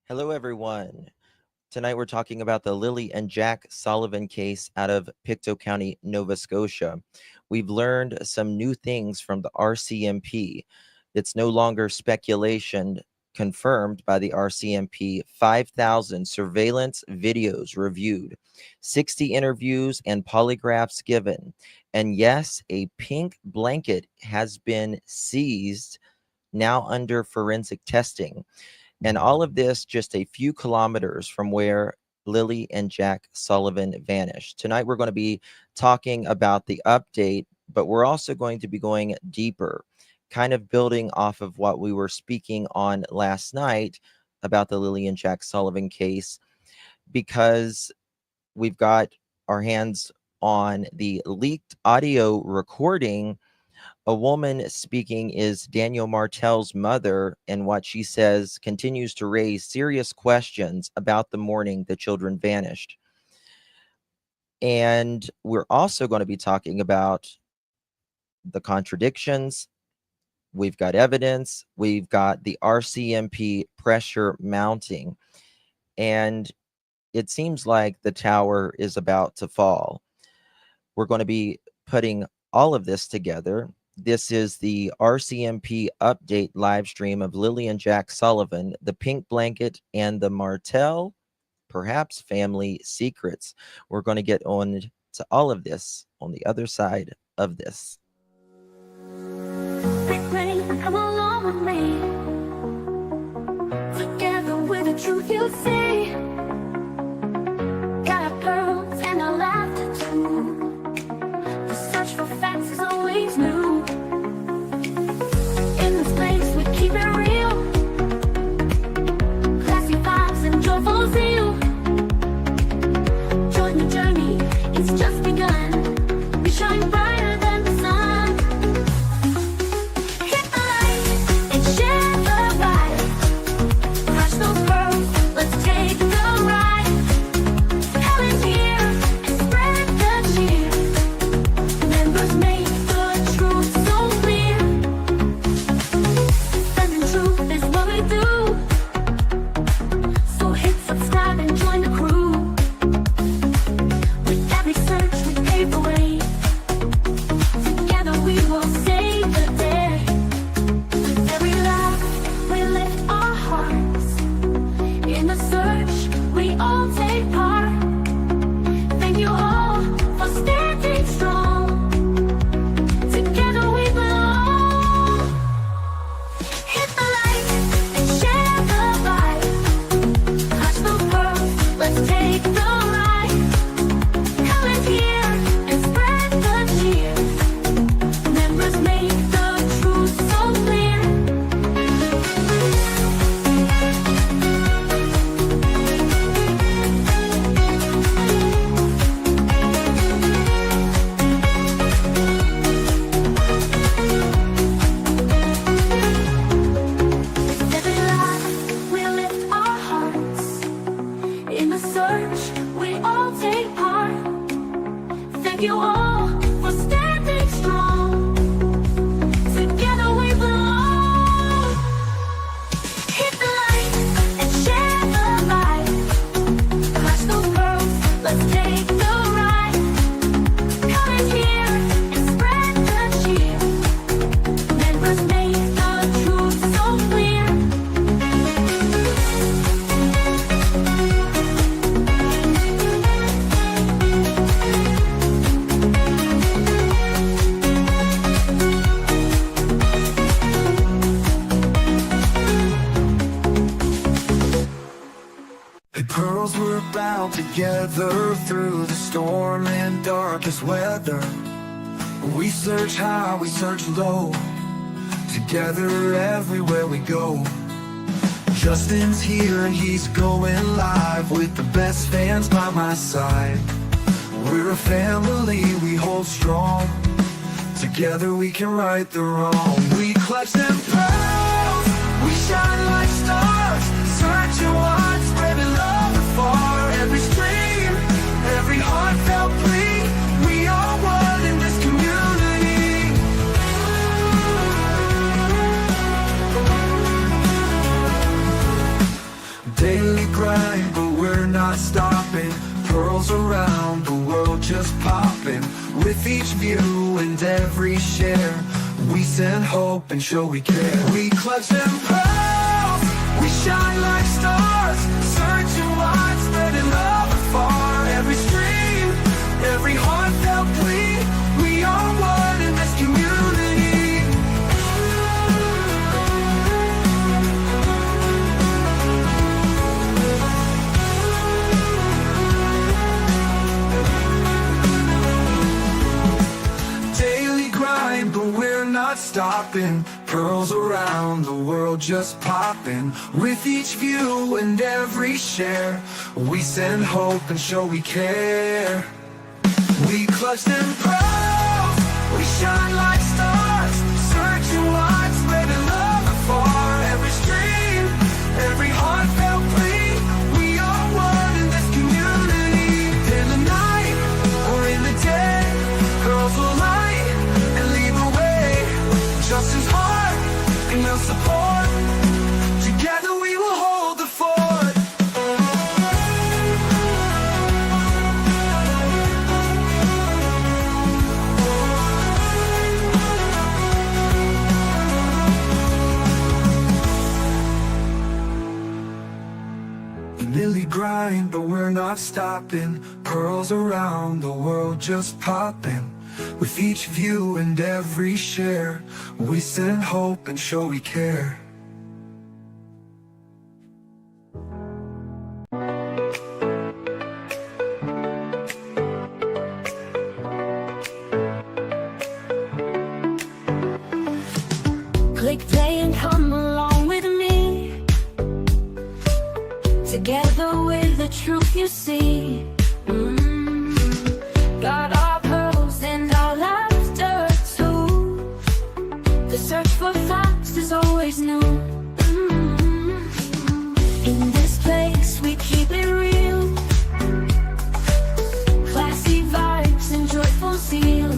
Hello, everyone. Tonight we're talking about the Lilly and Jack Sullivan case out of Pictou County, Nova Scotia. We've learned some new things from the RCMP. It's no longer speculation. Confirmed by the RCMP, 5,000 surveillance videos reviewed, 60 interviews and polygraphs given. And yes, a pink blanket has been seized, now under forensic testing. And all of this just a few kilometers from where Lilly and Jack Sullivan vanished. Tonight, we're going to be talking about the update, but we're also going to be going deeper, kind of building off of what we were speaking on last night about the Lilly and Jack Sullivan case, because we've got our hands on the leaked audio recording. A woman speaking is Daniel Martell's mother, and what she says continues to raise serious questions about the morning the children vanished. And we're also going to be talking about the contradictions. We've got evidence. We've got the RCMP pressure mounting. And it seems like the tower is about to fall. We're going to be putting all of this together. This is the RCMP update live stream of Lilly and Jack Sullivan, the pink blanket, and the Martell, perhaps family secrets. We're going to get on to all of this on the other side of this. Big rain, come along with me. Together with the truth you'll see. Got our pearls and our laughter too. The search for facts is always new. In this place we keep it real. Classy vibes and joyful zeal. Join the journey, it's just begun. We shine brighter than the sun. Hit the light and share the vibe. Crush those pearls, let's take the ride. Hell is here and spread the cheer. Members make the truth so clear. Spreading truth is what we do. So hit subscribe and join the crew. With every search we pave the way. Together we will save the day. With every laugh we lift our hearts. In the search we all take part. Thank you all for standing strong. Together we belong. Hit the light and share the vibe. Clutch those pearls, let's take the ride. Come in here and spread the cheer. Members make the truth so clear. With every laugh we lift our hearts. In the search we all take part. Thank you all for standing strong. Together we belong. Hit the light and share the vibe. Clutch those pearls, let's take the ride. Come in here and spread the cheer. Members make the truth so clear. The pearls were bound together through the storm and darkest weather. We search high, we search low, together everywhere we go. Justin's here and he's going live with the best fans by my side. We're a family, we hold strong. Together we can right the wrong. We clutch them pearls, we shine like stars. Searching wide, spreading love afar. Every stream, every heartfelt plea. We are one in this community. Day not stopping. Pearls around the world just popping. With each view and every share, we send hope and show we care. We clutch them pearls, we shine like stars, searching wide, spreading love afar. Every stream, every heartfelt plea, we are one in this community. Daily grind, but we're not stopping. Pearls around the world just popping. With each view and every share, we send hope and show we care. We clutch them pearls, we shine like stars, searching wide, spreading love afar. Every stream, every heartfelt plea, we are one in this community. In the night or in the day, girls will light and lead the way. Just as hard and they'll support. Together we will hold the fort. Lily grind, but we're not stopping. Pearls around the world just popping. With each view and every share, we send hope and show we care. Click play and come along with me. Together with the truth you see. Got our pearls and our laughter too. The search for facts is always new. In this place we keep it real. Classy vibes and joyful zeal.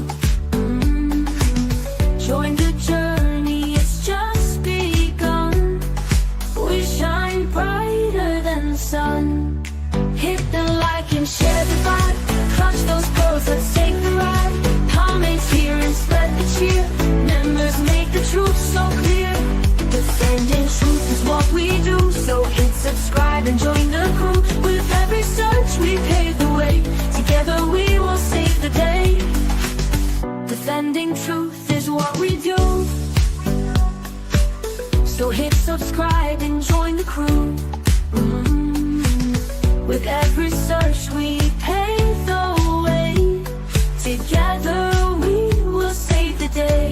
Join the journey, it's just begun. We shine brighter than the sun. Hit the like and share the vibe. Clutch those pearls, let's take the ride. Comments here and spread the cheer. Members make the truth so clear. Defending truth is what we do. So hit subscribe and join the crew. With every search we pave the way. Together we will save the day. Defending truth is what we do. So hit subscribe and join the crew. With every search we pave the way. Together we will save the day.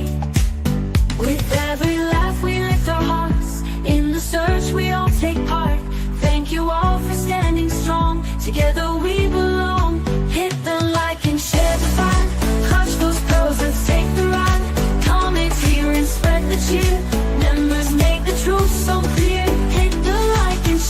With every laugh we lift our hearts. In the search we all take part. Thank you all for standing strong. Together we belong. Hit the like and share the vibe. Clutch those pearls and take the ride. Comments here and spread the cheer. Members make the truth so clear. Hit the like and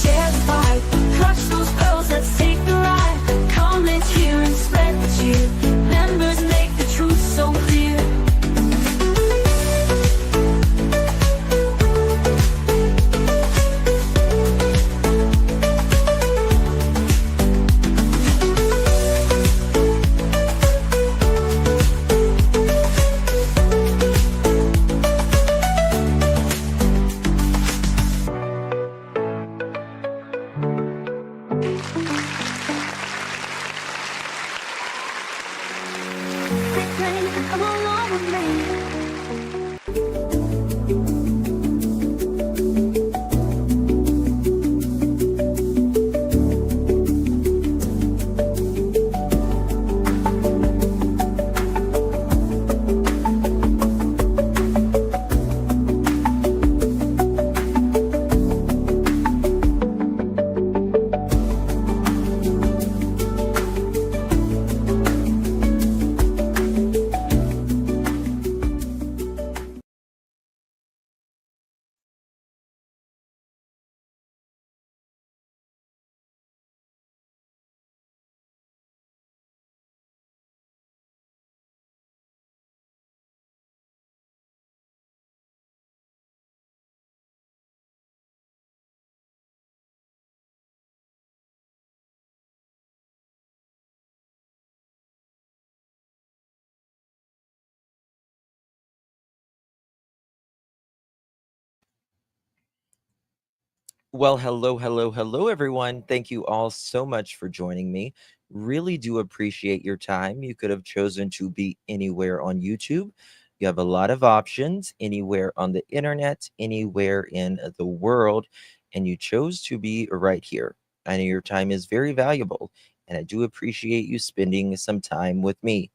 Well, hello, everyone. Thank you all so much for joining me. Really do appreciate your time. You could have chosen to be anywhere on YouTube. You have a lot of options anywhere on the internet, anywhere in the world, and you chose to be right here. I know your time is very valuable, and I do appreciate you spending some time with me.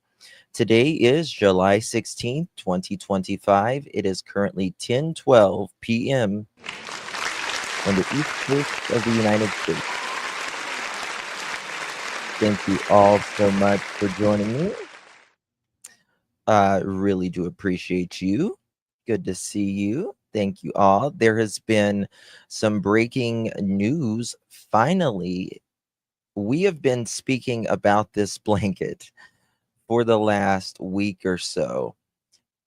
Today is July 16th, 2025. It is currently 10:12 p.m. on the East Coast of the United States. Thank you all so much for joining me. Really do appreciate you. Good to see you. Thank you all. There has been some breaking news. Finally, we have been speaking about this blanket for the last week or so.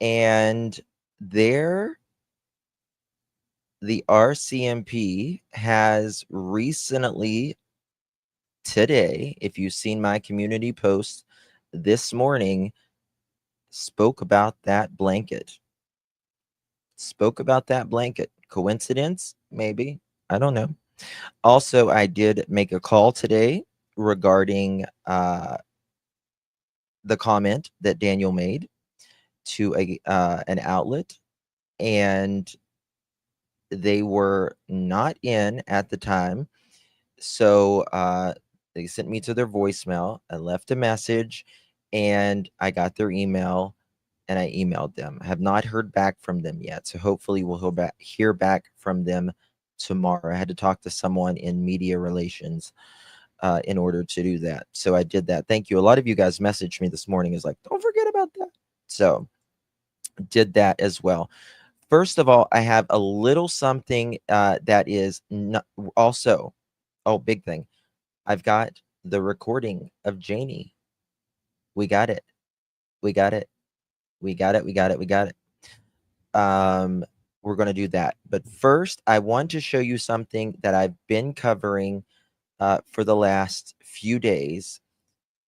And there, the RCMP has recently today, if you've seen my community post this morning, spoke about that blanket. Spoke about that blanket. Coincidence? Maybe. I don't know. Also, I did make a call today regarding the comment that Daniel made to an outlet, and they were not in at the time. So they sent me to their voicemail. I left a message and I got their email and I emailed them. I have not heard back from them yet. So hopefully we'll hear back from them tomorrow. I had to talk to someone in media relations in order to do that. So I did that. Thank you. A lot of you guys messaged me this morning. Is like, don't forget about that. So did that as well. First of all, I have a little something that is not also, oh, big thing. I've got the recording of Jayne. We got it. We got it. We got it. We got it. We got it. We're going to do that. But first, I want to show you something that I've been covering for the last few days.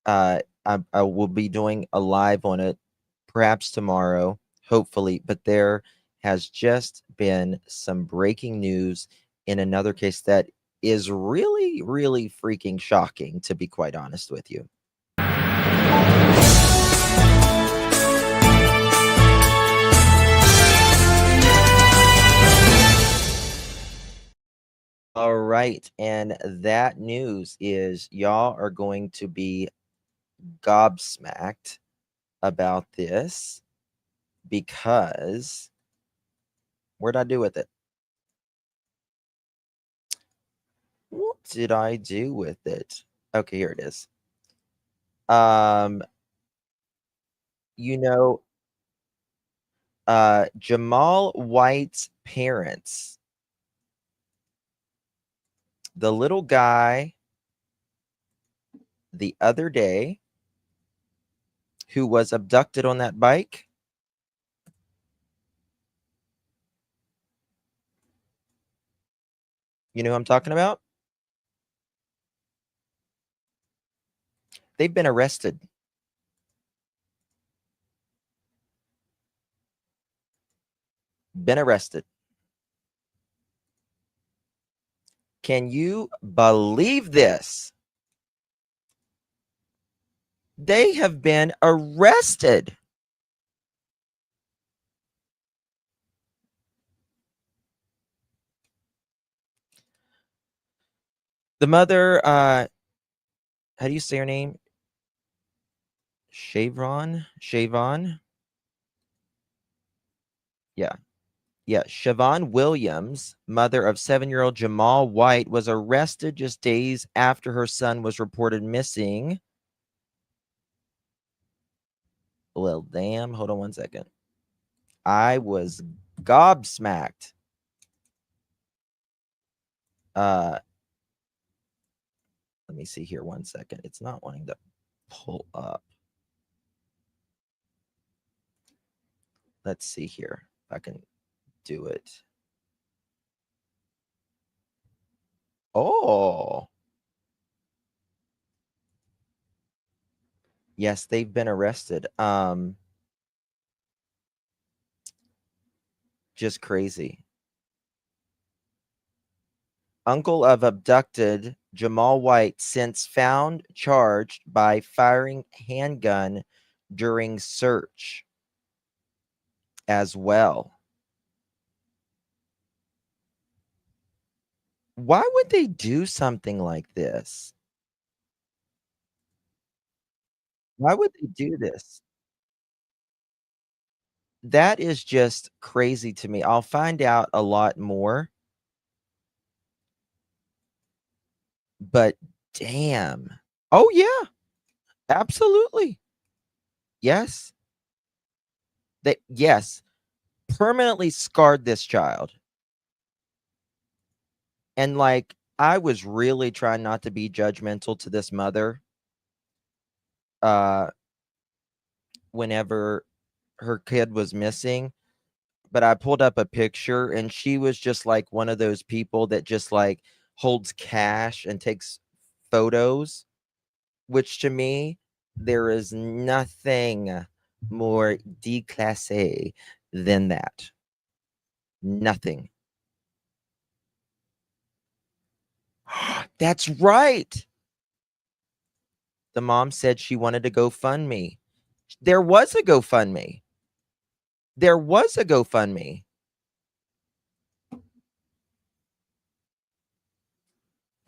I will be doing a live on it, perhaps tomorrow, hopefully. But there has just been some breaking news in another case that is really, really freaking shocking, to be quite honest with you. All right, and that news is y'all are going to be gobsmacked about this because what'd I do with it? What did I do with it? Okay, here it is. You know, Jamal White's parents, the little guy the other day who was abducted on that bike. You know who I'm talking about? They've been arrested. Been arrested. Can you believe this? They have been arrested. The mother, how do you say her name? Shavon? Yeah. Yeah, Siobhan Williams, mother of 7-year-old Jamal White, was arrested just days after her son was reported missing. Well, damn. Hold on one second. I was gobsmacked. Let me see here one second. It's not wanting to pull up. Let's see here if I can do it. Oh. Yes, they've been arrested. Just crazy. Uncle of abducted Jamal White since found charged by firing handgun during search as well. Why would they do something like this? Why would they do this? That is just crazy to me. I'll find out a lot more, but damn. Oh, yeah, absolutely. Yes. Yes, permanently scarred this child. And, like, I was really trying not to be judgmental to this mother, uh, whenever her kid was missing, but I pulled up a picture, and she was just, like, one of those people that just, like, holds cash and takes photos, which to me, there is nothing more déclassé than that. Nothing. That's right. The mom said she wanted to GoFundMe. There was a GoFundMe. There was a GoFundMe.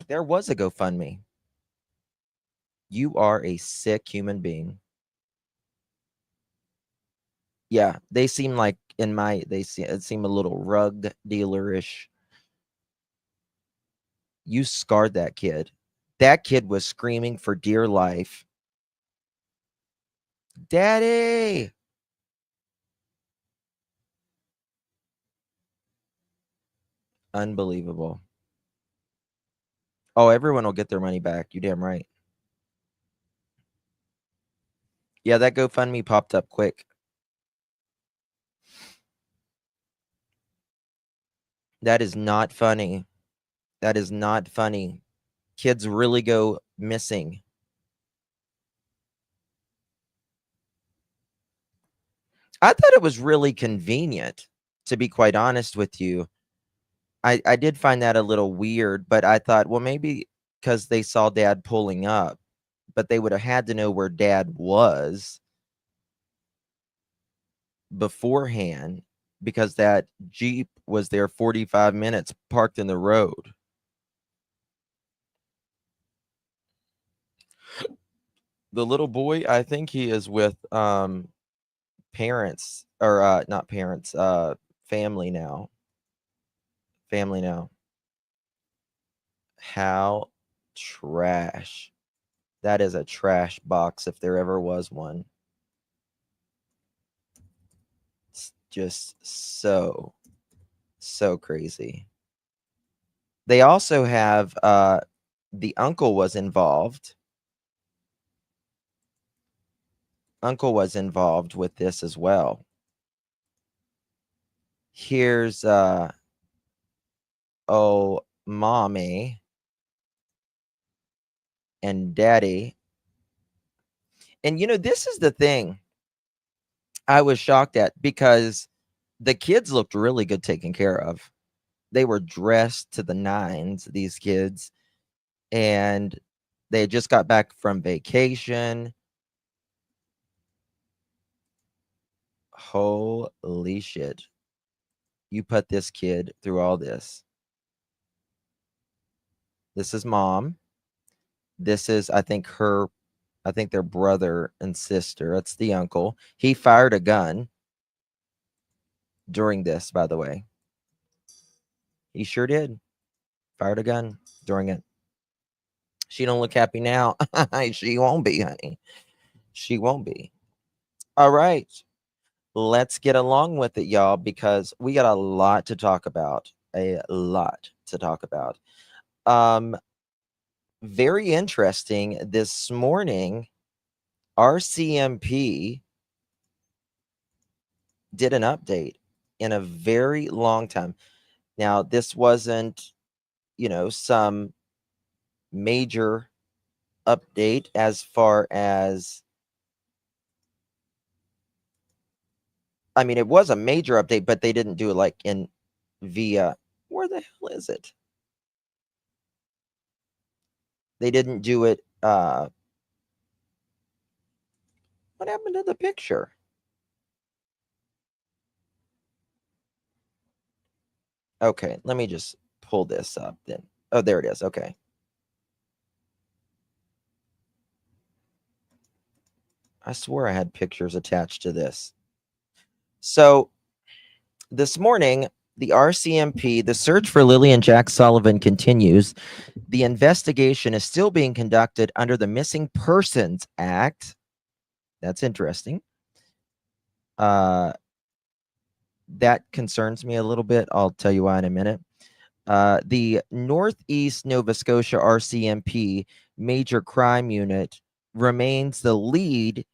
There was a GoFundMe. You are a sick human being. Yeah, they seem like it seem a little rug dealerish. You scarred that kid. That kid was screaming for dear life. Daddy! Unbelievable. Oh, everyone will get their money back. You damn right. Yeah, that GoFundMe popped up quick. That is not funny. That is not funny. Kids really go missing. I thought it was really convenient, to be quite honest with you. I did find that a little weird, but I thought, well, maybe because they saw dad pulling up, but they would have had to know where dad was beforehand because that Jeep was there 45 minutes parked in the road. The little boy, I think he is with parents or not parents, family now. Family now. How trash. That is a trash box if there ever was one. It's just so crazy. They also have the uncle was involved. Uncle was involved with this as well. Here's oh mommy and daddy. And this is the thing I was shocked at because the kids looked really good taken care of. They were dressed to the nines, these kids, and they had just got back from vacation. Holy shit. You put this kid through all this. This is mom. This is, I think their brother and sister. That's the uncle. He fired a gun during this, by the way. He sure did. Fired a gun during it. She don't look happy now. She won't be, honey. She won't be. All right. Let's get along with it, y'all, because we got a lot to talk about. A lot to talk about. Very interesting. This morning, RCMP did an update in a very long time. Now, this wasn't, some major update as far as, I mean, it was a major update, but they didn't do it like in via, where the hell is it? They didn't do it. What happened to the picture? Okay, let me just pull this up then. Oh, there it is. Okay. I swore I had pictures attached to this. So this morning, the RCMP, the search for Lilly and Jack Sullivan continues. The investigation is still being conducted under the Missing Persons Act. That's interesting. That concerns me a little bit. I'll tell you why in a minute. The Northeast Nova Scotia RCMP Major Crime Unit remains the lead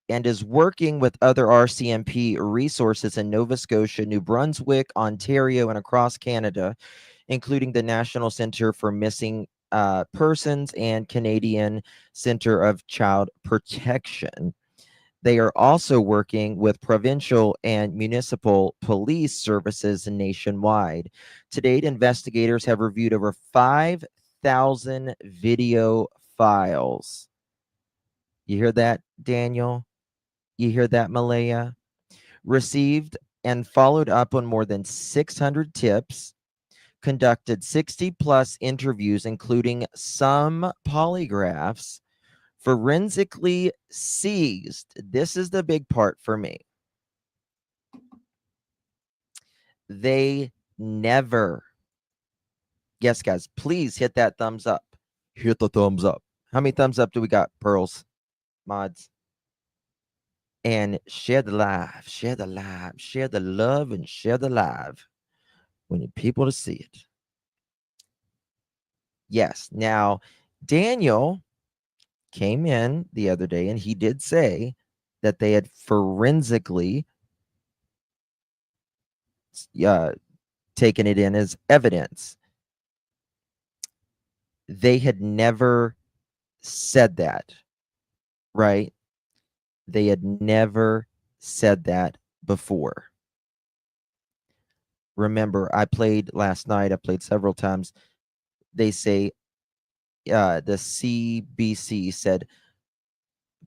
and is working with other RCMP resources in Nova Scotia, New Brunswick, Ontario, and across Canada, including the National Center for Missing Persons and Canadian Center of Child Protection. They are also working with provincial and municipal police services nationwide. To date, investigators have reviewed over 5,000 video files. You hear that, Daniel? You hear that, Malaya? Received and followed up on more than 600 tips, conducted 60 plus interviews, including some polygraphs, forensically seized. This is the big part for me. They never, yes, guys, please hit that thumbs up. Hit the thumbs up. How many thumbs up do we got, Pearls, mods? And share the live, share the live, share the love, and share the live. We need people to see it. Yes. Now, Daniel came in the other day and he did say that they had forensically taken it in as evidence. They had never said that, right? They had never said that before. Remember, I played last night, I played several times. They say the CBC said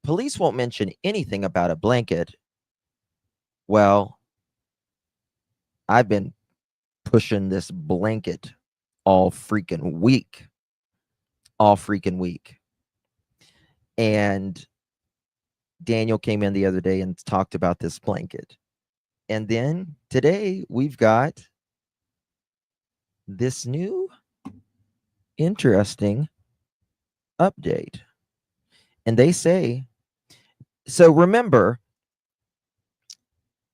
police won't mention anything about a blanket. Well, I've been pushing this blanket all freaking week. All freaking week. And Daniel came in the other day and talked about this blanket. And then today we've got this new interesting update. And they say, so remember,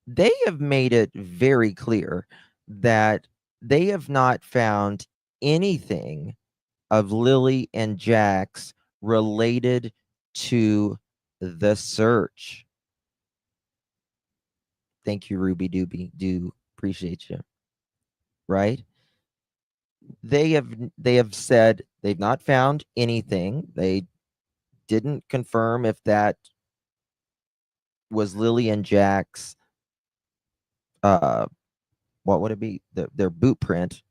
they have made it very clear that they have not found anything of Lilly and Jack's related to the search. Thank you, Ruby Doobie. Do appreciate you. Right? They have said they've not found anything. They didn't confirm if that was Lilly and Jack's what would it be? Their boot print.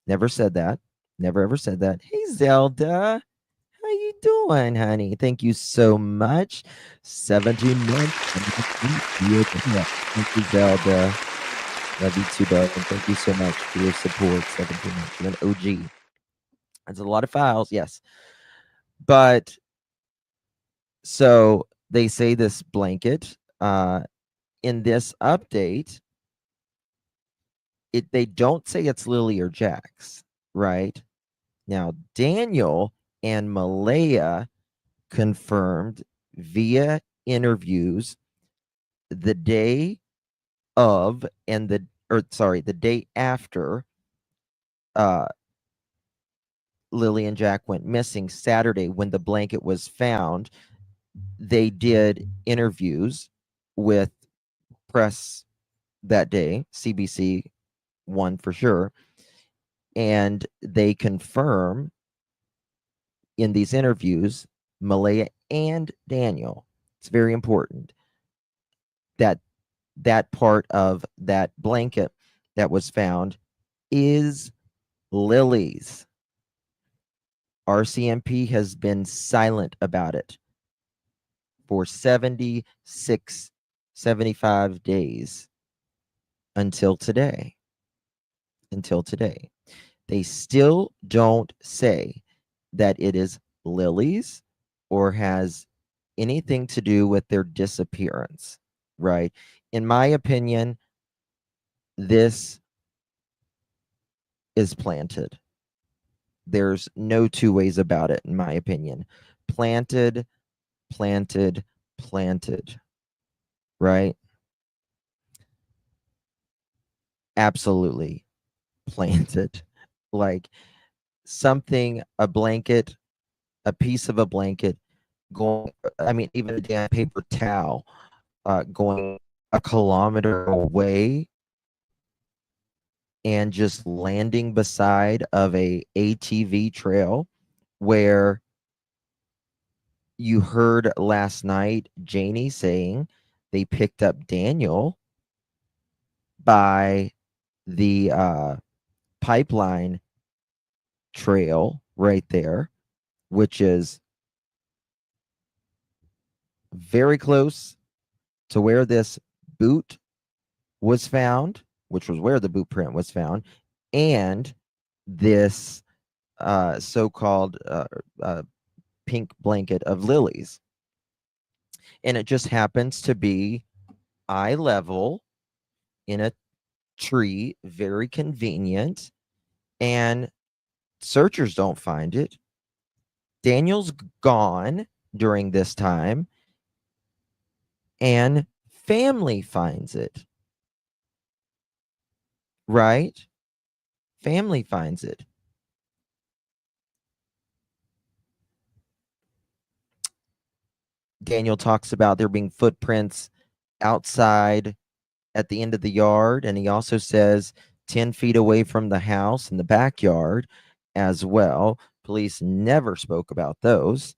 Never said that. Never ever said that. Hey Zelda. How you doing, honey? Thank you so much. 17 months. Thank you, Zelda. Love you too, darling. Thank you so much for your support. 17 months. You're an OG. That's a lot of files, yes. But so they say this blanket in this update, they don't say it's Lilly or Jack's, right? Now, Daniel and Malaya confirmed via interviews the day of and the day after Lilly and Jack went missing, Saturday, when the blanket was found. They did interviews with press that day, CBC one for sure, and they confirm in these interviews, Malaya and Daniel, it's very important that that part of that blanket that was found is Lily's. RCMP has been silent about it for 76, 75 days until today. Until today. They still don't say that it is Lily's or has anything to do with their disappearance, right? In my opinion, this is planted. There's no two ways about it, in my opinion. Planted, planted, planted, right? Absolutely planted. Like something, a blanket, a piece of a blanket going, I mean, even a damn paper towel going a kilometer away and just landing beside of a ATV trail where you heard last night Jayne saying they picked up Daniel by the pipeline trail right there, which is very close to where this boot was found, which was where the boot print was found, and this so-called pink blanket of Lily's. And it just happens to be eye level in a tree, very convenient, and searchers don't find it. Daniel's gone during this time, and family finds it. Right? Family finds it. Daniel talks about there being footprints outside at the end of the yard, and he also says 10 feet away from the house in the backyard as well. Police never spoke about those.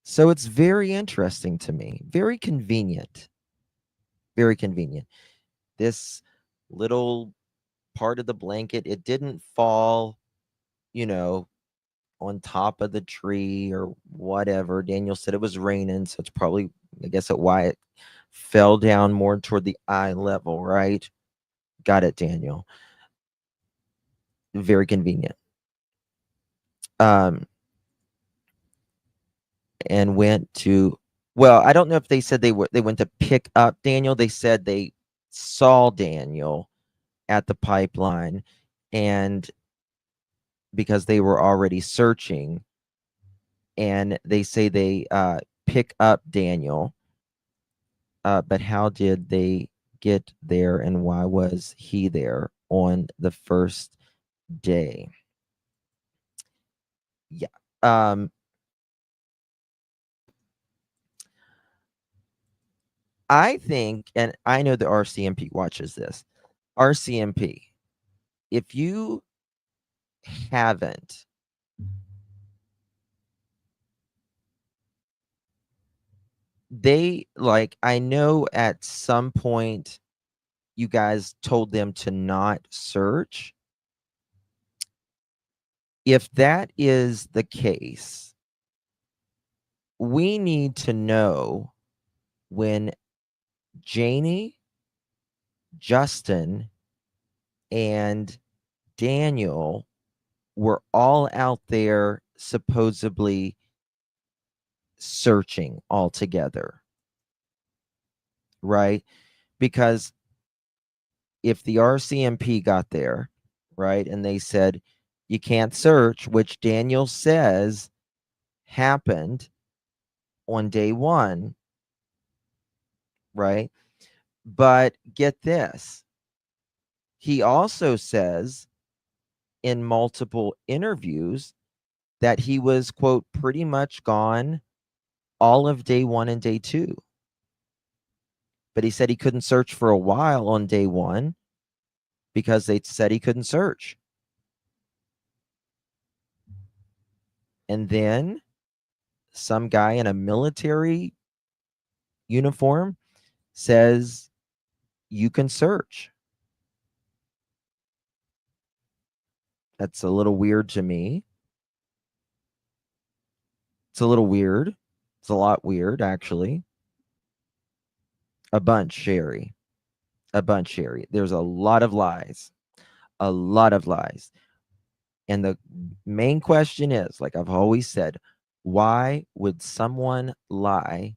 So it's very interesting to me. Very convenient. Very convenient. This little part of the blanket, it didn't fall, you know, on top of the tree or whatever. Daniel said it was raining, so it's probably, I guess, why it fell down more toward the eye level, right? Got it, Daniel. Very convenient. And went to, well, I don't know if they said they went to pick up Daniel. They said they saw Daniel at the pipeline, and because they were already searching, and they say they pick up Daniel. But how did they get there, and why was he there on the first day? Yeah. I think, and I know the RCMP watches this. RCMP, if you haven't they, like, I know at some point you guys told them to not search. If that is the case, we need to know when Jayne, Justin, and Daniel were all out there supposedly searching all together, right? Because if the RCMP got there, right, and they said you can't search, which Daniel says happened on day one, right? But get this, he also says in multiple interviews that he was, quote, pretty much gone all of day one and day two. But he said he couldn't search for a while on day one because they said he couldn't search. And then some guy in a military uniform says you can search. That's a little weird to me. It's a little weird. It's a lot weird, actually. A bunch, Sherry. A bunch, Sherry. There's a lot of lies. A lot of lies. And the main question is, like I've always said, why would someone lie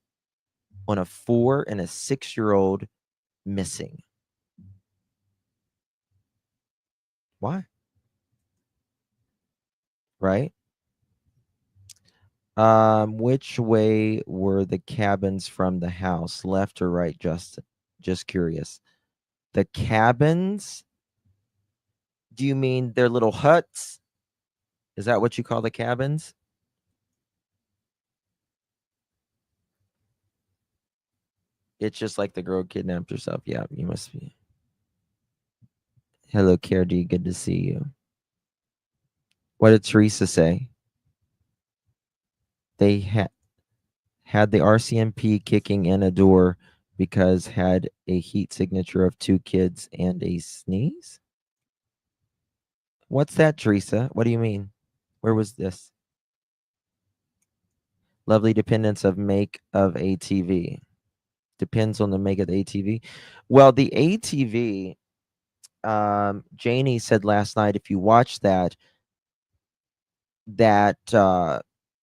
on a 4 and a 6-year-old missing? Why? Right? Which way were the cabins from the house, left or right, Justin? Just curious. The cabins? Do you mean their little huts? Is that what you call the cabins? It's just like the girl kidnapped herself. Yeah, you must be. Hello, KRD. Good to see you. What did Teresa say? They had the RCMP kicking in a door because had a heat signature of 2 kids and a sneeze? What's that, Teresa? What do you mean? Where was this? Lovely dependence of make of ATV. Depends on the make of the ATV. Well, the ATV, Jayne said last night, if you watch that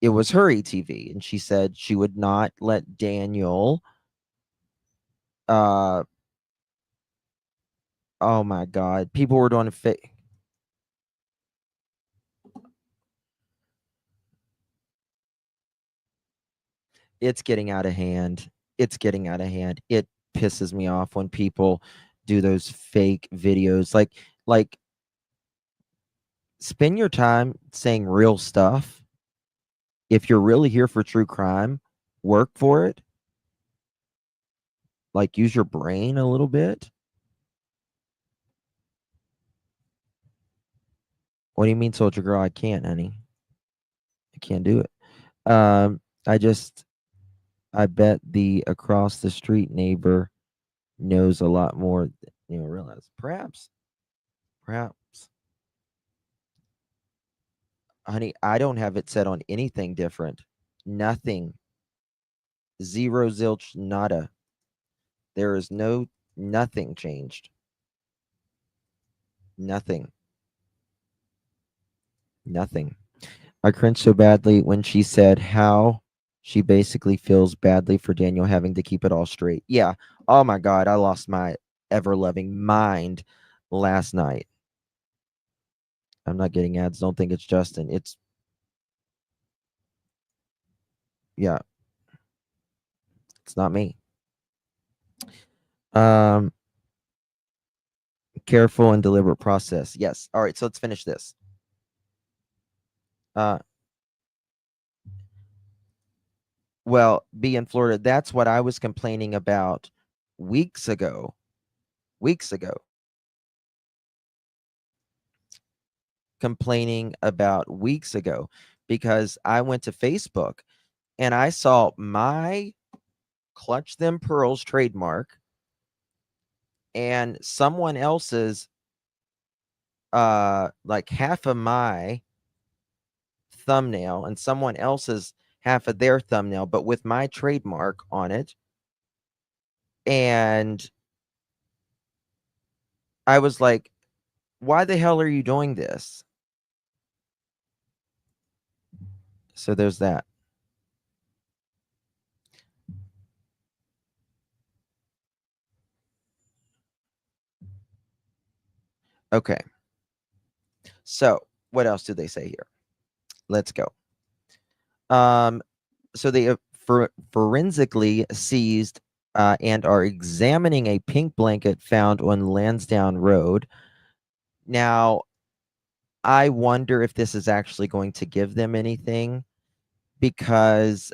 it was her ATV, and she said she would not let Daniel oh my God, people were doing it's getting out of hand. It's getting out of hand. It pisses me off when people do those fake videos. Like spend your time saying real stuff. If you're really here for true crime, work for it. Like use your brain a little bit. What do you mean, Soldier Girl? I can't, honey. I can't do it. I bet the across the street neighbor knows a lot more than you realize. Perhaps. Honey, I don't have it set on anything different. Nothing. Zero, zilch, nada. There is nothing changed. Nothing. I cringed so badly when she said how she basically feels badly for Daniel having to keep it all straight. Yeah. Oh my God. I lost my ever loving mind last night. I'm not getting ads. Don't think it's Justin. Yeah. It's not me. Careful and deliberate process. Yes. All right. So let's finish this. Well, be in Florida. That's what I was complaining about weeks ago. Because I went to Facebook and I saw my Clutch Them Pearls trademark and someone else's like half of my thumbnail and someone else's half of their thumbnail, but with my trademark on it. And I was like, why the hell are you doing this? So there's that. Okay. So what else do they say here? Let's go. So they forensically seized and are examining a pink blanket found on Lansdowne Road. Now, I wonder if this is actually going to give them anything, because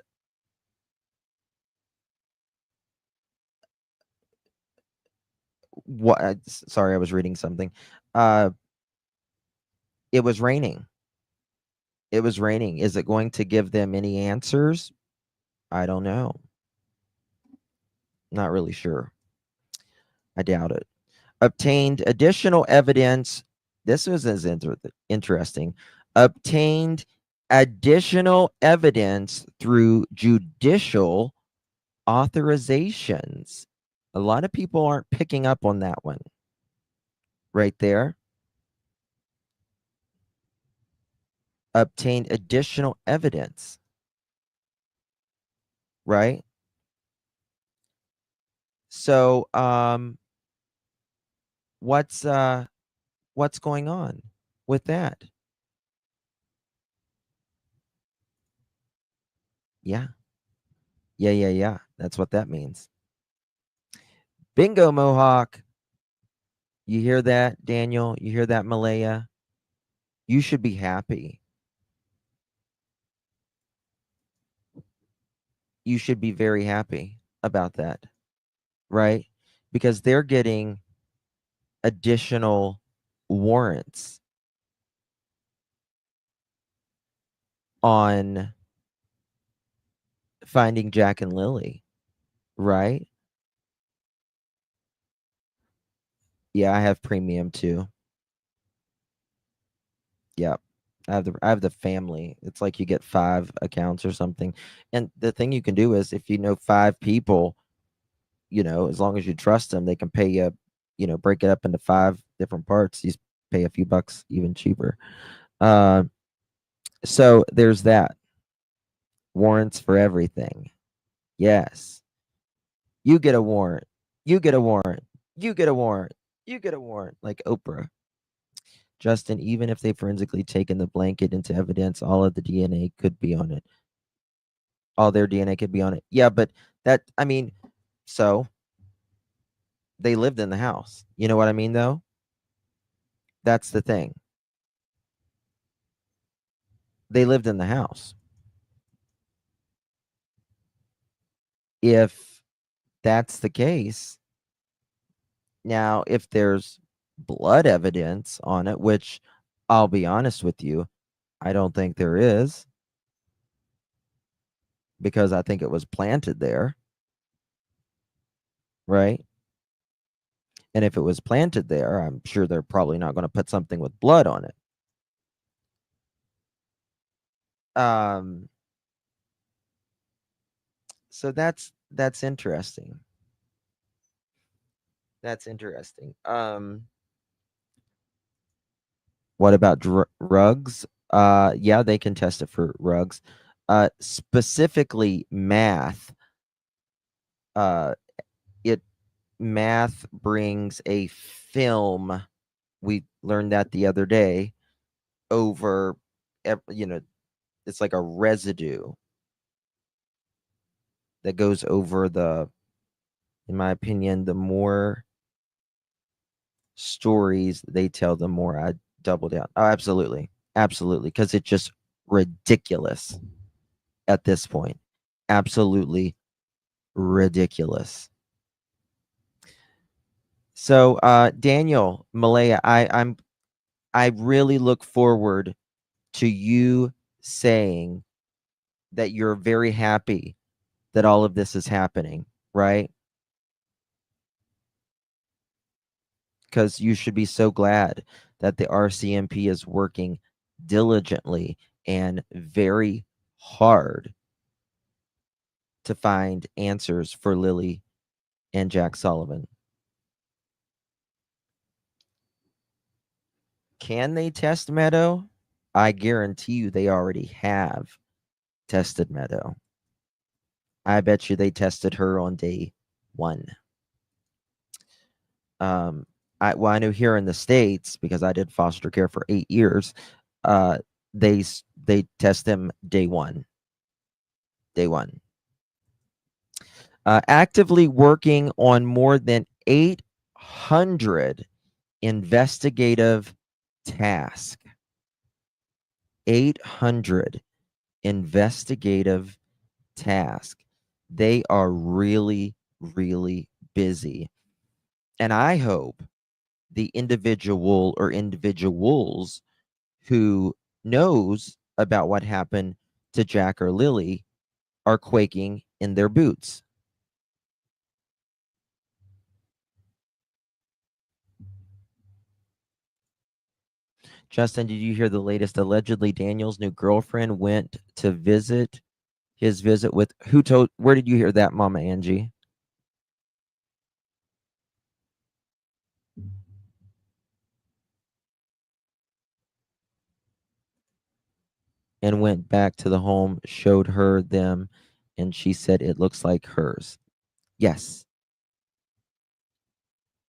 sorry, I was reading something. It was raining. Is it going to give them any answers? I don't know. Not really sure. I doubt it. Obtained additional evidence This was as interesting. Obtained additional evidence through judicial authorizations. A lot of people aren't picking up on that one right there. Obtained additional evidence, right? So what's going on with that? Yeah. That's what that means. Bingo, Mohawk. You hear that, Daniel? You hear that, Malaya? You should be happy. You should be very happy about that, right? Because they're getting additional warrants on finding Jack and Lily, right? Yeah, I have premium too. Yeah. I have the family. It's like you get 5 accounts or something. And the thing you can do is if you know 5 people, as long as you trust them, they can pay you, break it up into 5 different parts. You pay a few bucks even cheaper. So there's that. Warrants for everything. Yes. You get a warrant. You get a warrant. You get a warrant. You get a warrant. Like Oprah. Justin, even if they forensically taken the blanket into evidence, all of the DNA could be on it. All their DNA could be on it. Yeah, but so they lived in the house. You know what I mean, though? That's the thing. They lived in the house. If that's the case, now if there's blood evidence on it, which I'll be honest with you, I don't think there is, because I think it was planted there, right? And if it was planted there, I'm sure they're probably not going to put something with blood on it. So that's interesting. That's interesting. What about rugs? Yeah, they can test it for rugs. Specifically math. Math brings a film. We learned that the other day over, it's like a residue that goes over in my opinion, the more stories they tell, the more I double down. Oh, absolutely. Absolutely. Because it's just ridiculous at this point. Absolutely ridiculous. So Daniel, Malaya, I really look forward to you saying that you're very happy that all of this is happening, right? Because you should be so glad that the RCMP is working diligently and very hard to find answers for Lilly and Jack Sullivan. Can they test Meadow? I guarantee you they already have tested Meadow. I bet you they tested her on day 1. I know here in the States, because I did foster care for 8 years, they test them day 1. Day 1. Actively working on more than 800 investigative tasks. 800 investigative tasks. They are really, really busy. And I hope the individual or individuals who knows about what happened to Jack or Lily are quaking in their boots. Justin, did you hear the latest? Allegedly, Daniel's new girlfriend went to visit his visit with who told? Where did you hear that, Mama Angie? And went back to the home, showed her them, and she said it looks like hers. Yes,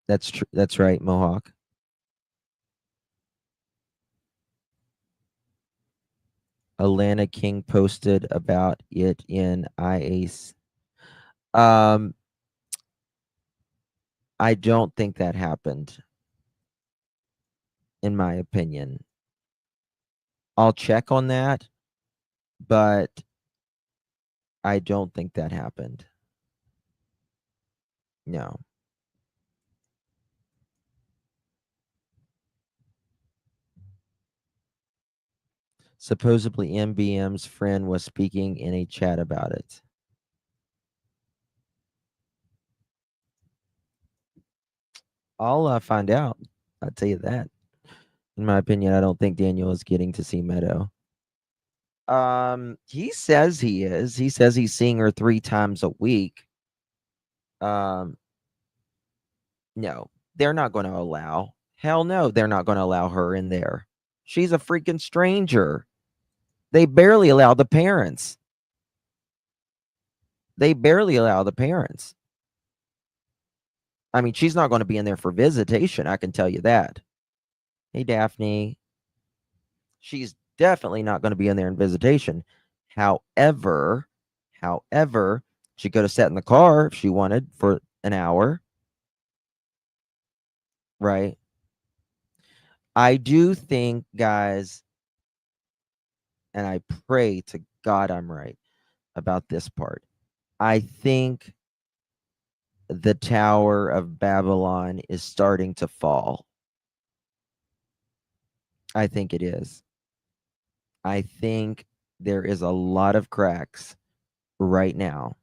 that's true. That's right, Mohawk. Alana King posted about it in IAC. I don't think that happened, in my opinion. I'll check on that, but I don't think that happened. No. Supposedly, MBM's friend was speaking in a chat about it. I'll find out. I'll tell you that. In my opinion, I don't think Daniel is getting to see Meadow. He says he is. He says he's seeing her 3 times a week. No, they're not going to allow. Hell no, they're not going to allow her in there. She's a freaking stranger. They barely allow the parents. They barely allow the parents. I mean, she's not going to be in there for visitation. I can tell you that. Hey, Daphne. She's definitely not going to be in there in visitation. However, she could have sat in the car if she wanted for an hour. Right. I do think, guys, and I pray to God I'm right about this part. I think the Tower of Babylon is starting to fall. I think it is. I think there is a lot of cracks right now.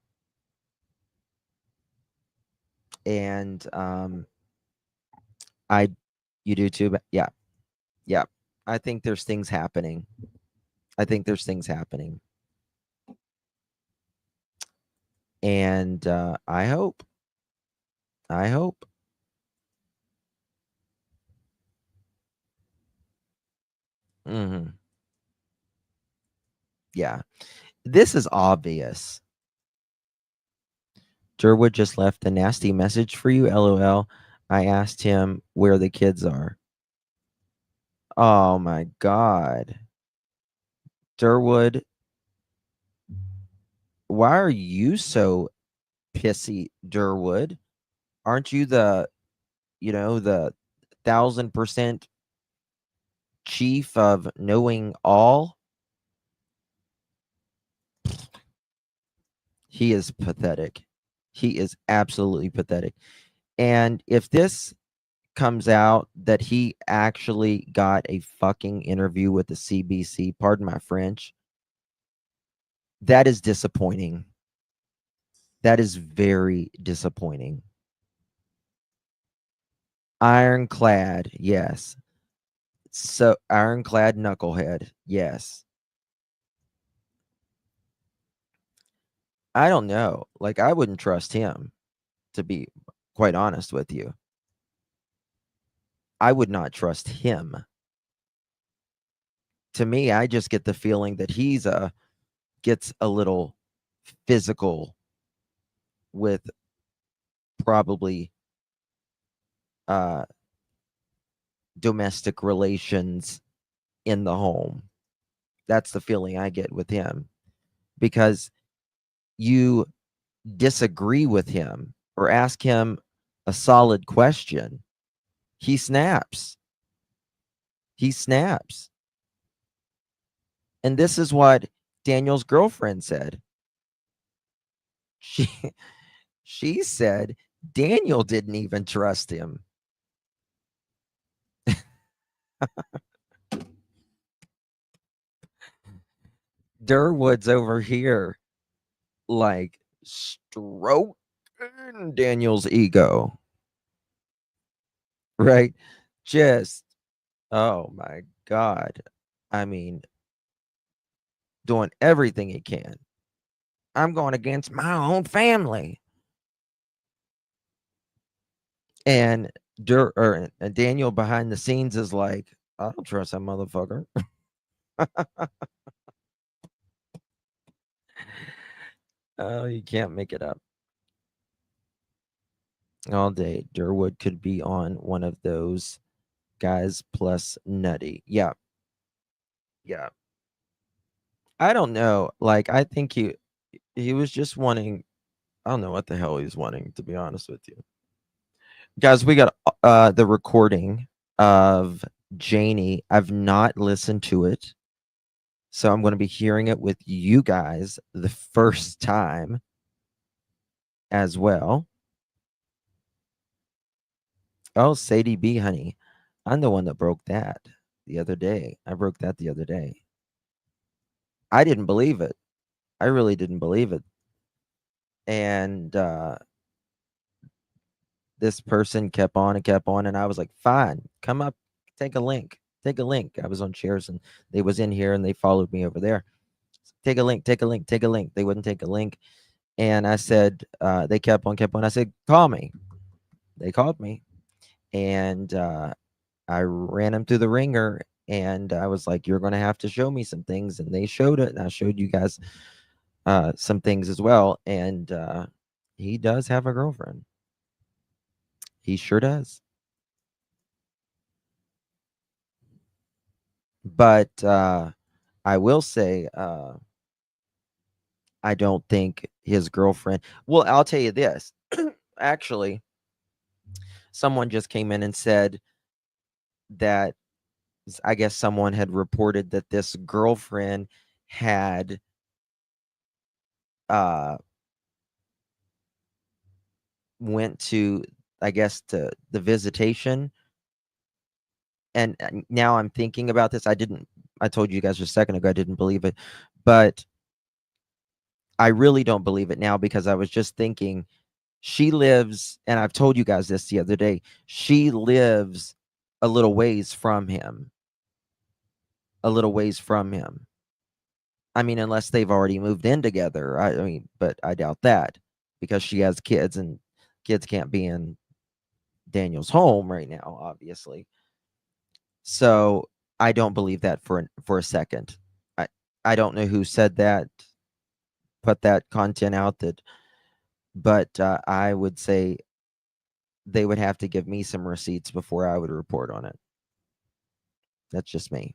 And you do too, but yeah. I think there's things happening. And I hope. Mm-hmm. Yeah. This is obvious. Durwood just left a nasty message for you, LOL. I asked him where the kids are. Oh my God. Durwood, why are you so pissy, Durwood? Aren't you the 1000% chief of knowing all? He is pathetic. He is absolutely pathetic. And if this comes out that he actually got a fucking interview with the CBC, pardon my French, that is disappointing. That is very disappointing. Ironclad, yes. So ironclad knucklehead, yes. I don't know. Like, I wouldn't trust him, to be quite honest with you. I would not trust him. To me, I just get the feeling that he's gets a little physical with probably domestic relations in the home. That's the feeling I get with him, because you disagree with him or ask him a solid question, he snaps. And this is what Daniel's girlfriend said. She said Daniel didn't even trust him. Durwood's over here like stroking Daniel's ego. Right? Just Oh my God. I mean, doing everything he can. I'm going against my own family. And Daniel behind the scenes is like, I don't trust that motherfucker. Oh, you can't make it up. All day, Durwood could be on one of those guys plus nutty. Yeah. Yeah. I don't know. Like, I think he was just wanting, I don't know what the hell he's wanting, to be honest with you. Guys, we got the recording of Jayne. I've not listened to it. So I'm going to be hearing it with you guys the first time as well. Oh, Sadie B, honey. I'm the one that broke that the other day. I broke that the other day. I didn't believe it. I really didn't believe it. And this person kept on and kept on, and I was like, fine, come up, take a link. Take a link. I was on shares and they was in here and they followed me over there. Take a link, take a link, take a link. They wouldn't take a link. And I said, they kept on, kept on. I said, call me. They called me. And I ran them through the ringer. And I was like, you're going to have to show me some things. And they showed it. And I showed you guys some things as well. And he does have a girlfriend. He sure does. But I will say, I don't think his girlfriend. Well, I'll tell you this. Actually, someone just came in and said that I guess someone had reported that this girlfriend had went to, I guess, to the visitation. And now I'm thinking about this. I told you guys just a second ago I didn't believe it, but I really don't believe it now because I was just thinking she lives, and I've told you guys this the other day, she lives a little ways from him. A little ways from him. I mean, unless they've already moved in together. I mean, but I doubt that because she has kids and kids can't be in Daniel's home right now, obviously. So I don't believe that for a second. I don't know who said that, put that content out that, but I would say they would have to give me some receipts before I would report on it. That's just me.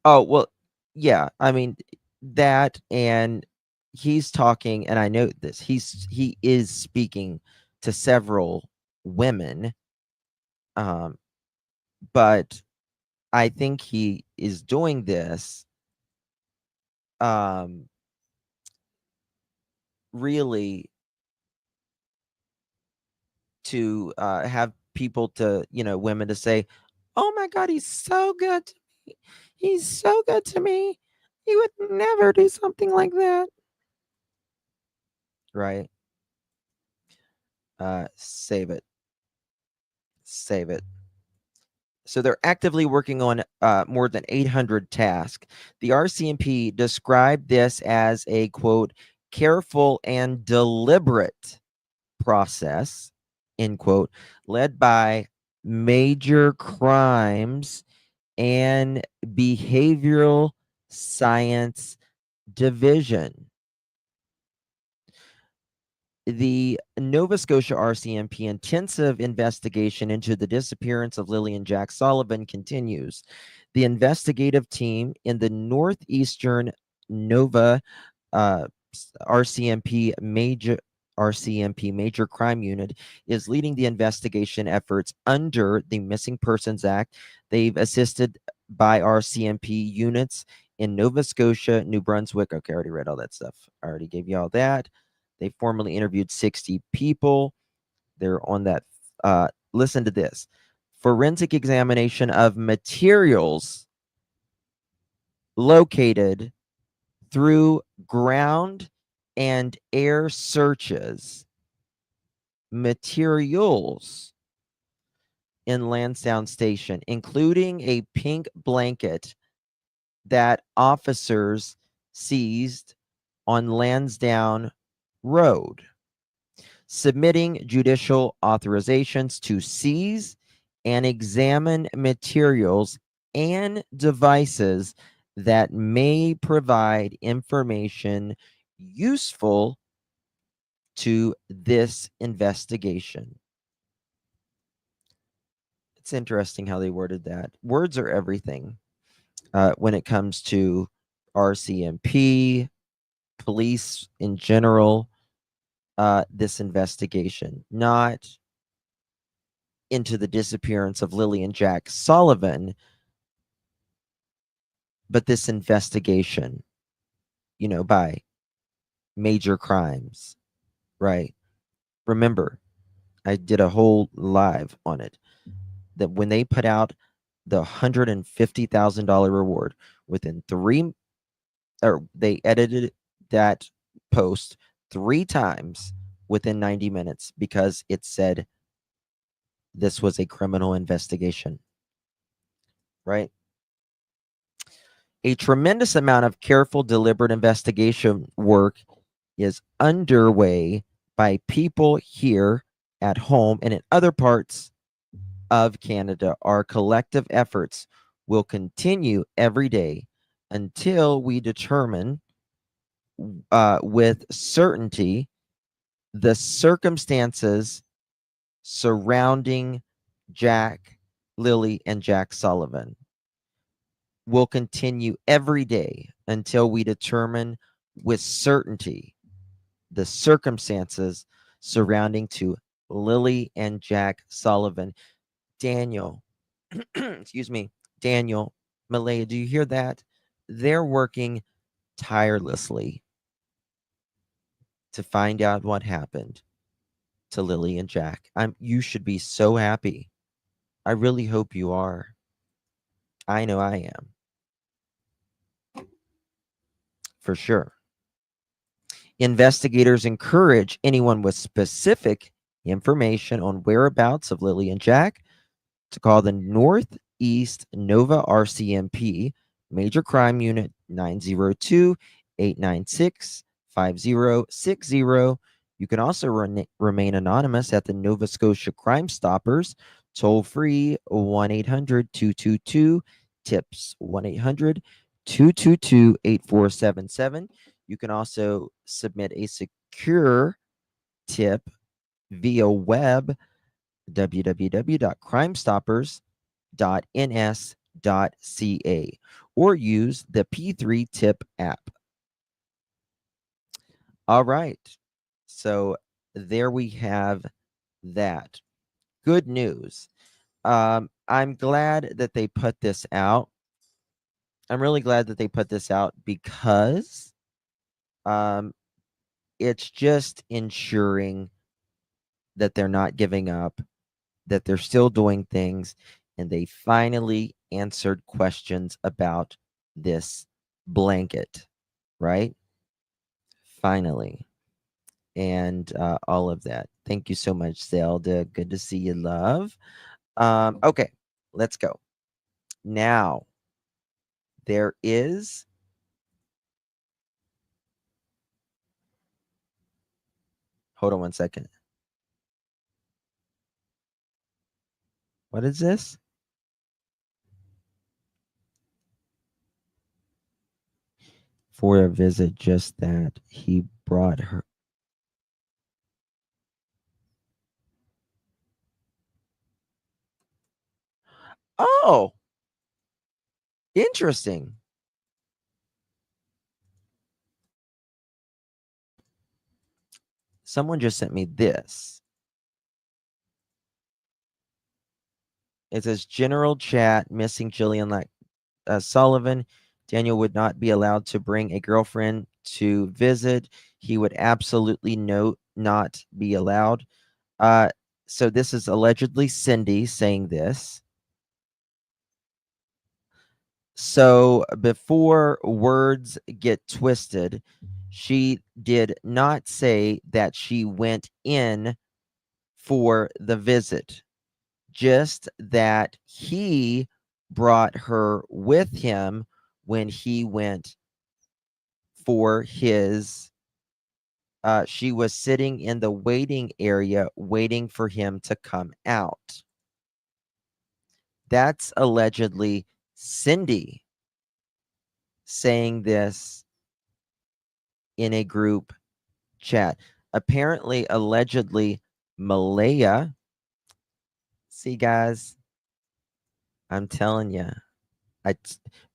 Oh, well, yeah. I mean, that, and he's talking, and I know this. He is speaking to several women, um, but I think he is doing this um really to have people to, women to say, "Oh my God, he's so good to me. He's so good to me. He would never do something like that." Right? Save it. Save it. So they're actively working on more than 800 tasks. The RCMP described this as a, quote, careful and deliberate process, end quote, led by major crimes and behavioral science division. The Nova Scotia RCMP intensive investigation into the disappearance of Lilly and Jack Sullivan continues. The investigative team in the northeastern Nova RCMP major crime unit is leading the investigation efforts under the Missing Persons Act. They've assisted by RCMP units in Nova Scotia, New Brunswick. Okay, I already read all that stuff. I already gave you all that. They formally interviewed 60 people. They're on that. Listen to this. Forensic examination of materials located through ground and air searches. Materials in Lansdowne Station, including a pink blanket that officers seized on Lansdowne Road, submitting judicial authorizations to seize and examine materials and devices that may provide information useful to this investigation. It's interesting how they worded that. Words are everything when it comes to RCMP, police in general, this investigation, not into the disappearance of Lilly and Jack Sullivan, but this investigation, by major crimes, right? Remember, I did a whole live on it, that when they put out the $150,000 reward within they edited that post 3 times within 90 minutes because it said this was a criminal investigation, right? A tremendous amount of careful, deliberate investigation work is underway by people here at home and in other parts of Canada. Our collective efforts will continue every day until we determine with certainty the circumstances surrounding Lilly and Jack Sullivan. Will continue every day until we determine with certainty the circumstances surrounding to Lilly and Jack Sullivan. Daniel, excuse me, Daniel, Malaya, do you hear that? They're working tirelessly to find out what happened to Lilly and Jack. You should be so happy. I really hope you are. I know I am. For sure. Investigators encourage anyone with specific information on whereabouts of Lilly and Jack to call the Northeast Nova RCMP Major Crime Unit 902-896-5060. You can also remain anonymous at the Nova Scotia Crime Stoppers toll-free 1-800-222-TIPS, 1-800-222-8477. You can also submit a secure tip via web, www.crimestoppers.ns.ca, or use the P3 Tip app. All right. So there we have that. Good news. I'm glad that they put this out. I'm really glad that they put this out because it's just ensuring that they're not giving up, that they're still doing things, and they finally answered questions about this blanket, right? Finally. And all of that. Thank you so much, Zelda. Good to see you, love. Okay, let's go. Now, there is hold on one second. What is this? For a visit, just that he brought her. Oh, interesting. Someone just sent me this. It says general chat missing Jillian Sullivan. Daniel would not be allowed to bring a girlfriend to visit. He would absolutely not be allowed. So this is allegedly Cindy saying this. So before words get twisted, she did not say that she went in for the visit. just that he brought her with him when he went for his she was sitting in the waiting area waiting for him to come out. That's allegedly Cindy saying this in a group chat. Apparently, allegedly, Malaya. See, guys, I'm telling you,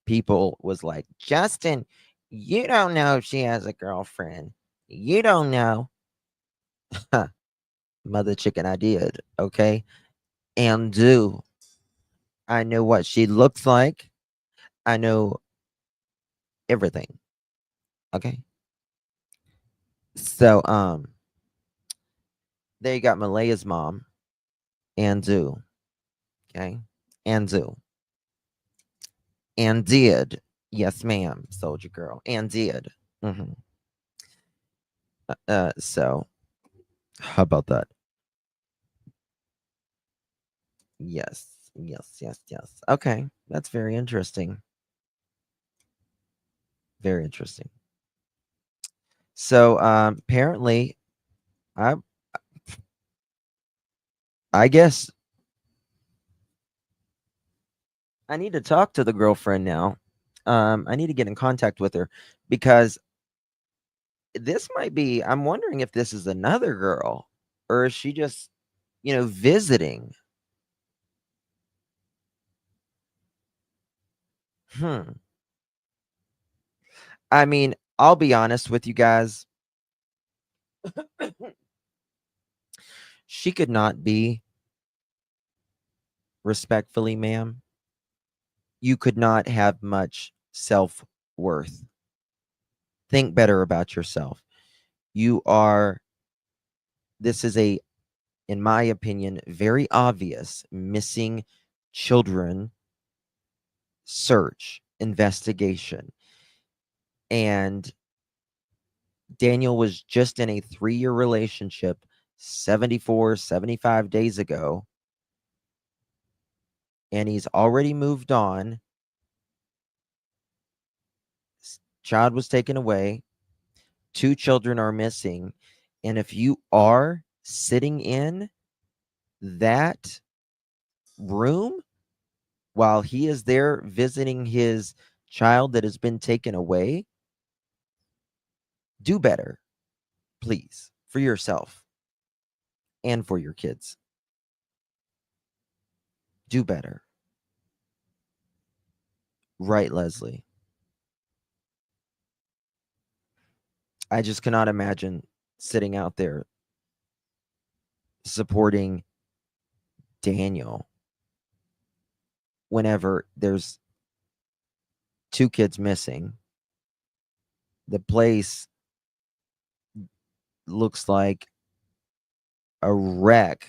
people was like, Justin, you don't know if she has a girlfriend. You don't know. Mother chicken, I did. Okay. And do. I know what she looks like. I know everything. Okay. So, there you got Malaya's mom, Anzu. Okay. Anzu. And did. Yes, ma'am, soldier girl. And did. Mm-hmm. So, how about that? Yes, yes, yes, yes. Okay, that's very interesting. Very interesting. So, apparently, I guess I need to talk to the girlfriend now. I need to get in contact with her because this might be. I'm wondering if this is another girl or is she just, visiting? Hmm. I mean, I'll be honest with you guys. She could not be, respectfully, ma'am. You could not have much self-worth. Think better about yourself. This is in my opinion, very obvious missing children search investigation. And Daniel was just in a 3-year relationship 74, 75 days ago. And he's already moved on. Child was taken away. 2 children are missing. And if you are sitting in that room while he is there visiting his child that has been taken away, do better, please, for yourself and for your kids. Do better. Right, Leslie? I just cannot imagine sitting out there supporting Daniel whenever there's 2 kids missing. The place looks like a wreck.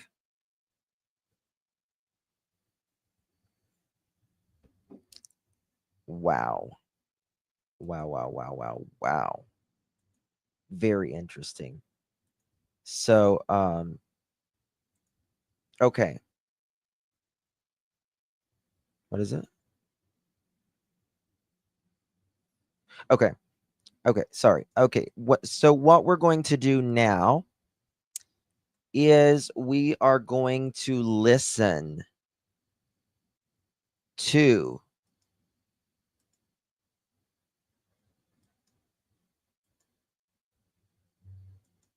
Wow. Wow, wow, wow, wow, wow. Very interesting. So, okay. What is it? Okay. Okay, sorry. Okay, what we're going to do now is we are going to listen to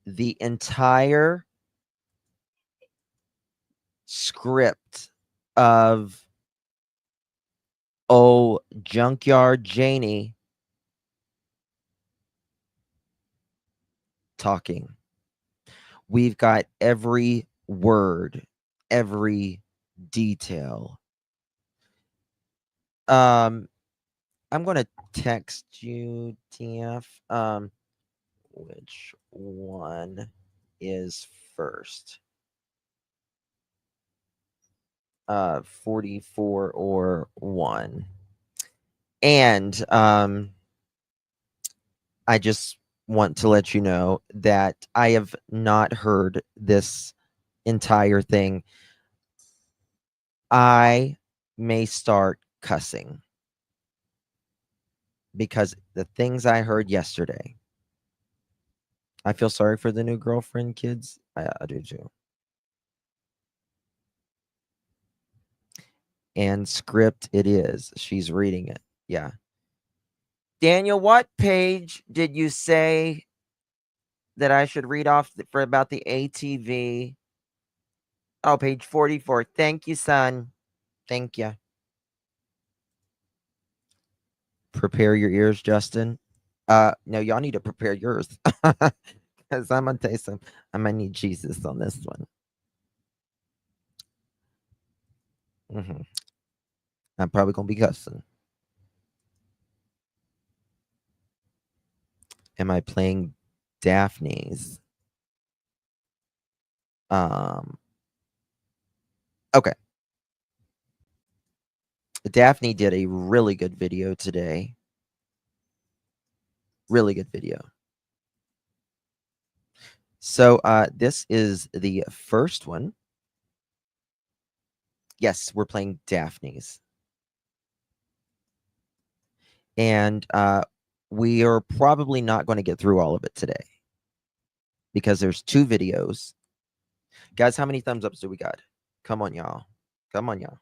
the entire script of Junkyard Jayne talking. We've got every word, every detail. I'm going to text you, TF. Which one is first? 44 or 1. And I just want to let you know that I have not heard this entire thing. I may start cussing because the things I heard yesterday. I feel sorry for the new girlfriend, kids. I do too. And script it is. She's reading it. Yeah. Daniel, what page did you say that I should read off for about the ATV? Oh, page 44. Thank you, son. Thank you. Prepare your ears, Justin. No, y'all need to prepare yours. Because I'm gonna tell you something. I might need Jesus on this one. I'm probably gonna be cussing. Am I playing Daphne's? Okay. Daphne did a really good video today. Really good video. So this is the first one. Yes, we're playing Daphne's. And we are probably not going to get through all of it today because there's 2 videos. Guys, how many thumbs ups do we got? Come on, y'all. Come on, y'all.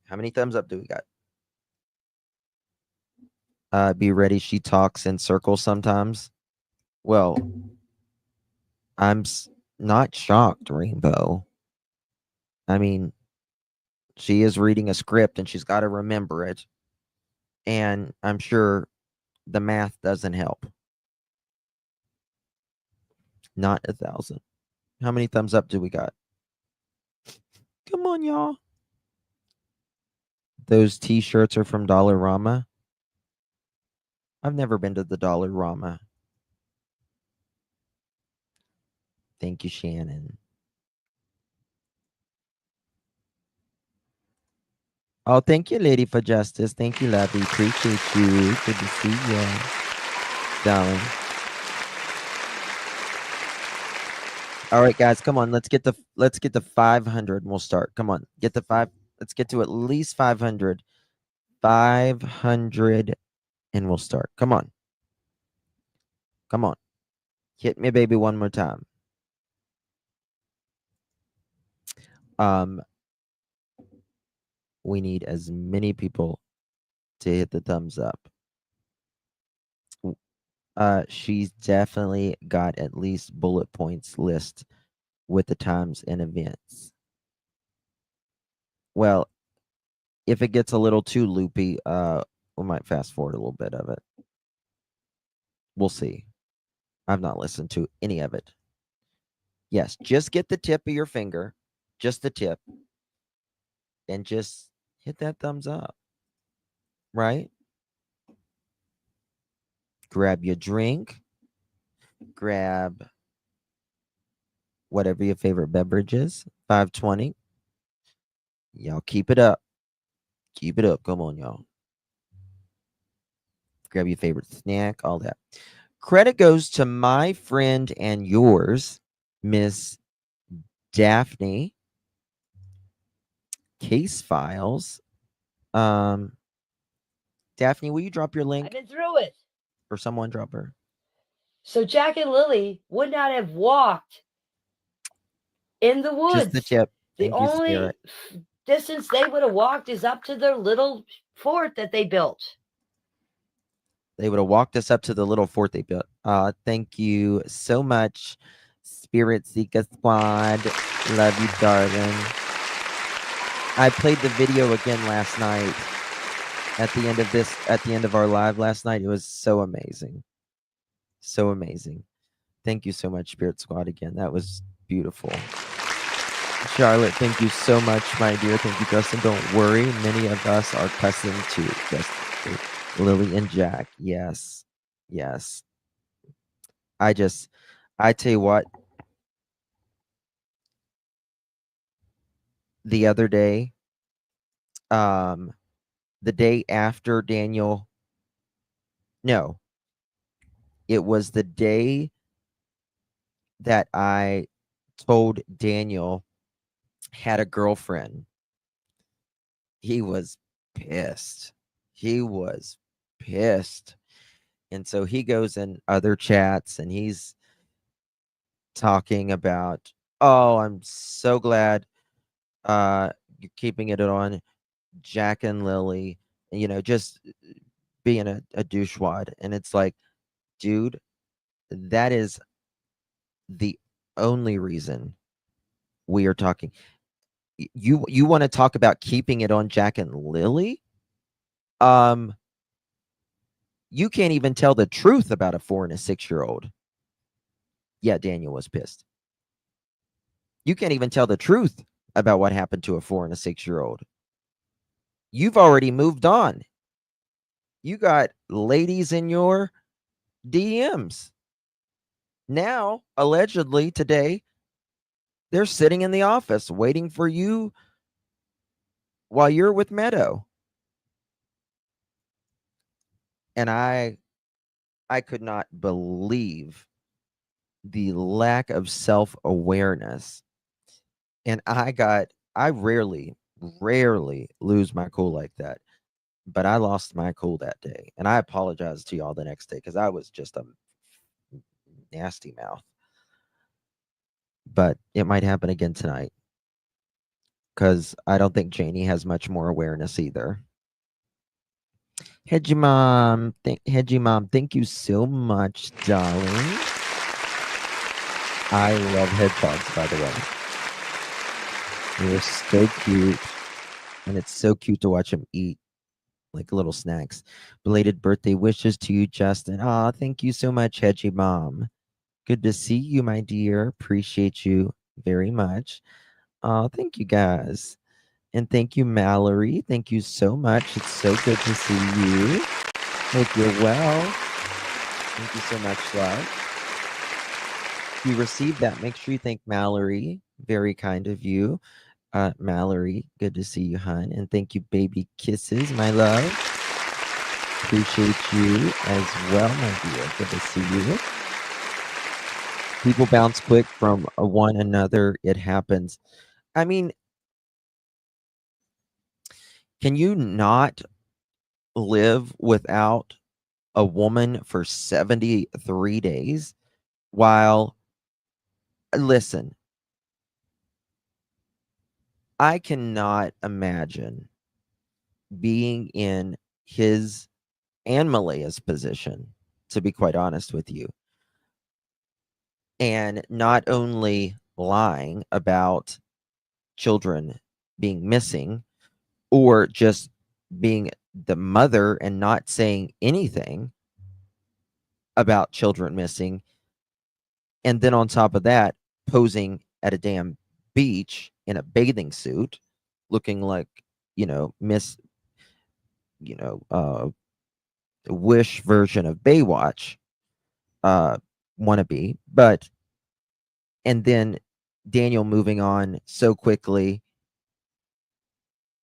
How many thumbs up do we got? Be ready. She talks in circles sometimes. Well, I'm not shocked, Rainbow. I mean, she is reading a script and she's got to remember it. And I'm sure the math doesn't help. Not 1,000. How many thumbs up do we got? Come on, y'all. Those t-shirts are from Dollarama. I've never been to the Dollarama. Thank you, Shannon. Oh, thank you, Lady for Justice. Thank you, Lovey. Appreciate you. Good to see you, darling. All right, guys, come on. Let's get the 500 and we'll start. Come on. Let's get to at least 500. 500 and we'll start. Come on. Come on. Hit me, baby, one more time. We need as many people to hit the thumbs up. She's definitely got at least bullet points list with the times and events. Well, if it gets a little too loopy, we might fast forward a little bit of it. We'll see. I've not listened to any of it. Yes, just get the tip of your finger, just the tip, and just hit that thumbs up, right? Grab your drink, grab whatever your favorite beverage is. 520. Y'all keep it up. Keep it up. Come on, y'all. Grab your favorite snack, all that. Credit goes to my friend and yours, Miss Daphne. Case files. Daphne, will you drop your link? I've been through it. Or someone drop her? So Jack and Lily would not have walked in the woods. Just the tip. The Thank you, only Spirit. distance they would have walked is up to their little fort that they built. They would have walked us up to the little fort they built. Thank you so much, Spirit Seeker Squad. Love you, darling. I played the video again last night. At the end of our live last night, it was so amazing. So amazing. Thank you so much, Spirit Squad, again. That was beautiful. Charlotte, thank you so much, my dear. Thank you, Justin. Don't worry. Many of us are cussing too. Justin, Lily and Jack. Yes. Yes. I tell you what. The other day, the day after Daniel, no, it was the day that I told Daniel had a girlfriend. He was pissed. He was pissed. And so he goes in other chats and he's talking about, oh, I'm so glad you're keeping it on Jack and Lily, just being a douchewad. And it's like, dude, that is the only reason we are talking. You want to talk about keeping it on Jack and Lily? You can't even tell the truth about a 4 and a 6-year-old. Yeah, Daniel was pissed. You can't even tell the truth about what happened to a 4 and a 6-year-old. You've already moved on. You got ladies in your DMs. Now, allegedly today, they're sitting in the office waiting for you while you're with Meadow. And I could not believe the lack of self-awareness. And I rarely lose my cool like that. But I lost my cool that day. And I apologized to y'all the next day because I was just a nasty mouth. But it might happen again tonight. Because I don't think Jayne has much more awareness either. Hedgie Mom, thank you so much, darling. I love hedgehogs, by the way. They're so cute. And it's so cute to watch them eat like little snacks. Belated birthday wishes to you, Justin. Aw, thank you so much, Hedgie Mom. Good to see you, my dear. Appreciate you very much. Thank you, guys. And thank you, Mallory. Thank you so much. It's so good to see you. Hope you're well. Thank you so much, love. If you received that, make sure you thank Mallory. Very kind of you. Mallory, good to see you, hon. And thank you, baby kisses, my love. Appreciate you as well, my dear. Good to see you. People bounce quick from one another. It happens. I mean, can you not live without a woman for 73 days? While, listen, I cannot imagine being in his and Malaya's position, to be quite honest with you. And not only lying about children being missing, or just being the mother and not saying anything about children missing. And then on top of that, posing at a damn beach in a bathing suit, looking like, Miss, Wish version of Baywatch wannabe. But, and then Daniel moving on so quickly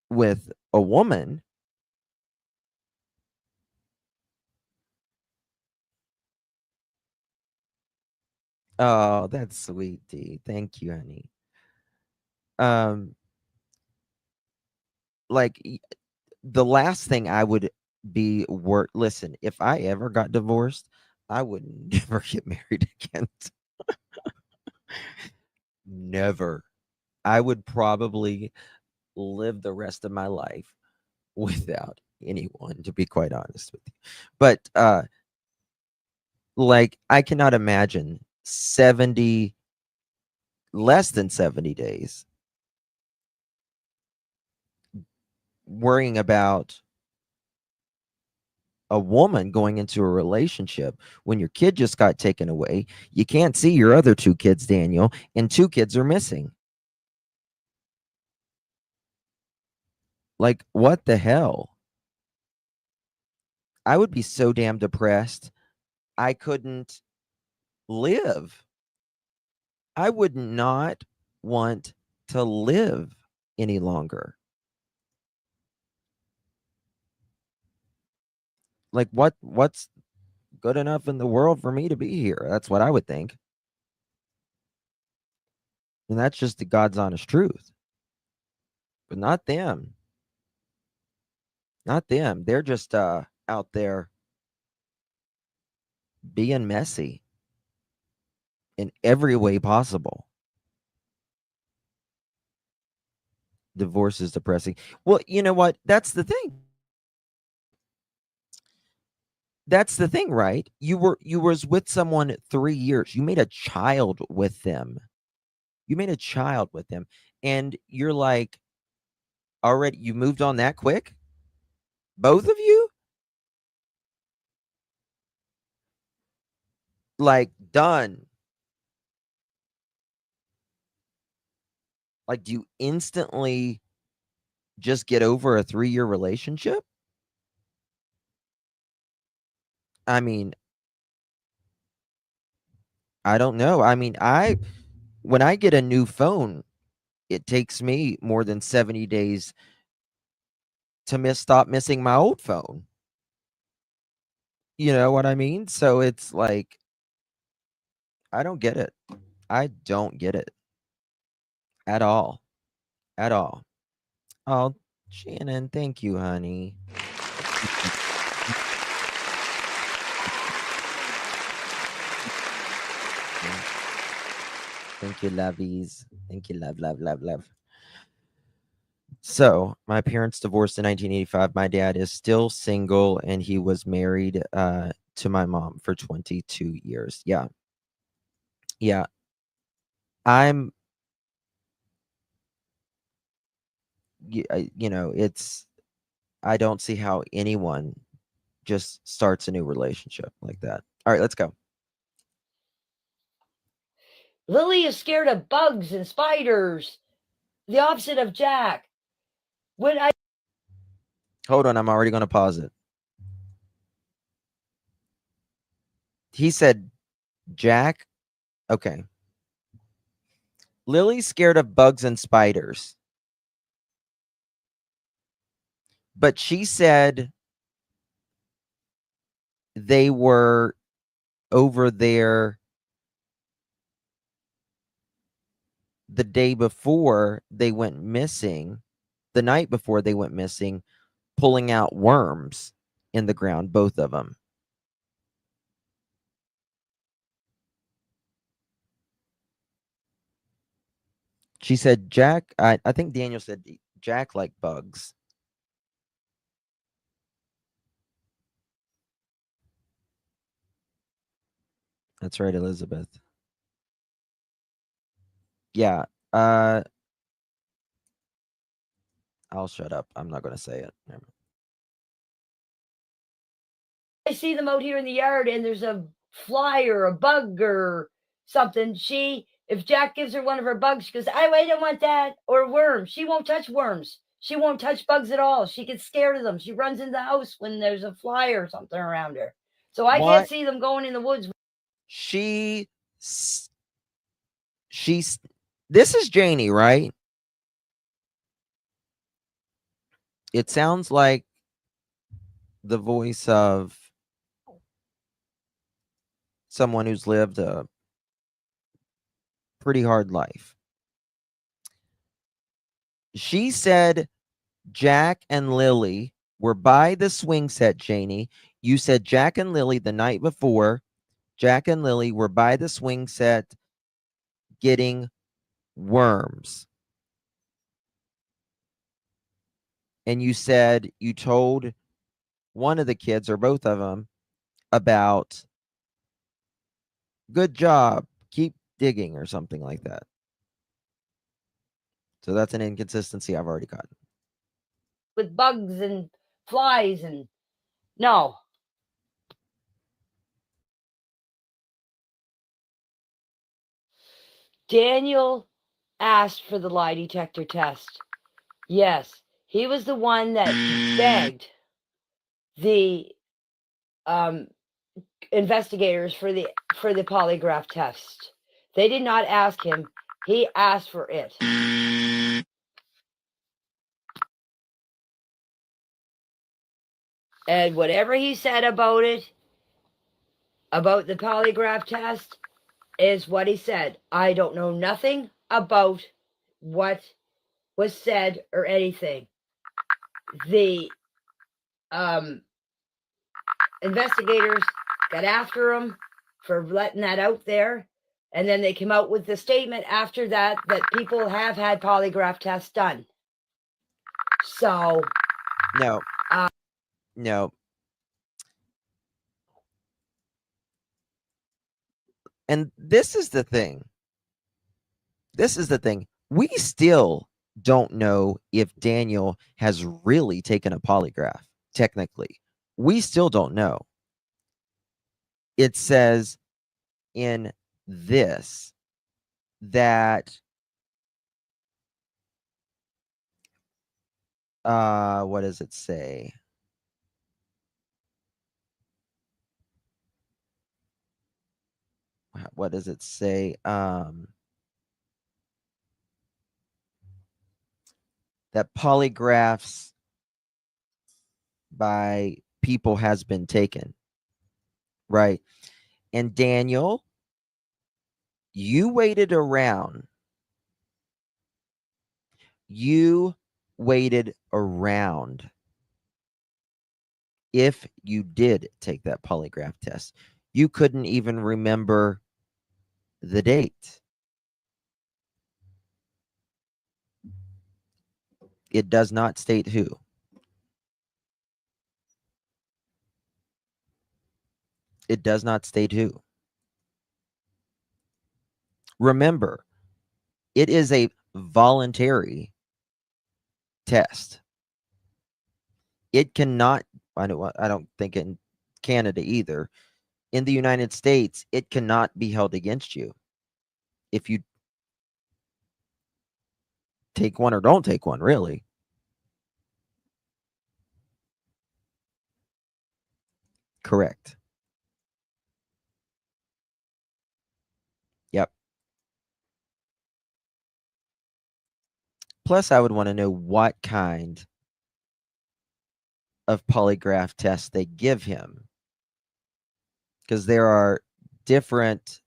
with a woman. Oh, that's sweet, D. Thank you, honey. Like, the last thing I would be listen, if I ever got divorced, I would never get married again. Never. I would probably live the rest of my life without anyone, to be quite honest with you. But like, I cannot imagine less than 70 days worrying about a woman going into a relationship when your kid just got taken away. You can't see your other 2 kids, Daniel, and 2 kids are missing. Like, what the hell? I would be so damn depressed. I couldn't live. I would not want to live any longer. Like, what's good enough in the world for me to be here? That's what I would think. And that's just the God's honest truth. But not them. Not them. They're just out there being messy in every way possible. Divorce is depressing. Well, you know what? That's the thing. That's the thing, right? You was with someone 3 years. You made a child with them. You made a child with them. And you're like, already you moved on that quick? Both of you? Like, done. Like, do you instantly just get over a 3-year relationship? I mean, I don't know. I mean, when I get a new phone, it takes me more than 70 days to stop missing my old phone. You know what I mean? So it's like, I don't get it. I don't get it at all. At all. Oh, Shannon, thank you, honey. Thank you, lovies. Thank you, love, love, love, love. So, my parents divorced in 1985. My dad is still single, and he was married to my mom for 22 years. Yeah. Yeah. I'm, you know, I don't see how anyone just starts a new relationship like that. All right, let's go. Lily is scared of bugs and spiders. The opposite of Jack. When I Hold on, I'm already going to pause it. He said, Jack. Okay. Lily's scared of bugs and spiders. But she said they were over there the day before they went missing, the night before they went missing, pulling out worms in the ground, both of them. She said, Jack, I think Daniel said Jack liked bugs. That's right, Elizabeth. Yeah. I'll shut up. I'm not going to say it. see them out here in the yard and there's a fly or a bug or something, if Jack gives her one of her bugs, she goes, I don't want that. Or worms. She won't touch worms. She won't touch bugs at all. She gets scared of them. She runs in the house when there's a fly or something around her. So I can't see them going in the woods. She's this is Jayne, right? It sounds like the voice of someone who's lived a pretty hard life. She said Jack and Lily were by the swing set, Jayne. You said Jack and Lily the night before. Jack and Lily were by the swing set getting worms. And you said you told one of the kids or both of them about good job, keep digging or something like that. So that's an inconsistency I've already gotten. With bugs and flies and no. Daniel asked for the lie detector test. Yes, he was the one that begged the investigators for the polygraph test. They did not ask him. He asked for it. And whatever he said about it, about the polygraph test, is what he said. I don't know nothing about what was said or anything. The investigators got after him for letting that out there. And then they came out with the statement after that people have had polygraph tests done. So No. No. And this is the thing. We still don't know if Daniel has really taken a polygraph, technically. We still don't know. It says in this that what does it say? What does it say? That polygraphs by people has been taken, right? And Daniel, you waited around. If you did take that polygraph test. You couldn't even remember the date. It does not state who. It does not state who. Remember, it is a voluntary test. It cannot, I don't think in Canada either. In the United States, it cannot be held against you if you take one or don't take one, really. Correct. Yep. Plus, I would want to know what kind of polygraph test they give him, because there are different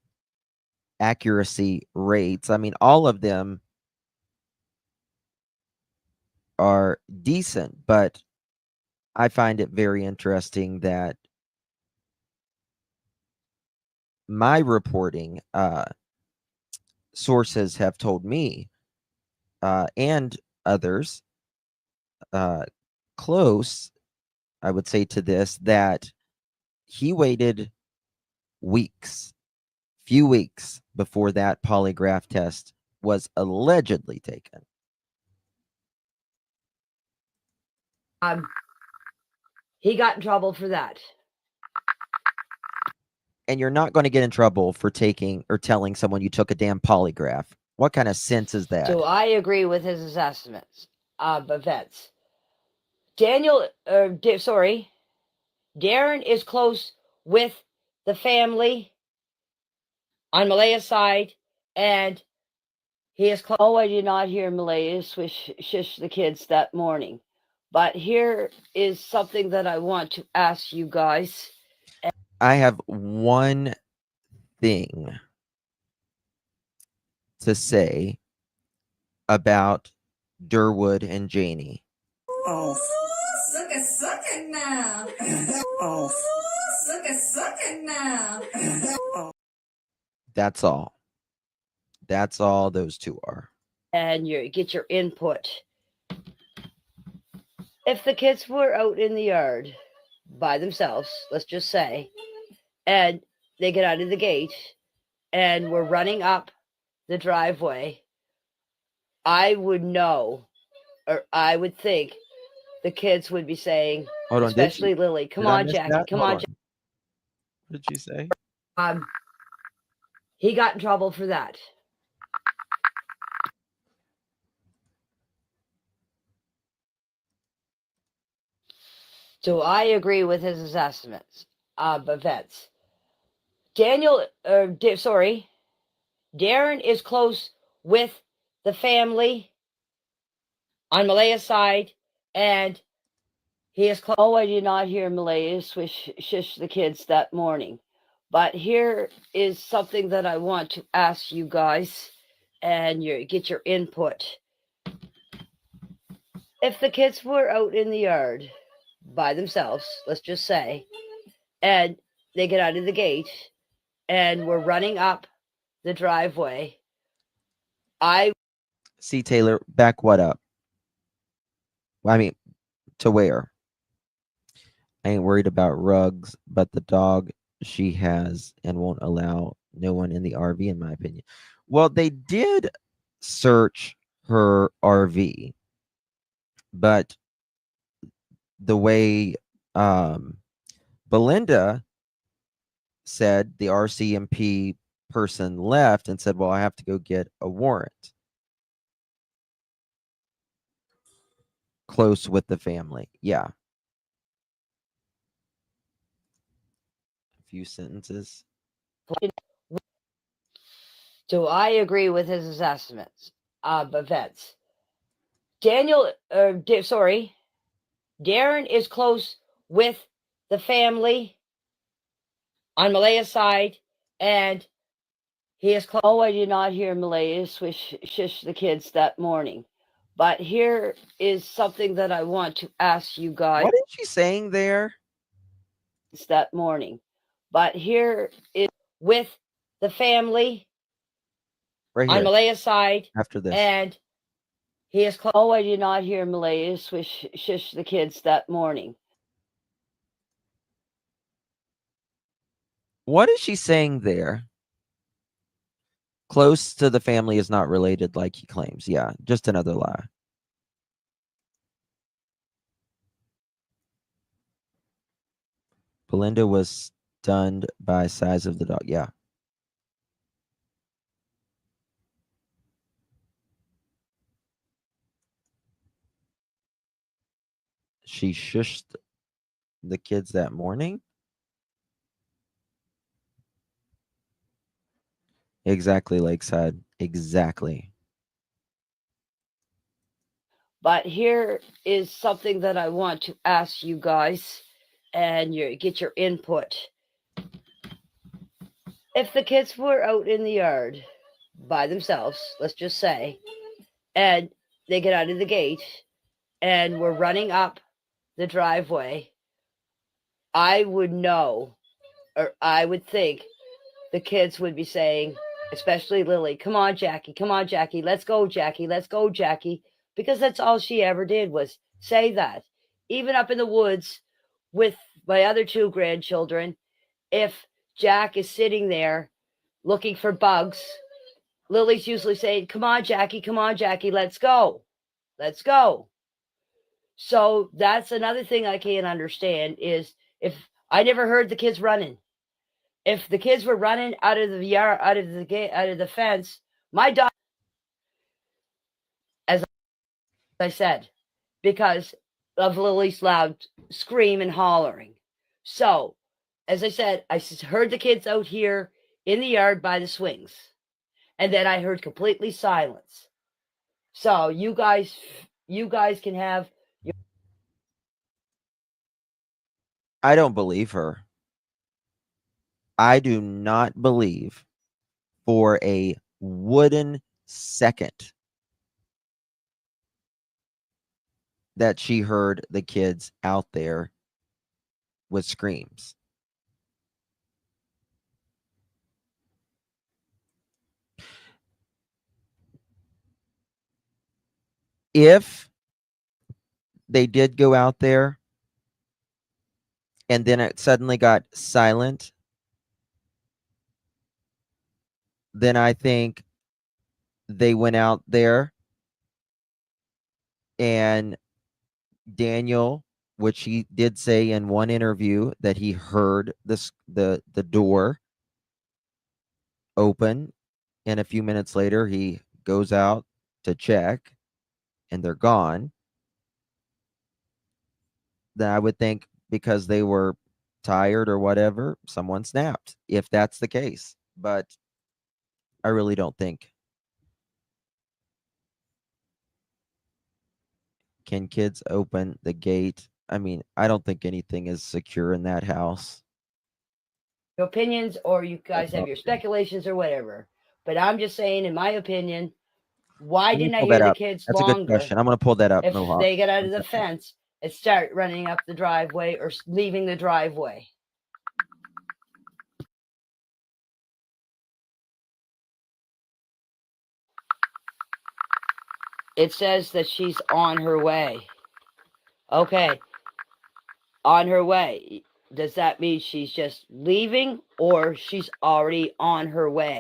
accuracy rates. I mean, all of them are decent, but I find it very interesting that my reporting sources have told me and others close, I would say, to this, that he waited few weeks before that polygraph test was allegedly taken. He got in trouble for that. And you're not going to get in trouble for taking or telling someone you took a damn polygraph. What kind of sense is that? So I agree with his assessments of events. Darren is close with the family on Malaya's side, and he is close. Oh, I did not hear Malaya shush the kids that morning. But here is something that I want to ask you guys. I have one thing to say about Durwood and Jayne. Oh, suck it now. Oh, suck it now. Oh. That's all. That's all those two are. And you get your input. If the kids were out in the yard by themselves, let's just say, and they get out of the gate and we're running up the driveway, I would know, or I would think the kids would be saying, Hold on, especially Lily, come on, Jackie, come on. What did you say? He got in trouble for that. So I agree with his assessments of events. Darren is close with the family on Malaya's side, and he is close. Oh, I did not hear Malaya shush the kids that morning. But here is something that I want to ask you guys, and you get your input. If the kids were out in the yard by themselves, let's just say, and they get out of the gate and we're running up the driveway, I See, Taylor, back what up? I mean, to where? I ain't worried about rugs, but the dog she has and won't allow no one in the RV, in my opinion. Well, they did search her RV, but the way Belinda said, the RCMP person left and said, well, I have to go get a warrant. Close with the family. Yeah. A few sentences. So I agree with his assessments of events. Darren is close with the family on Malaya's side, and he is close. Oh, I did not hear Malaya shush the kids that morning. But here is something that I want to ask you guys. What is she saying there? That morning. But here is with the family Right on here. Malaya's side, After this. and he is close. Oh, I did not hear Malaya shush the kids that morning. What is she saying there? Close to the family is not related like he claims. Yeah, just another lie. Belinda was stunned by size of the dog. Yeah. She shushed the kids that morning. Exactly, Lakeside. Exactly. But here is something that I want to ask you guys and get your input. If the kids were out in the yard by themselves, let's just say, and they get out of the gate and we're running up the driveway, I would know, or I would think the kids would be saying, especially Lily, come on, Jackie, let's go, Jackie, because that's all she ever did was say that. Even up in the woods with my other two grandchildren, if Jack is sitting there looking for bugs, Lily's usually saying, come on, Jackie, let's go. So that's another thing I can't understand is if I never heard the kids running. If the kids were running out of the yard, out of the gate, out of the fence, my dog, as I said, because of Lily's loud scream and hollering. So, as I said, I heard the kids out here in the yard by the swings, and then I heard completely silence. So you guys can have. I don't believe her. I do not believe for a wooden second that she heard the kids out there with screams. If they did go out there and then it suddenly got silent, then I think they went out there and Daniel, which he did say in one interview that he heard the door open, and a few minutes later he goes out to check and they're gone. Then I would think because they were tired or whatever, someone snapped, if that's the case. But I really don't think. Can kids open the gate? I mean, I don't think anything is secure in that house. Your opinions, or you guys have your speculations or whatever. But I'm just saying, in my opinion, Why Let me didn't I pull hear that the up. kids That's a good longer? question. I'm going to pull that up, If Mohawk. they get out of One the second. fence and start running up the driveway or leaving the driveway. It says that she's on her way. Okay. On her way. Does that mean she's just leaving or she's already on her way?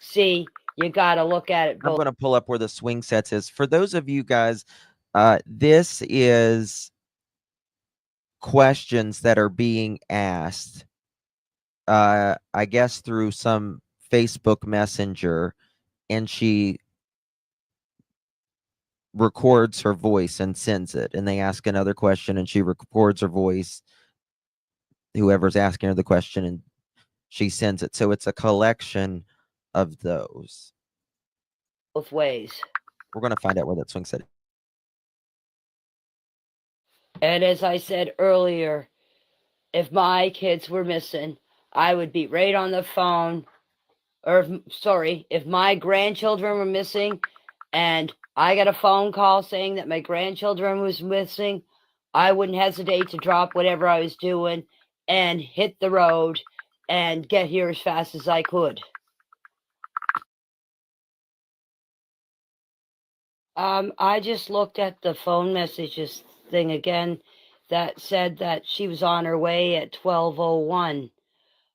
See, you got to look at it I'm both. going to pull up where the swing sets is. For those of you guys, this is questions that are being asked, I guess through some Facebook Messenger, and she records her voice and sends it, and they ask another question and she records her voice, whoever's asking her the question, and she sends it. So it's a collection of those. Both ways. We're going to find out where that swing set is. And as I said earlier, if my kids were missing, I would be right on the phone. Or, if my grandchildren were missing and I got a phone call saying that my grandchildren was missing, I wouldn't hesitate to drop whatever I was doing and hit the road and get here as fast as I could. I just looked at the phone messages thing again that said that she was on her way at 12:01.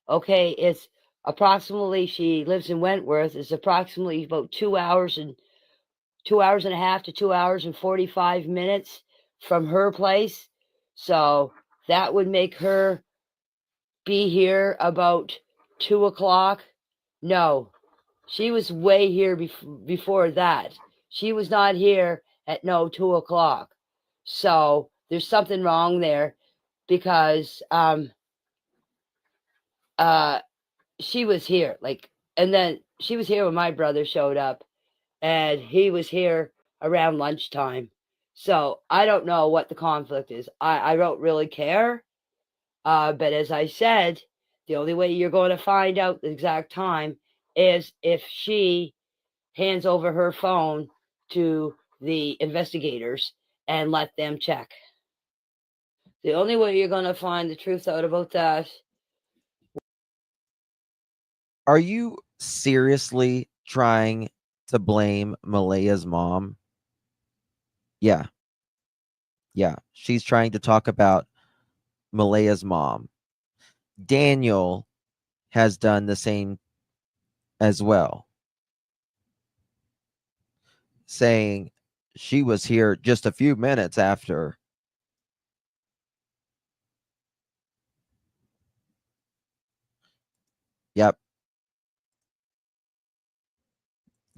Okay, it's approximately, she lives in Wentworth, it's approximately about 2 hours and a half to 2 hours and 45 minutes from her place. So that would make her be here about 2 o'clock. No, she was way here before that. She was not here at 2 o'clock. So there's something wrong there because she was here, and then she was here when my brother showed up, and he was here around lunchtime. So I don't know what the conflict is. I don't really care. But as I said, the only way you're going to find out the exact time is if she hands over her phone to the investigators and let them check. The only way you're going to find the truth out about that. Are you seriously trying to blame Malaya's mom? Yeah. Yeah. She's trying to talk about Malaya's mom. Daniel has done the same as well, saying she was here just a few minutes after. Yep.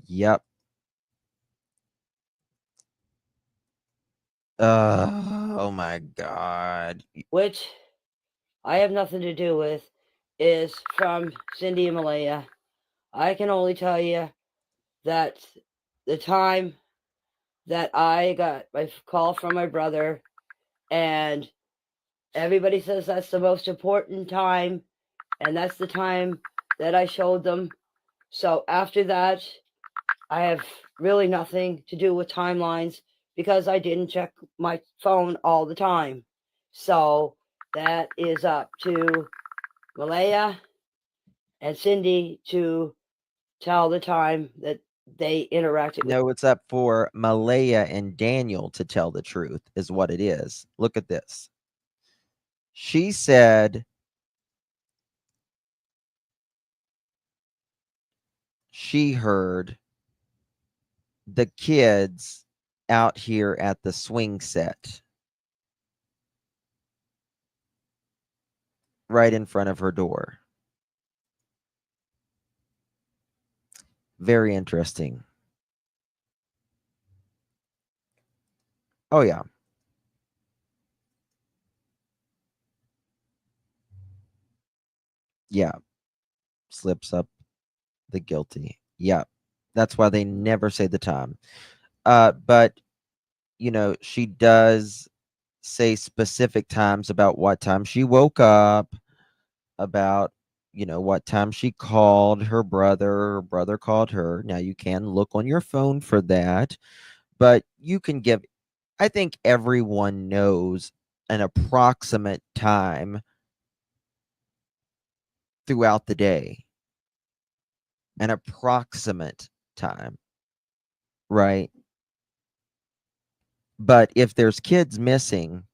Yep. Oh my God. Which I have nothing to do with, is from Cindy and Malaya. I can only tell you that the time that I got my call from my brother, and everybody says that's the most important time, and that's the time that I showed them. So after that, I have really nothing to do with timelines because I didn't check my phone all the time. So that is up to Malaya and Cindy to tell the time that they interacted with. No, it's up for Malaya and Daniel to tell the truth, is what it is. Look at this. She said she heard the kids out here at the swing set right in front of her door. Very interesting. Oh, yeah. Yeah. Slips up the guilty. Yeah. That's why they never say the time. But, you know, she does say specific times about what time she woke up, about, what time she called her brother called her. Now you can look on your phone for that, but you can give, I think everyone knows an approximate time throughout the day. An approximate time, right? But if there's kids missing,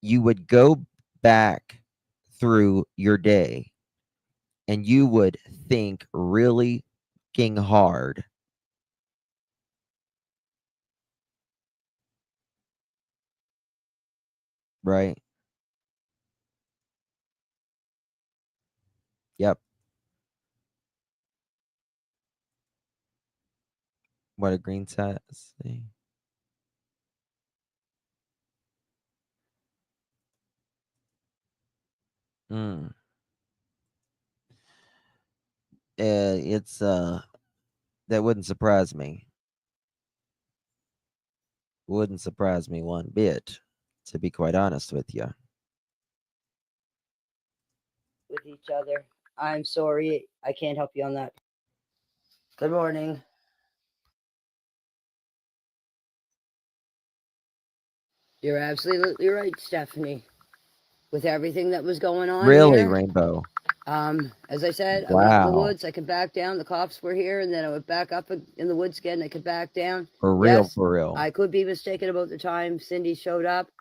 you would go back through your day and you would think really fucking hard. Right? Yep. What a green says. Mm. It's that wouldn't surprise me. Wouldn't surprise me one bit, to be quite honest with you. With each other. I'm sorry. I can't help you on that. Good morning. You're absolutely right, Stephanie. With everything that was going on Really, here. Rainbow? As I said, I went in the Wow. woods. I could back down. The cops were here, and then I went back up in the woods again. I could back down. For real, Yes, for real. I could be mistaken about the time Cindy showed up.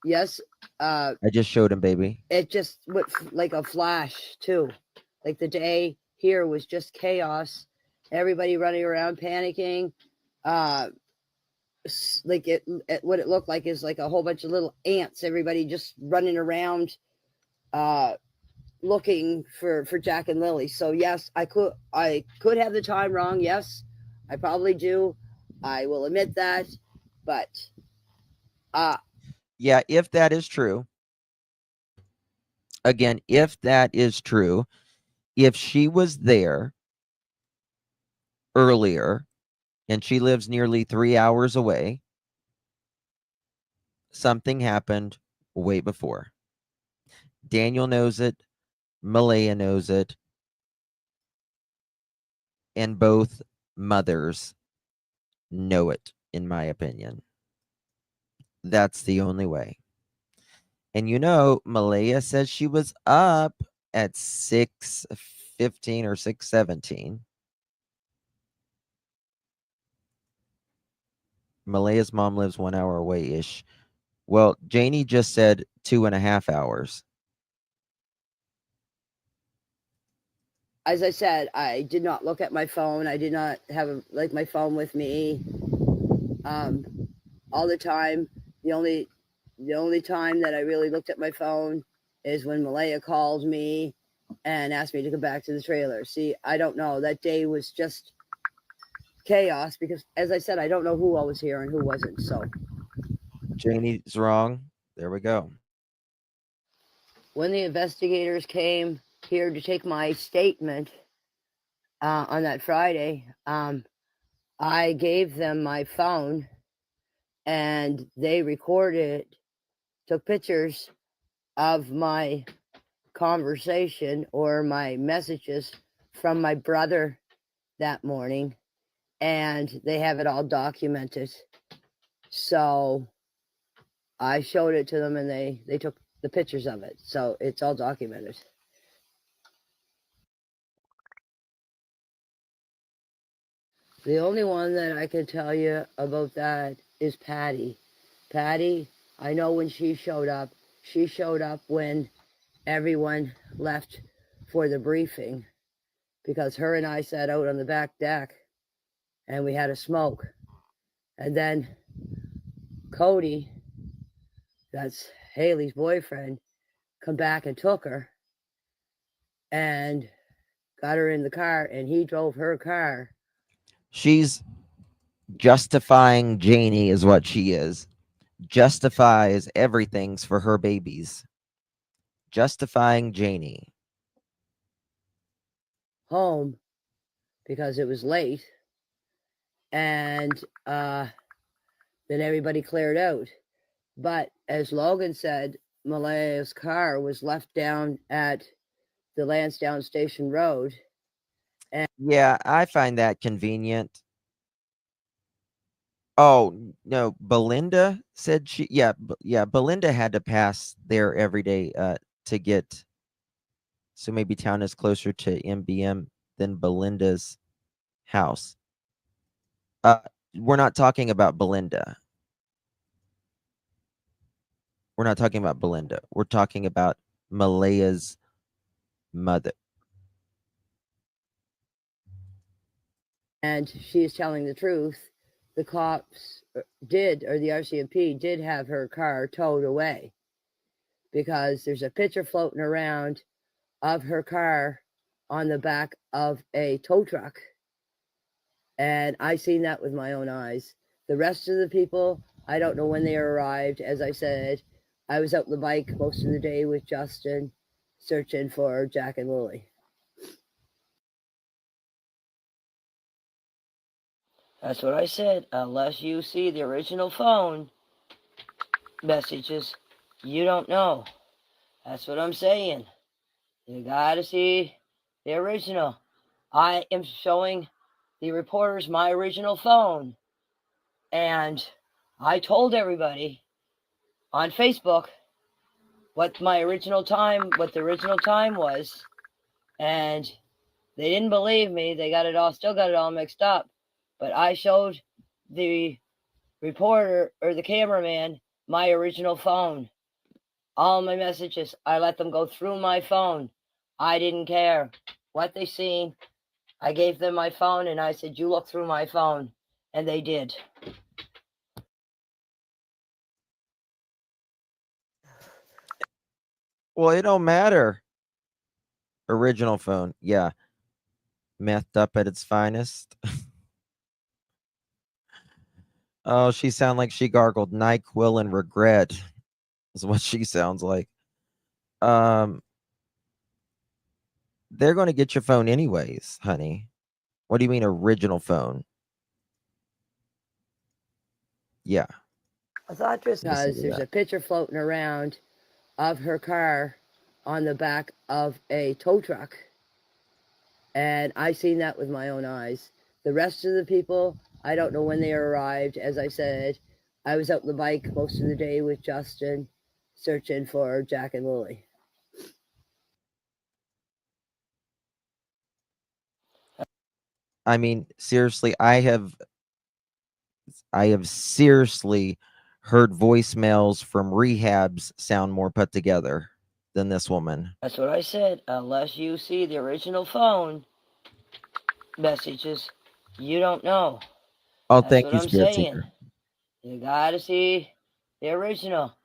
Yes. I just showed him, baby. It just went like a flash, too. Like the day here was just chaos. Everybody running around panicking. Like what it looked like is like a whole bunch of little ants. Everybody just running around, looking for Jack and Lily. So yes, I could have the time wrong. Yes, I probably do. I will admit that. But yeah, if that is true, again, if that is true, if she was there earlier and she lives nearly 3 hours away, something happened way before. Daniel knows it. Malaya knows it. And both mothers know it, in my opinion. That's the only way. And Malaya says she was up at 6:15 or 6:17. Malaya's mom lives 1 hour away-ish. Well, Janie just said 2.5 hours. As I said, I did not look at my phone. I did not have my phone with me all the time. The only time that I really looked at my phone is when Malaya called me and asked me to come back to the trailer. See, I don't know. That day was just chaos because, as I said, I don't know who all was here and who wasn't. So Janie's wrong. There we go. when the investigators came here to take my statement on that Friday, I gave them my phone and they recorded, took pictures of my conversation or my messages from my brother that morning, and they have it all documented. So I showed it to them and they took the pictures of it. So it's all documented. The only one that I can tell you about that is Patty. Patty, I know when she showed up when everyone left for the briefing because her and I sat out on the back deck and we had a smoke. And then Cody, that's Haley's boyfriend, come back and took her and got her in the car, and he drove her car. She's justifying Janie is what she is. Justifies everything's for her babies. Justifying Janie. Home because it was late, and then everybody cleared out. But as Logan said, Malaya's car was left down at the Lansdowne Station Road. Yeah, I find that convenient. Oh, no, Belinda said she, yeah, Belinda had to pass there every day to get, so maybe town is closer to MBM than Belinda's house. We're not talking about Belinda. We're not talking about Belinda. We're talking about Malaya's mother. And she is telling the truth. The cops did, or the RCMP did have her car towed away because there's a picture floating around of her car on the back of a tow truck. And I seen that with my own eyes. The rest of the people, I don't know when they arrived. As I said, I was out on the bike most of the day with Justin searching for Jack and Lily. That's what I said. Unless you see the original phone messages, you don't know. That's what I'm saying. You gotta see the original. I am showing the reporters my original phone. And I told everybody on Facebook what the original time was. And they didn't believe me. They got it all, still got it all mixed up. But I showed the reporter or the cameraman my original phone. All my messages, I let them go through my phone. I didn't care what they seen. I gave them my phone and I said, you look through my phone. And they did. Well, it don't matter. Original phone. Yeah. Methed up at its finest. Oh, she sound like she gargled NyQuil and regret. Is what she sounds like. They're going to get your phone anyways, honey. What do you mean original phone? Yeah. I thought just because there's a picture floating around of her car on the back of a tow truck. And I seen that with my own eyes. The rest of the people, I don't know when they arrived. As I said, I was out on the bike most of the day with Justin searching for Jack and Lily. I mean, seriously, I have seriously heard voicemails from rehabs sound more put together than this woman. That's what I said. Unless you see the original phone messages, you don't know. Oh, That's thank what you, I'm Spirit saying. Seeker. You gotta see the original.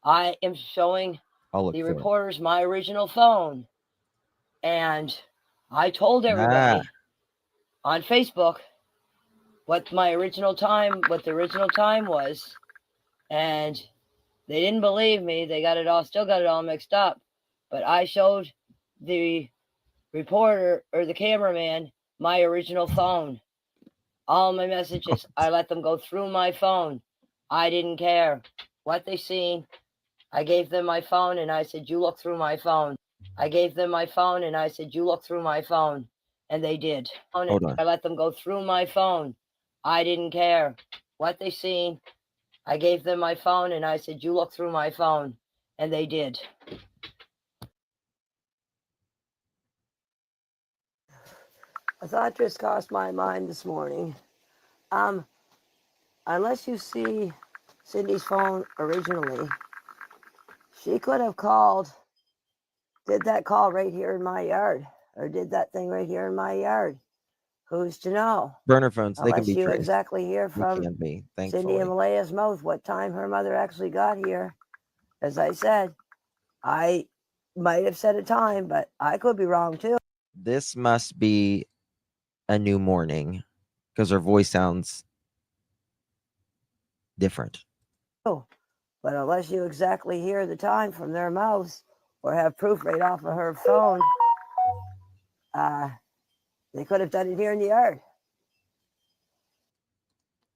I am showing the reporters my original phone. And I told everybody on Facebook what the original time was. And they didn't believe me. They got it all, still got it all mixed up. But I showed the reporter or the cameraman my original phone. All my messages, I let them go through my phone. I didn't care what they seen. I gave them my phone and I said, you look through my phone. I gave them my phone and I said, you look through my phone. And they did. Hold on. I let them go through my phone. I didn't care what they seen. I gave them my phone and I said, you look through my phone. And they did. A thought just crossed my mind this morning. Unless you see Cindy's phone originally, she could have did that call right here in my yard, or did that thing right here in my yard. Who's to know? Burner phones, they can Unless be you traced. exactly hear from Cindy and Malaya's mouth what time her mother actually got here. As I said, I might have said a time, but I could be wrong too. This must be a new morning because her voice sounds different. But unless you exactly hear the time from their mouths or have proof right off of her phone, they could have done it here in the yard.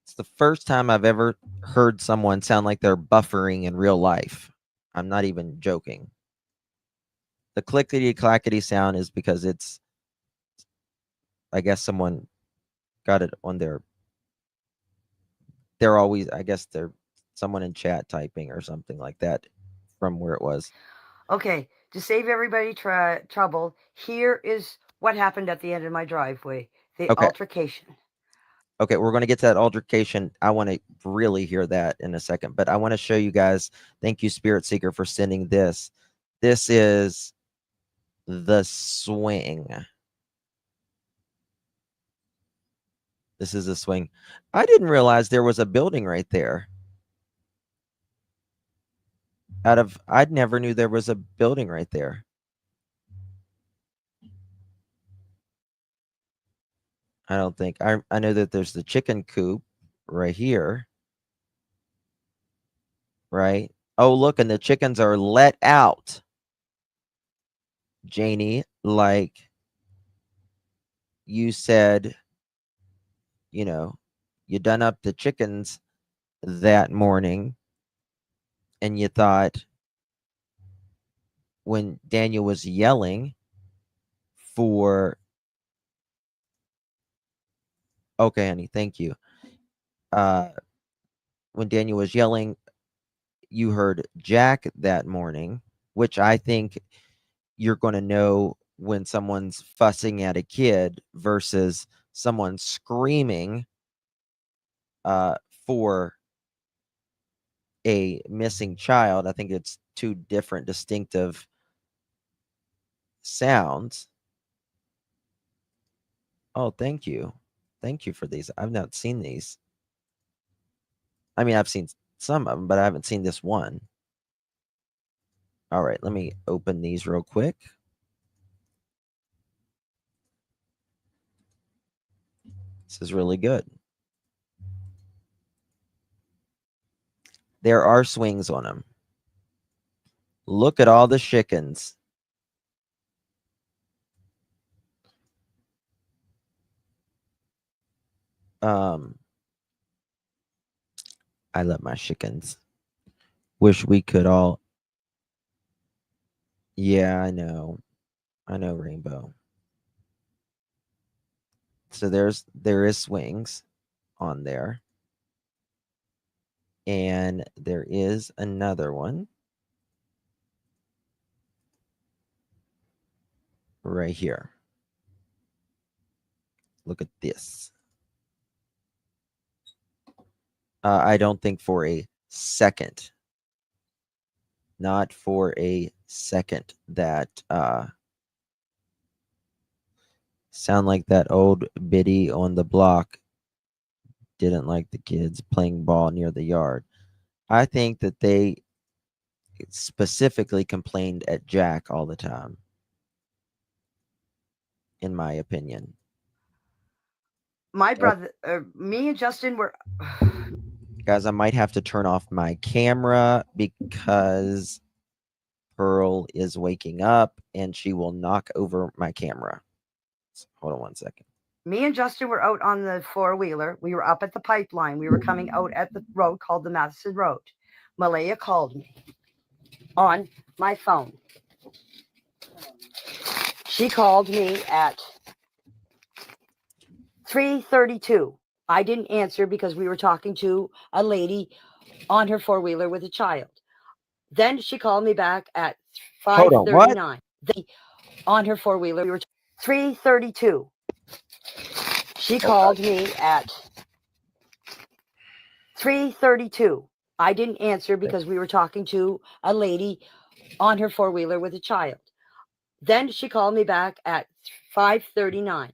It's the first time I've ever heard someone sound like they're buffering in real life. I'm not even joking. The clickety clackety sound is because it's, I guess someone got it on their, they're always, I guess they're someone in chat typing or something like that from where it was. Okay, to save everybody trouble, here is what happened at the end of my driveway. The Okay. altercation. Okay, we're going to get to that altercation. I want to really hear that in a second, but I want to show you guys. Thank you, Spirit Seeker, for sending this. This is the swing. This is a swing. I didn't realize there was a building right there. I never knew there was a building right there. I don't think. I know that there's the chicken coop right here. Right? Oh, look, and the chickens are let out. Jayne, like you said, you know, you done up the chickens that morning, and you thought when Daniel was yelling for, okay, honey, thank you. When Daniel was yelling, you heard Jack that morning, which I think you're going to know when someone's fussing at a kid versus someone screaming for a missing child. I think it's two different distinctive sounds. Oh, thank you. Thank you for these. I've not seen these. I mean, I've seen some of them, but I haven't seen this one. All right, let me open these real quick. This is really good. There are swings on them. Look at all the chickens. I love my chickens. Wish we could all. Yeah, I know. I know, Rainbow. So there is swings on there. And there is another one right here. Look at this. I don't think for a second, not for a second, that sound like that old biddy on the block didn't like the kids playing ball near the yard. I think that they specifically complained at Jack all the time, in my opinion. My brother, me and Justin were. Guys, I might have to turn off my camera because Pearl is waking up and she will knock over my camera. So, hold on one second. Me and Justin were out on the four-wheeler. We were up at the pipeline. We were coming out at the road called the Madison Road. Malaya called me on my phone. She called me at 3:32. I didn't answer because we were talking to a lady on her four-wheeler with a child. Then she called me back at 5:39. On her four-wheeler, we were 3:32. She called me at 3:32. I didn't answer because we were talking to a lady on her four-wheeler with a child. Then she called me back at 5:39.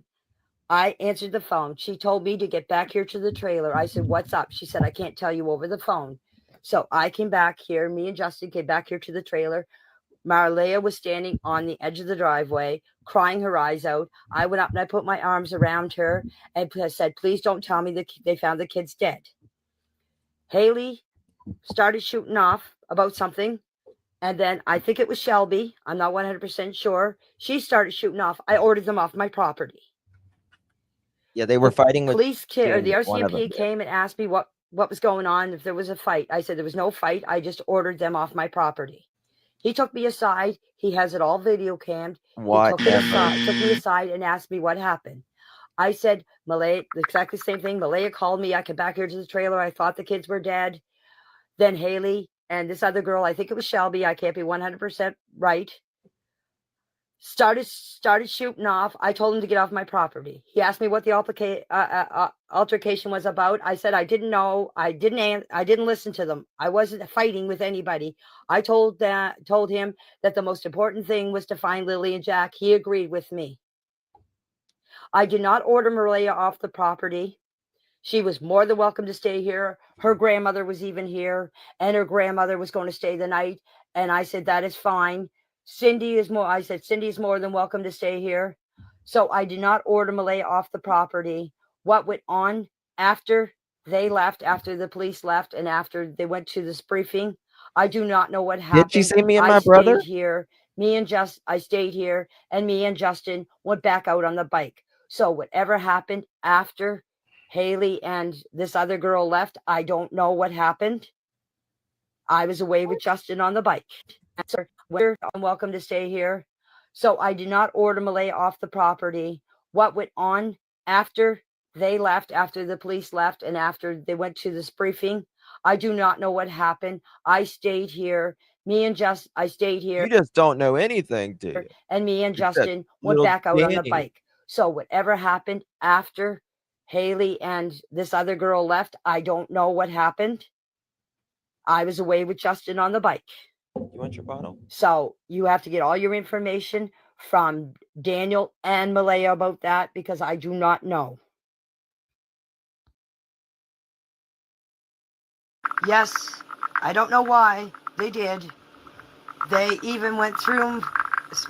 I answered the phone. She told me to get back here to the trailer. I said, "What's up?" She said, "I can't tell you over the phone." So I came back here. Me and Justin came back here to the trailer. Malaya was standing on the edge of the driveway, crying her eyes out. I went up and I put my arms around her and said, "Please don't tell me that they found the kids dead." Haley started shooting off about something. And then I think it was Shelby. I'm not 100% sure. She started shooting off. I ordered them off my property. Yeah, they were fighting with police. Or the one of them RCMP came and asked me what was going on, if there was a fight. I said there was no fight. I just ordered them off my property. He took me aside. He has it all video cammed. He took me aside and asked me what happened. I said, Malaya, exactly the same thing. Malaya called me. I came back here to the trailer. I thought the kids were dead. Then Haley and this other girl, I think it was Shelby, I can't be 100% right, started shooting off. I told him to get off my property. He asked me what the altercation was about. I said I didn't know. I didn't listen to them. I wasn't fighting with anybody. I told him that the most important thing was to find Lilly and Jack. He agreed with me. I did not order Malaya off the property. She was more than welcome to stay here. Her grandmother was even here, and her grandmother was going to stay the night. And I said, that is fine. Cindy is more than welcome to stay here. So I did not order Malaya off the property. What went on after they left, after the police left, and after they went to this briefing, I do not know what happened. Did she say me and my brother? Stayed here. I stayed here, and me and Justin went back out on the bike. So whatever happened after Haley and this other girl left, I don't know what happened. I was away with Justin on the bike. Sir, we're welcome to stay here. So I did not order Malaya off the property. What went on after they left, after the police left, and after they went to this briefing, I do not know what happened. I stayed here. I stayed here. You just don't know anything, do you? And me and You're just Justin went little back out on the Danny. bike. So whatever happened after Haley and this other girl left, I don't know what happened. I was away with Justin on the bike. You want your bottle? So you have to get all your information from Daniel and Malaya about that, because I do not know. Yes, I don't know why they did. They even went through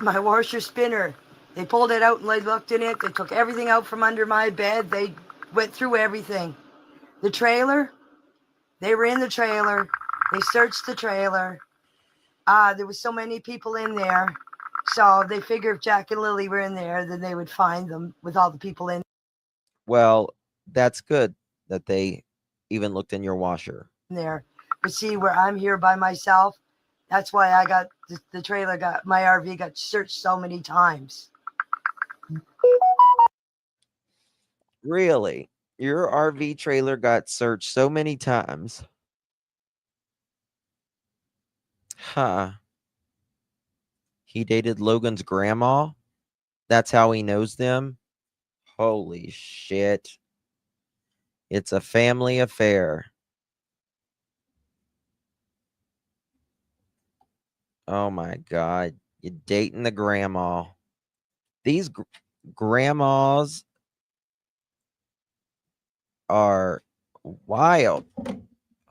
my washer spinner. They pulled it out and they looked in it. They took everything out from under my bed. They went through everything. The trailer, they were in the trailer. They searched the trailer. There was so many people in there. So they figured if Jack and Lily were in there, then they would find them with all the people in Well, that's good that they even looked in your washer. there. But see, where I'm here by myself, that's why I got the trailer, my RV got searched so many times. Really? Your RV trailer got searched so many times. Huh. He dated Logan's grandma? That's how he knows them? Holy shit. It's a family affair. Oh my God. You're dating the grandma. These grandmas are wild.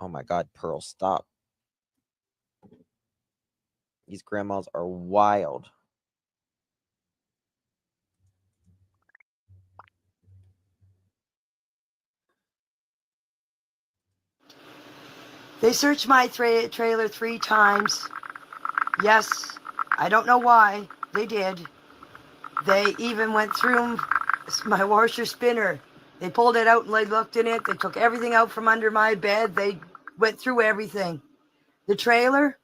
Oh my God, Pearl, stop. These grandmas are wild. They searched my trailer 3 times. Yes, I don't know why they did. They even went through my washer spinner. They pulled it out and they looked in it. They took everything out from under my bed. They went through everything. The trailer,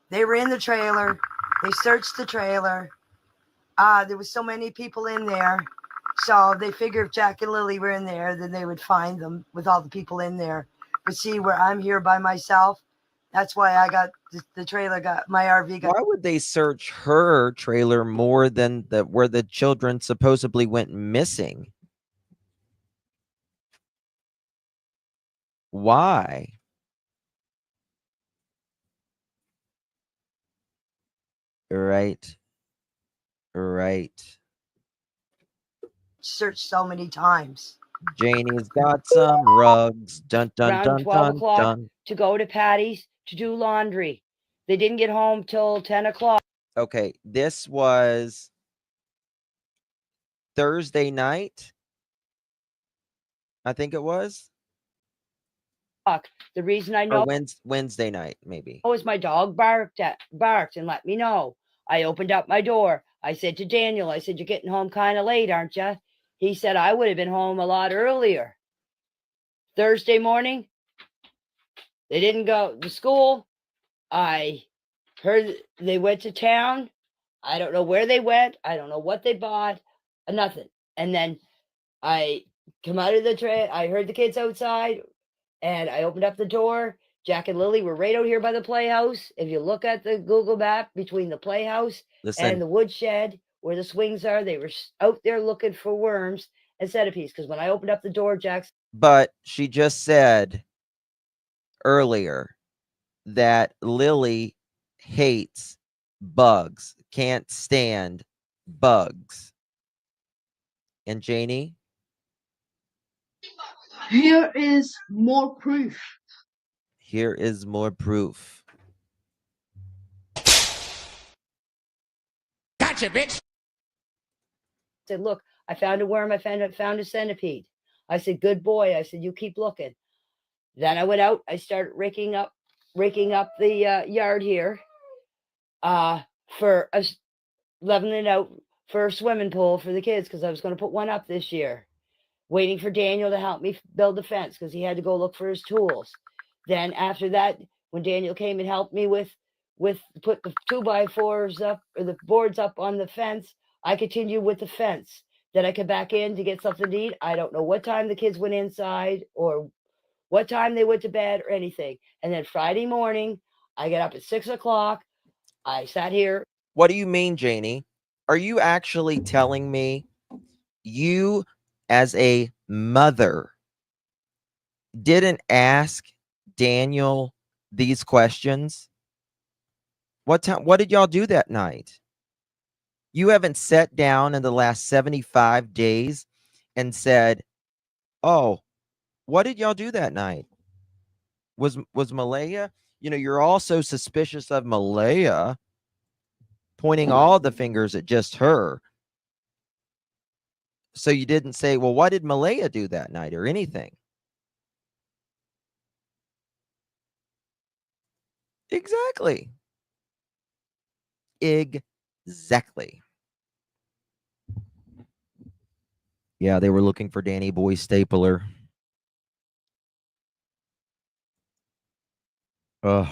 they were in the trailer. They searched the trailer. There was so many people in there. So they figured if Jack and Lily were in there, then they would find them with all the people in there. But see, where I'm here by myself, that's why I got the trailer, my RV got. Why would they search her trailer more than where the children supposedly went missing? Why? Right. Searched so many times. Janie's got some rugs. Dun dun Around dun 12 dun o'clock dun. to go to Patty's to do laundry. They didn't get home till 10 o'clock. Okay, this was Thursday night. I think it was. The reason I know Wednesday night, maybe. is my dog barked and let me know. I opened up my door. I said to Daniel, I said, you're getting home kind of late, aren't you? He said, I would have been home a lot earlier. Thursday morning, they didn't go to school. I Heard they went to town. I don't know where they went. I don't know what they bought. Nothing. And then I come out of the train. I heard the kids outside, and I opened up the door. Jack and Lily were right out here by the playhouse. If you look at the Google map between the playhouse Listen, and the woodshed where the swings are, they were out there looking for worms and centipedes. Because when I opened up the door, Jack's but she just said earlier that Lily hates bugs, can't stand bugs. And Janie, Here is more proof. here is more proof. Gotcha, bitch. said, "Look, I found a worm. I found a centipede." I said, "Good boy." I said, "You keep looking." Then I went out. I started raking up the yard here for us, leveling it out for a swimming pool for the kids because I was going to put one up this year. Waiting for Daniel to help me build the fence because he had to go look for his tools. Then after that, when Daniel came and helped me with put the 2x4s up or the boards up on the fence, I continued with the fence. Then I come back in to get something to eat. I don't know what time the kids went inside or what time they went to bed or anything. And then Friday morning, I get up at 6 o'clock. I sat here. What do you mean, Janie? Are you actually telling me you, as a mother, didn't ask Daniel these questions? What did y'all do that night? You haven't sat down in the last 75 days and said, "Oh, what did y'all do that night? Was Malaya, you're also suspicious of Malaya, pointing all the fingers at just her. So you didn't say, well, what did Malaya do that night or anything?" Exactly. Exactly. Yeah, they were looking for Danny Boy Stapler. Ugh.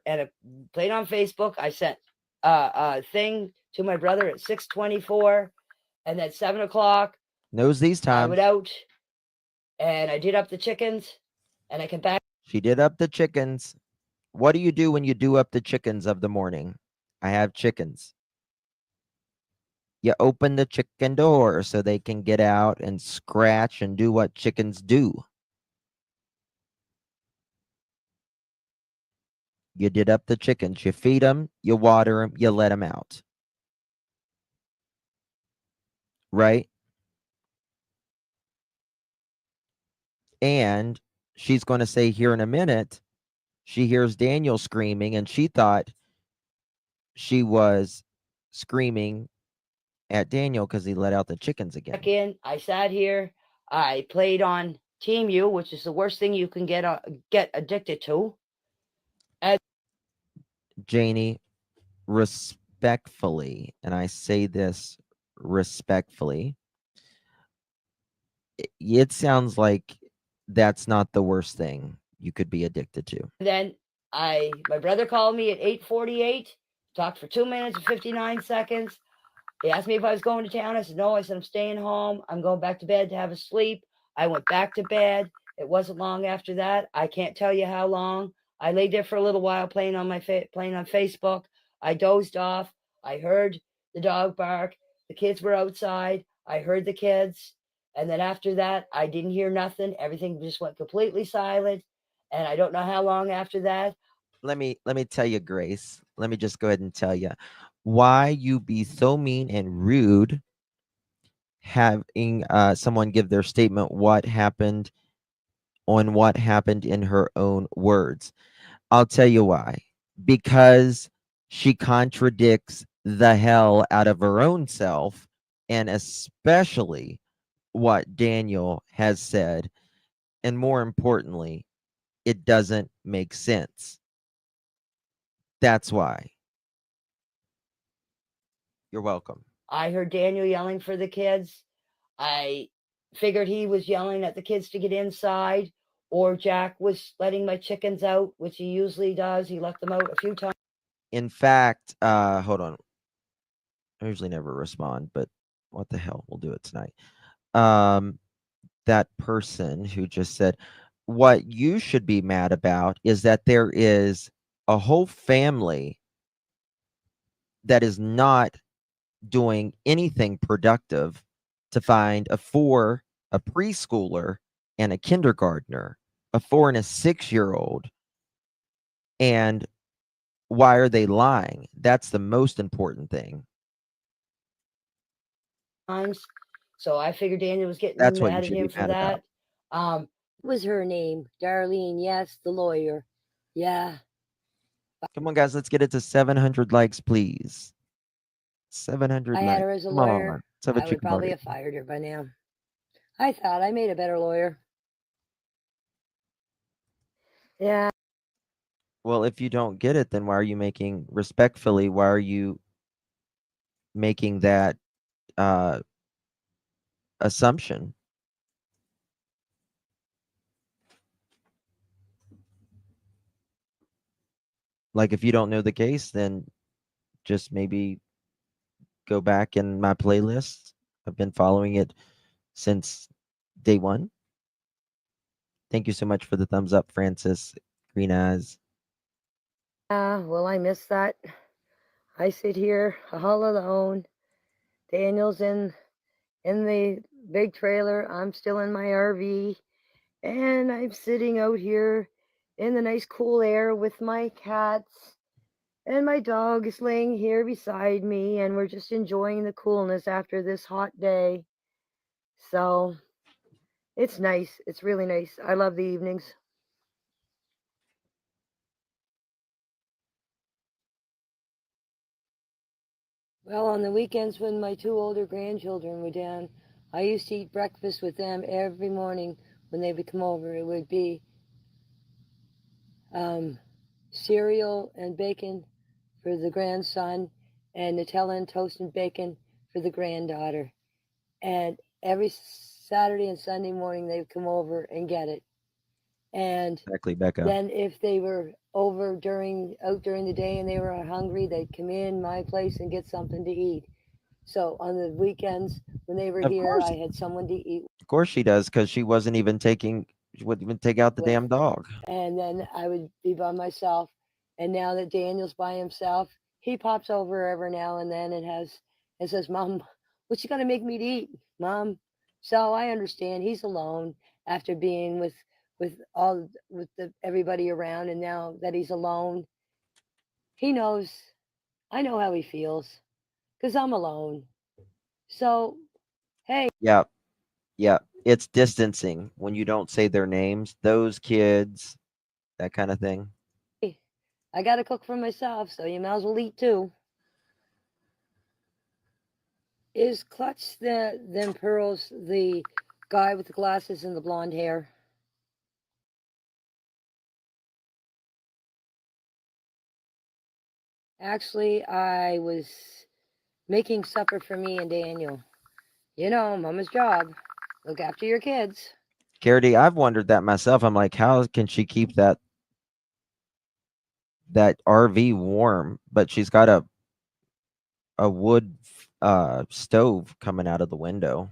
And I played on Facebook. I sent a thing to my brother at 6:24, and then 7 o'clock. Knows these I times. went out and I did up the chickens, and I came back. She did up the chickens. What do you do when you do up the chickens of the morning? I have chickens. You open the chicken door so they can get out and scratch and do what chickens do. You did up the chickens. You feed them, you water them, you let them out. Right? And she's going to say here in a minute, she hears Daniel screaming, and she thought she was screaming at Daniel because he let out the chickens again. Back in, I sat here. I played on Team U, which is the worst thing you can get addicted to. Janie, respectfully, and I say this respectfully, it sounds like that's not the worst thing you could be addicted to. Then my brother called me at 8:48, talked for 2 minutes and 59 seconds. He asked me if I was going to town. I said, no. I said, I'm staying home. I'm going back to bed to have a sleep. I went back to bed. It wasn't long after that. I can't tell you how long. I laid there for a little while playing on Facebook. I dozed off. I heard the dog bark. The kids were outside. I heard the kids. And then after that, I didn't hear nothing. Everything just went completely silent. And I don't know how long after that. Let me tell you, Grace. Let me just go ahead and tell you why you be so mean and rude having someone give their statement what happened in her own words. I'll tell you why. Because she contradicts the hell out of her own self, and especially what Daniel has said. And more importantly, it doesn't make sense. That's why. You're welcome. I heard Daniel yelling for the kids. I figured he was yelling at the kids to get inside, or Jack was letting my chickens out, which he usually does. He let them out a few times. In fact, hold on. I usually never respond, but what the hell? We'll do it tonight. That person who just said, what you should be mad about is that there is a whole family that is not doing anything productive to find a preschooler and a kindergartner, a 4 and a 6-year-old. And why are they lying? That's the most important thing. So I figured Daniel was getting That's what you mad at should him be for mad about. that. Was her name Darlene? Yes, the lawyer. Yeah. Come on, guys, let's get it to 700 likes, please. 700 I likes. had her as a Come lawyer. on. Let's have a I would chicken probably party. have fired her by now. I thought I made a better lawyer. Yeah. Well, if you don't get it, then why are you making respectfully? Why are you making that assumption? Like, if you don't know the case, then just maybe go back in my playlist. I've been following it since day one. Thank you so much for the thumbs up, Francis. Green eyes. Well, I miss that. I sit here all alone. Daniel's in the big trailer. I'm still in my RV, and I'm sitting out here in the nice cool air with my cats, and my dog is laying here beside me, and we're just enjoying the coolness after this hot day. So it's nice. It's really nice. I love the evenings. Well, on the weekends when my 2 older grandchildren were down, I used to eat breakfast with them every morning when they would come over. It would be cereal and bacon for the grandson, and Nutella and toast and bacon for the granddaughter. And every Saturday and Sunday morning they'd come over and get it. And Exactly, Becca. then if they were out during the day and they were hungry, they'd come in my place and get something to eat. So on the weekends when they were Of here, course. I had someone to eat Of course she does, because she wouldn't even take out the with. damn dog. And then I would be by myself. And now that Daniel's by himself, he pops over every now and then and says, "Mom, what you gonna make me to eat, Mom?" So I understand he's alone after being with everybody around, and now that he's alone, he knows. I know how he feels because I'm alone. So hey, Yeah, yeah. It's distancing when you don't say their names. Those kids, that kind of thing. I gotta cook for myself, so you might as well eat too. Is Clutch then Pearls the guy with the glasses and the blonde hair? Actually, I was making supper for me and Daniel. You know, mama's job. Look after your kids. Garrity, I've wondered that myself. I'm like, how can she keep that RV warm? But she's got a wood stove coming out of the window.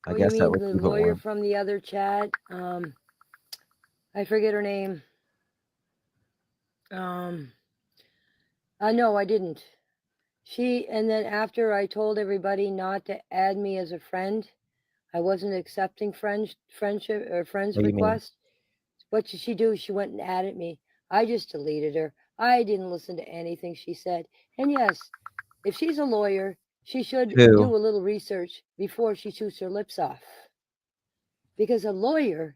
I You guess that mean would the keep it lawyer warm. from the other chat? I forget her name. No, I didn't. And then after I told everybody not to add me as a friend, I wasn't accepting friendship or friends What do you mean? request. What did she do? She went and added me. I just deleted her. I didn't listen to anything she said. And yes, if she's a lawyer, she should do Who? a little research before she shoots her lips off. Because a lawyer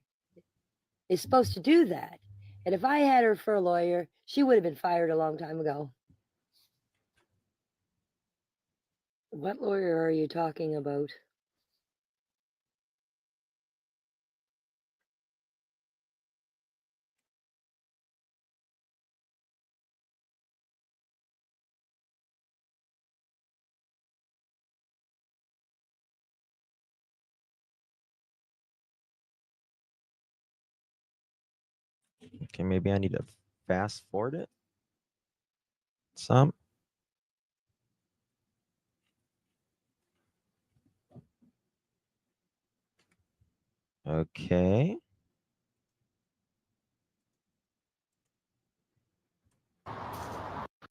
is supposed to do that. And if I had her for a lawyer, she would have been fired a long time ago. What lawyer are you talking about? Okay, maybe I need to fast forward it some. Okay.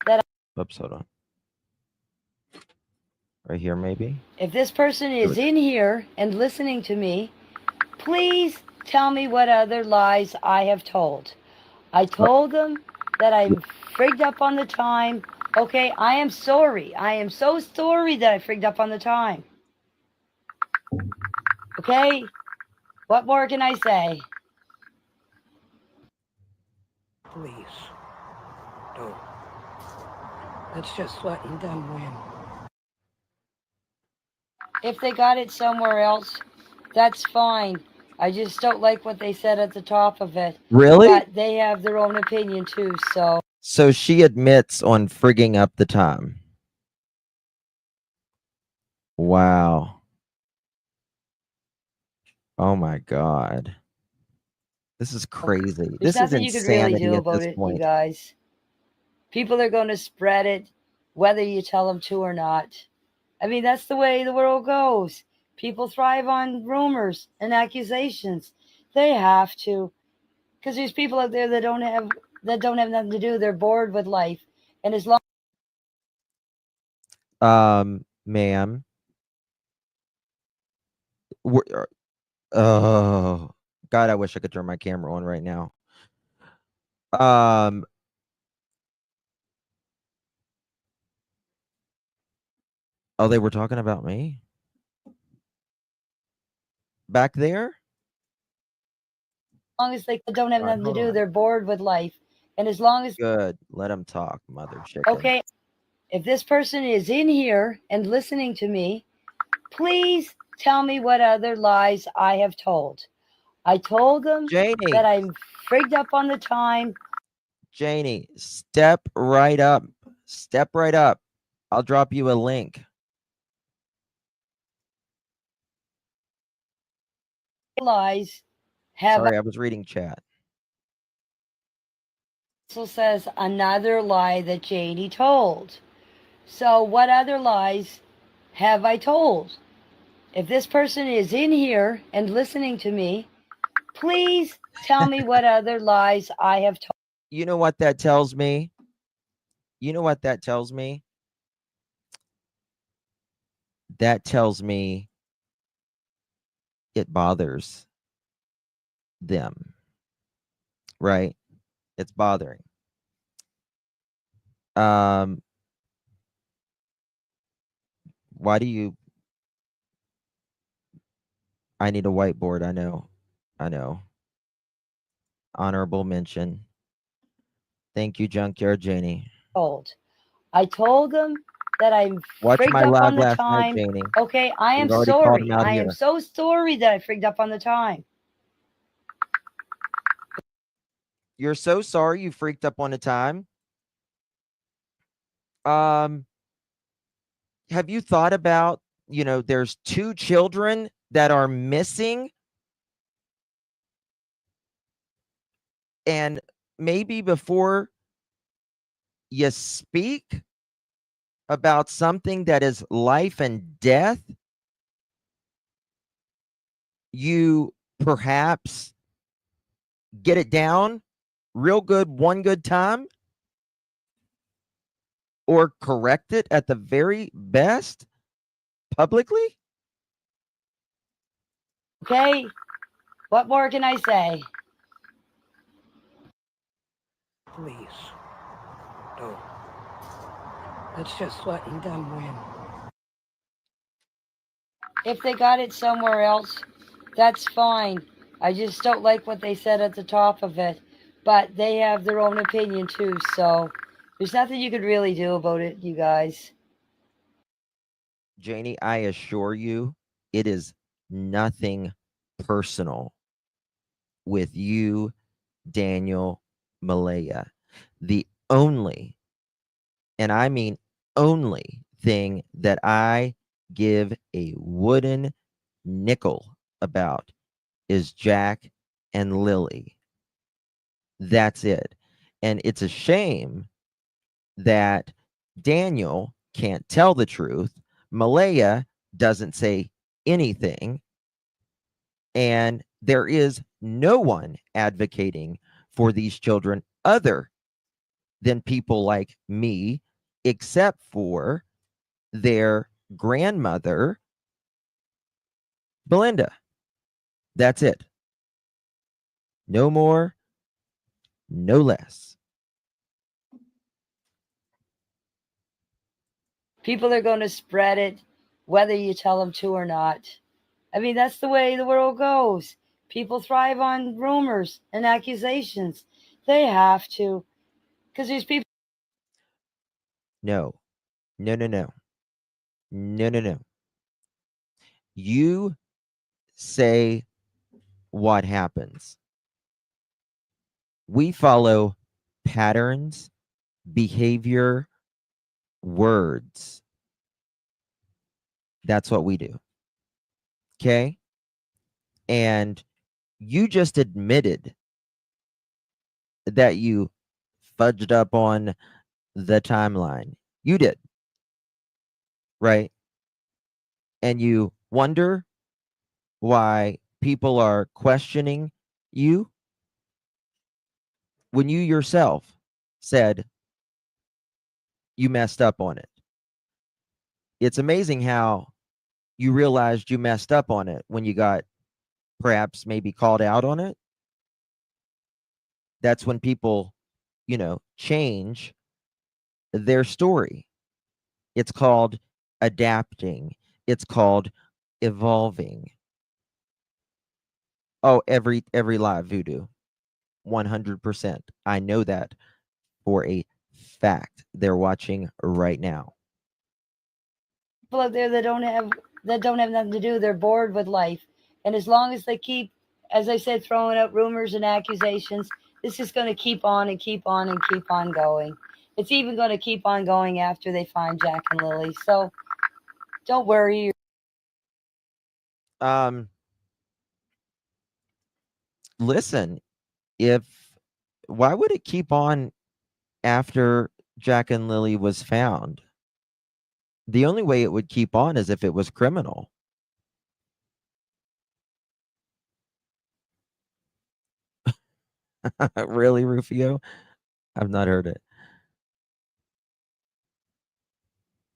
That Oops, hold on. Right here, maybe. if this person Here we is in here and listening to me, please tell me what other lies I have told. I told them that I'm frigged up on the time. Okay, I am sorry. I am so sorry that I frigged up on the time. Okay? What more can I say? Please. Don't. Let's just let them win. If they got it somewhere else, that's fine. I just don't like what they said at the top of it. Really? But they have their own opinion too, so. So she admits on frigging up the time. Wow. Oh my God. This is crazy. There's This is nothing you could really insanity do at about this it, you point. guys. People are going to spread it, whether you tell them to or not. I mean, that's the way the world goes. People thrive on rumors and accusations. They have to, because there's people out there that don't have nothing to do. They're bored with life, and as long Ma'am. Oh God, I wish I could turn my camera on right now. Oh, they were talking about me back there. as they don't have All right, nothing to hold do, on. they're bored with life, and as long as Good. Let them talk, mother chicken. okay, if this person is in here and listening to me, please tell me what other lies I have told. I told them Janie, that I'm frigged up on the time. Janie, step right up. Step right up. I'll drop you a link. Lies have Sorry, I was reading chat. also says another lie that Janie told. So what other lies have I told? If this person is in here and listening to me, please tell me what other lies I have told. You know what that tells me? You know what that tells me? That tells me it bothers them, right? It's bothering. Why do you? I need a whiteboard. I know. I know. Honorable mention. Thank you, Junkyard Janie. I told them that I'm Watch frigged my up on live the last night, time. Janie. Okay, I am We've already called sorry. him out I am here. so sorry that I frigged up on the time. You're so sorry you freaked up on the time. Have you thought about, there's 2 children that are missing, and maybe before you speak about something that is life and death, you perhaps get it down real good one good time, or correct it at the very best publicly? Okay, what more can I say? Please. Don't. Let's just let them win. If they got it somewhere else, that's fine. I just don't like what they said at the top of it. But they have their own opinion too, so there's nothing you could really do about it, you guys. Janie, I assure you, it is nothing personal with you, Daniel, Malaya. The only, and I mean only, thing that I give a wooden nickel about is Jack and Lily. That's it. And it's a shame that Daniel can't tell the truth. Malaya doesn't say anything. And there is no one advocating for these children other than people like me, except for their grandmother, Belinda. That's it. No more, no less. People are going to spread it, whether you tell them to or not. I mean, that's the way the world goes. People thrive on rumors and accusations. They have to, because these people. No, no, no, no, no, no, no. You say what happens. We follow patterns, behavior, words. That's what we do. Okay? And you just admitted that you fudged up on the timeline. You did. Right? And you wonder why people are questioning you when you yourself said you messed up on it. It's amazing how you realized you messed up on it when you got perhaps maybe called out on it. That's when people, change their story. It's called adapting. It's called evolving. Oh, every live voodoo. 100%. I know that for a fact. They're watching right now. People out there that don't have nothing to do. They're bored with life, and as long as they keep, as I said, throwing out rumors and accusations, this is going to keep on and keep on and keep on going. It's even going to keep on going after they find Jack and Lily. So don't worry. Listen, why would it keep on after Jack and Lily was found? The only way it would keep on is if it was criminal. Really, Rufio? I've not heard it.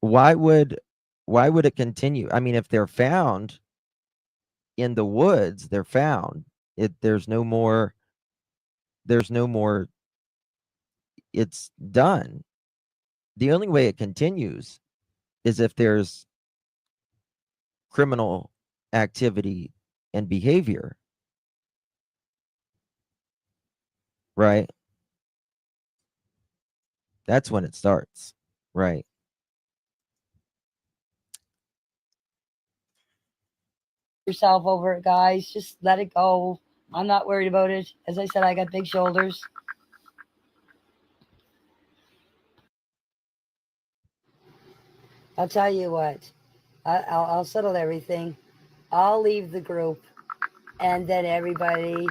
Why would it continue? I mean, if they're found in the woods, they're found. There's no more, it's done. The only way it continues is if there's criminal activity and behavior. Right? That's when it starts. Right. Yourself over it, guys. Just let it go. I'm not worried about it. As I said, I got big shoulders. I'll tell you what. I'll settle everything. I'll leave the group, and then everybody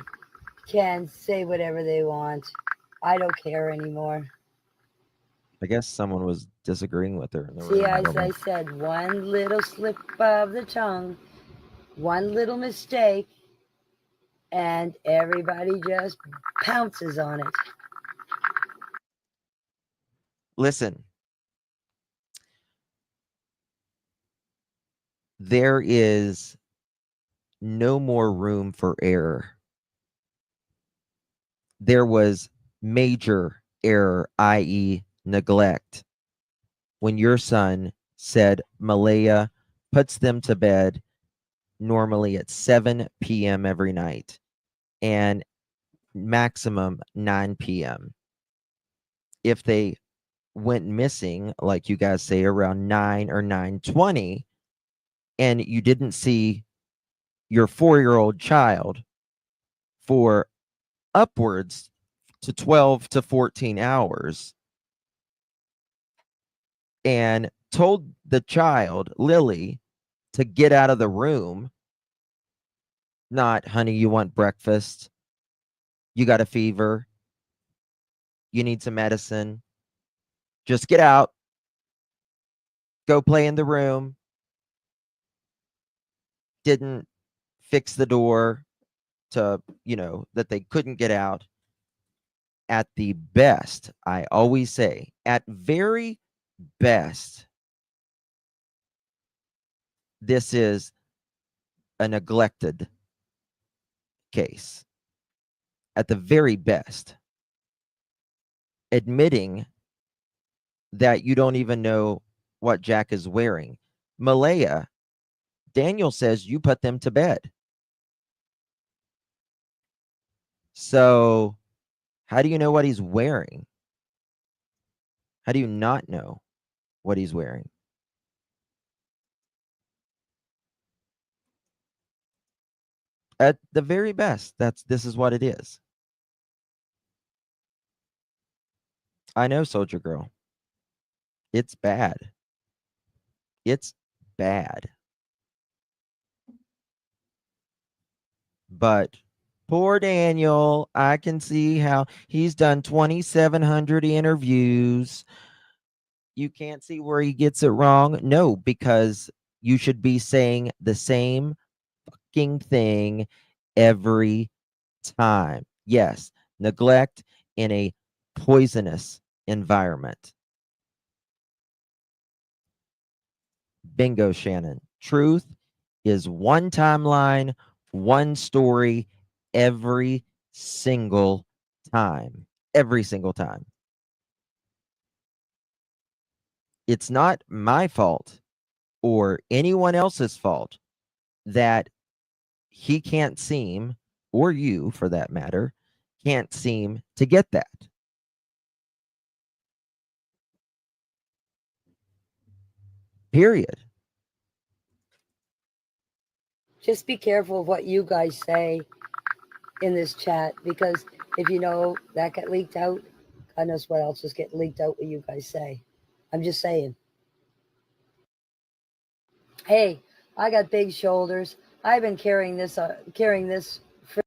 can say whatever they want. I don't care anymore. I guess someone was disagreeing with her in the See, room. I as don't I know. said, one little slip of the tongue, one little mistake, and everybody just pounces on it. Listen, there is no more room for error. There was major error, i.e., neglect, when your son said Malaya puts them to bed normally at 7 p.m. every night and maximum 9 p.m. If they went missing, like you guys say, around 9 or 9:20, and you didn't see your 4-year-old child for upwards to 12 to 14 hours and told the child, Lily, to get out of the room, not, honey, you want breakfast, you got a fever, You need some medicine. Just get out. Go play in the room. Didn't fix the door to, that they couldn't get out. At the best, I always say, at very best, this is a neglected case. At the very best, admitting that you don't even know what Jack is wearing. Malaya, Daniel says you put them to bed. So how do you know what he's wearing? How do you not know what he's wearing? At the very best, this is what it is. I know, Soldier Girl. It's bad. It's bad. But poor Daniel, I can see how he's done 2,700 interviews. You can't see where he gets it wrong. No, because you should be saying the same fucking thing every time. Yes, neglect in a poisonous environment. Bingo, Shannon. Truth is one timeline, one story every single time. Every single time. It's not my fault or anyone else's fault that he can't seem, or you for that matter, can't seem to get that. Period. Just be careful of what you guys say in this chat, because if you know that got leaked out, God knows what else is getting leaked out what you guys say. I'm just saying. Hey, I got big shoulders. I've been carrying this for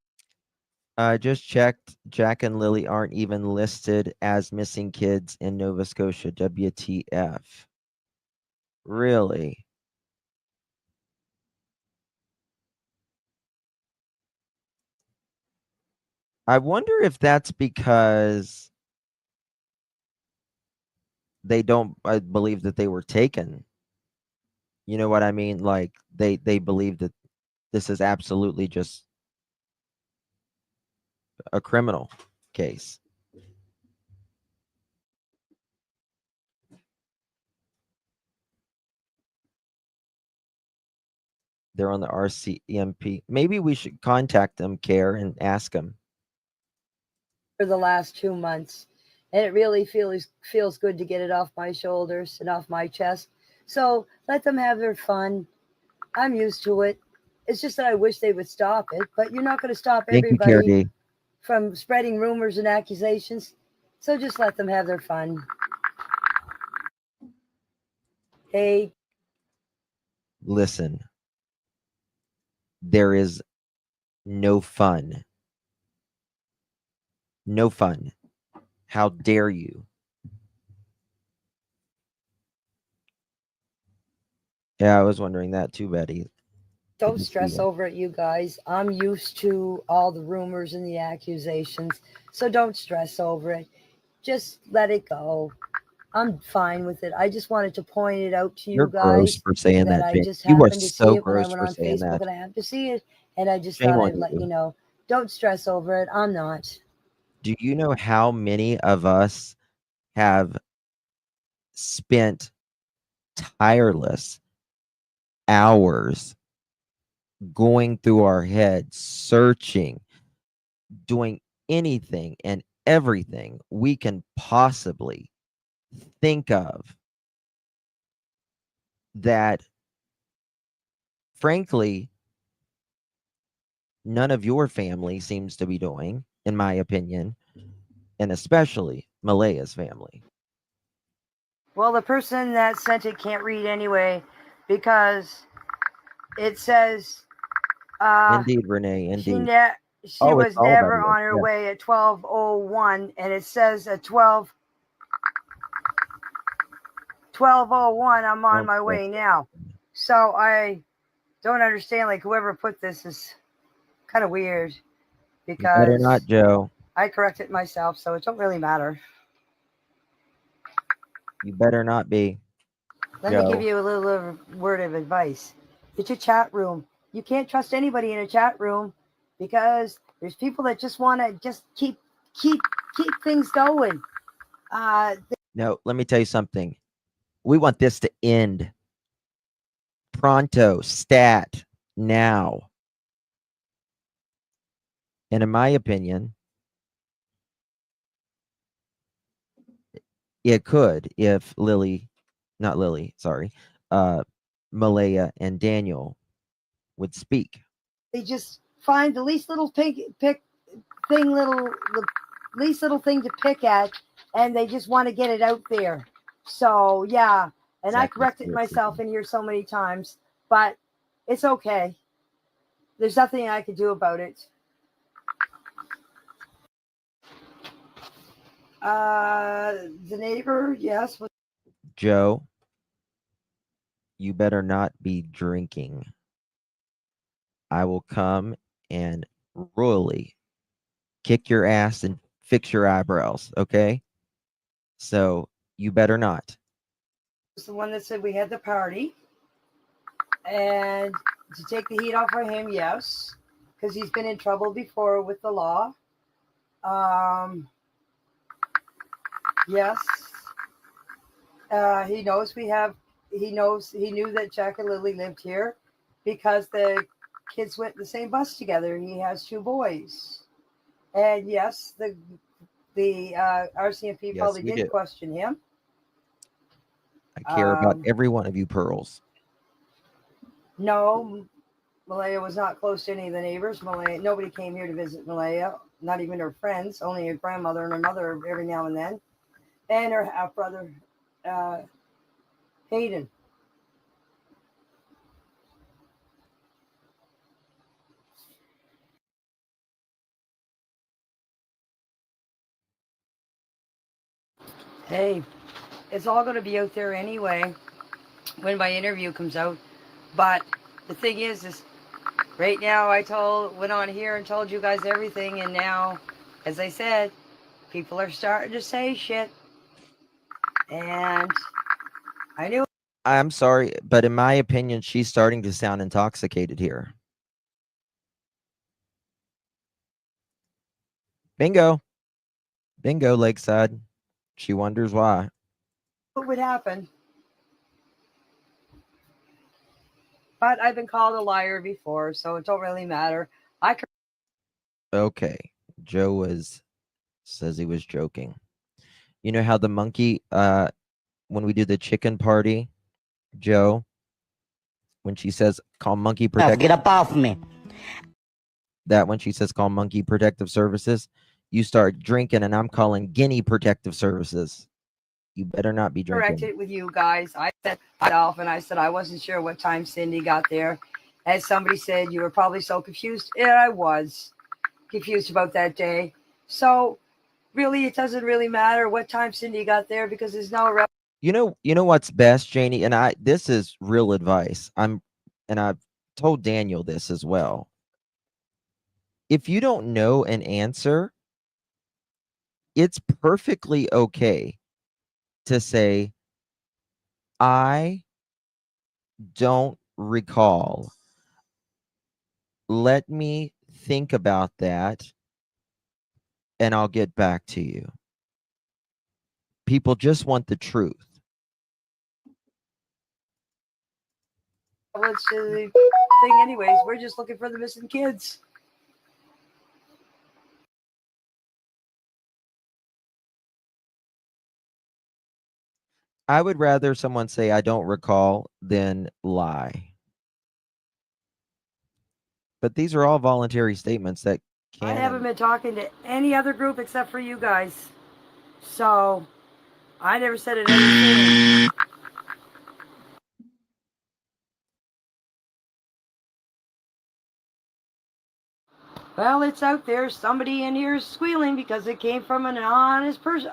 I just checked. Jack and Lily aren't even listed as missing kids in Nova Scotia. WTF. Really? I wonder if that's because they don't believe that they were taken. You know what I mean? Like they believe that this is absolutely just a criminal case. They're on the RCMP. Maybe we should contact them, Care, and ask them. the last 2 months, and it really feels good to get it off my shoulders and off my chest. So let them have their fun. I'm used to it. It's just that I wish they would stop it, but you're not going to stop Thank you, Care everybody D. from spreading rumors and accusations. So just let them have their fun. Hey, Listen, there is no fun. No fun. How dare you? Yeah, I was wondering that too, Betty. don't stress over it, you guys. I'm used to all the rumors and the accusations, so don't stress over it. Just let it go. I'm fine with it. I just wanted to point it out to you You're gross guys for saying that that, I Jane. just You are happened to see so it when I gross went for on saying Facebook, that. and I happened to see it, and I just Shame thought on I'd let you. you know. Don't stress over it. I'm not. Do you know how many of us have spent tireless hours going through our heads, searching, doing anything and everything we can possibly think of that, frankly, none of your family seems to be doing, in my opinion, and especially Malaya's family. Well, the person that sent it can't read anyway because it says Indeed, Renee, indeed. She Oh, it's was all about never you. on her Yeah. way at 12:01, and it says at 12:01 I'm on my way now. So I don't understand. Like, whoever put this is kind of weird You better not, because Joe. I corrected myself, so it don't really matter. You better not be. Let me give Joe. you a little word of advice. It's a chat room. You can't trust anybody in a chat room because there's people that just want to just keep things going. No, let me tell you something. We want this to end. Pronto, stat, now. And in my opinion, it could if Malaya and Daniel would speak. They just find the least little least little thing to pick at, and they just want to get it out there. So yeah, and I Exactly. corrected myself in here so many times, but it's okay. There's nothing I could do about it. The neighbor, yes. Joe, you better not be drinking. I will come and royally kick your ass and fix your eyebrows, okay? So you better not. The one that said we had the party, and to take the heat off of him, yes, because he's been in trouble before with the law. Yes, he knows we have. He knew that Jack and Lily lived here because the kids went the same bus together. He has two boys, and yes, the RCMP Yes, probably we did do. question him. I care about every one of you pearls. No, Malaya was not close to any of the neighbors. Nobody came here to visit Malaya, not even her friends, only her grandmother and her mother every now and then, and her half brother, Hayden. Hey, it's all going to be out there anyway when my interview comes out. But the thing is right now went on here and told you guys everything, and now, as I said, people are starting to say shit, and I knew. I'm sorry, but in my opinion, she's starting to sound intoxicated here. Bingo. Bingo, Lakeside. She wonders why. What would happen. But I've been called a liar before, so it don't really matter. Okay. Joe says he was joking. You know how the monkey, when we do the chicken party, Joe, when she says call monkey protective, Get up off me. That when she says call monkey protective services, you start drinking, and I'm calling guinea protective services. You better not be drinking. Corrected with you guys. I said myself, and I said I wasn't sure what time Cindy got there. As somebody said, you were probably so confused. And I was confused about that day. So really, it doesn't really matter what time Cindy got there because there's no. You know what's best, Janie, and this is real advice. And I've told Daniel this as well. If you don't know an answer, it's perfectly okay to say, I don't recall. Let me think about that, and I'll get back to you. People just want the truth. Well, it's the thing, anyways. We're just looking for the missing kids. I would rather someone say I don't recall than lie. But these are all voluntary statements that I can. haven't been talking to any other group except for you guys. So I never said it. Well, it's out there. Somebody in here is squealing because it came from an anonymous person.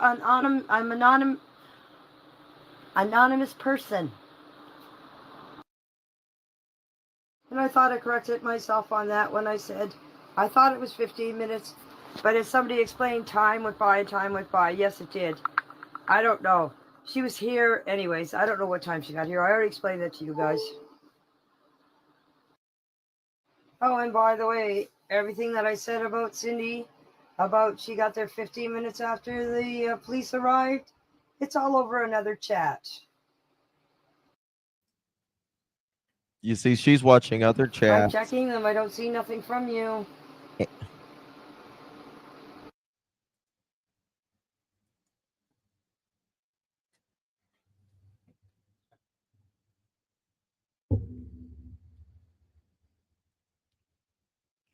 Anonymous person. And I thought I corrected myself on that when I said I thought it was 15 minutes, but as somebody explained, time went by and time went by. Yes, it did. I don't know. She was here anyways. I don't know what time she got here. I already explained that to you guys. Oh, and by the way, everything that I said about Cindy, about she got there 15 minutes after the police arrived, it's all over another chat. You see, she's watching other I'm chats. checking them. I don't see nothing from you.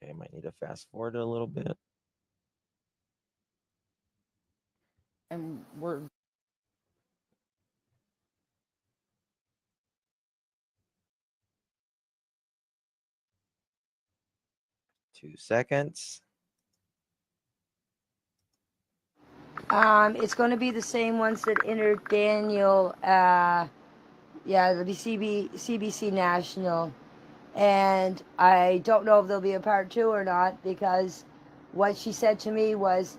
Okay, I might need to fast forward a little bit. And we're 2 seconds. It's going to be the same ones that entered Daniel. Yeah, it'll be CBC National. And I don't know if there'll be a part 2 or not, because what she said to me was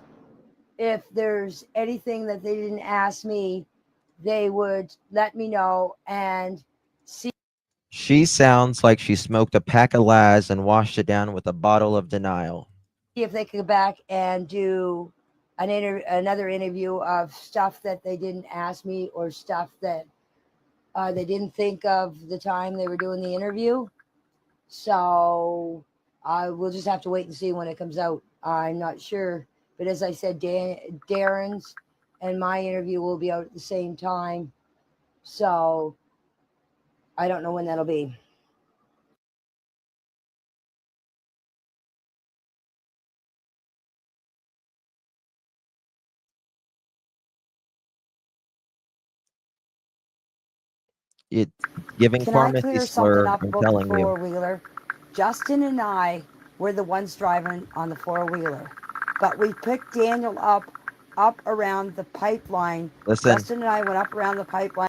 if there's anything that they didn't ask me, they would let me know and see She sounds like she smoked a pack of lies and washed it down with a bottle of denial. if they could go back and do another interview of stuff that they didn't ask me or stuff that they didn't think of the time they were doing the interview. So we'll just have to wait and see when it comes out. I'm not sure. But as I said, Darren's and my interview will be out at the same time. So I don't know when that'll be. It's giving Can I pharmacy clear something slur, up I'm about the telling you. four-wheeler? Justin and I were the ones driving on the four-wheeler. But we picked Daniel up around the pipeline. Listen, Justin and I went up around the pipeline.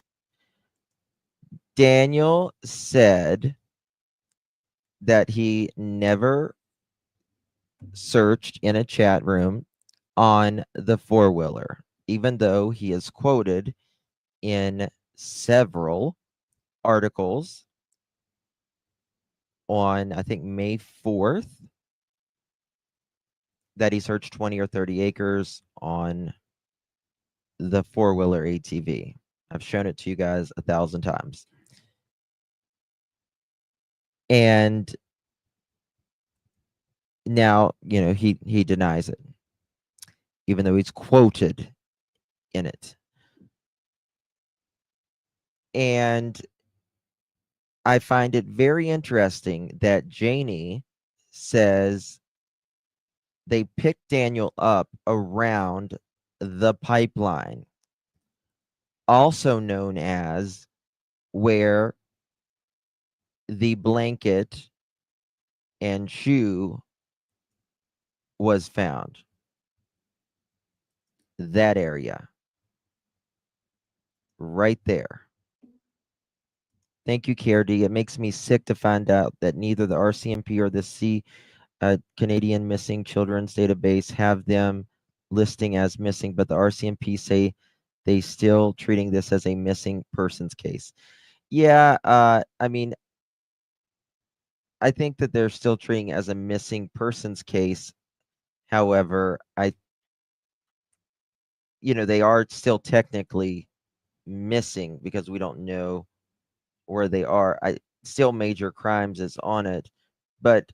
Daniel said that he never searched in a chat room on the four-wheeler, even though he is quoted in several articles on, I think, May 4th, that he searched 20 or 30 acres on the four-wheeler ATV. I've shown it to you guys 1,000 times. And now, he denies it, even though he's quoted in it. And I find it very interesting that Jayne says they picked Daniel up around the pipeline, also known as where the blanket and shoe was found. That area. Right there. Thank you, KRD. It makes me sick to find out that neither the RCMP or the Canadian Missing Children's Database have them listing as missing, but the RCMP say they still treating this as a missing persons case. Yeah, I mean, I think that they're still treating it as a missing persons case. However, they are still technically missing because we don't know where they are. Still major crimes is on it, but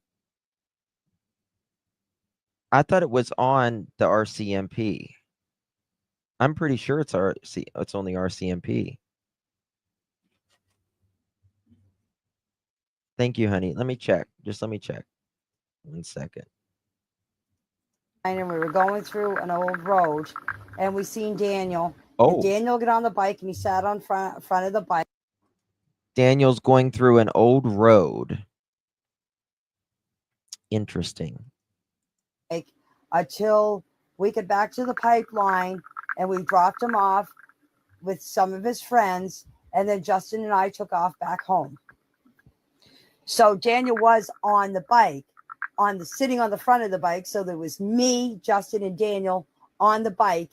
I thought it was on the RCMP. I'm pretty sure it's only RCMP. Thank you, honey. Let me check. Just let me check. 1 second. And we were going through an old road, and we seen Daniel. Oh. And Daniel got on the bike, and he sat on front of the bike. Daniel's going through an old road. Interesting. until we get back to the pipeline, and we dropped him off with some of his friends, and then Justin and I took off back home. So Daniel was on the bike, sitting on the front of the bike. So there was me, Justin, and Daniel on the bike.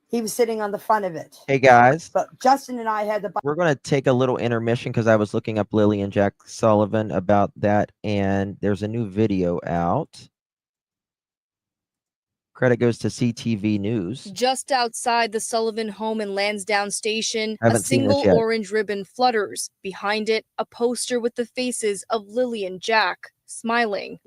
He was sitting on the front of it. Hey guys, But Justin and I had the bike. we're going to take a little intermission because I was looking up Lilly and Jack Sullivan about that, and there's a new video out. Credit goes to CTV News. Just outside the Sullivan home in Lansdowne Station, a Haven't seen this single yet. orange ribbon flutters. Behind it, a poster with the faces of Lilly and Jack, smiling.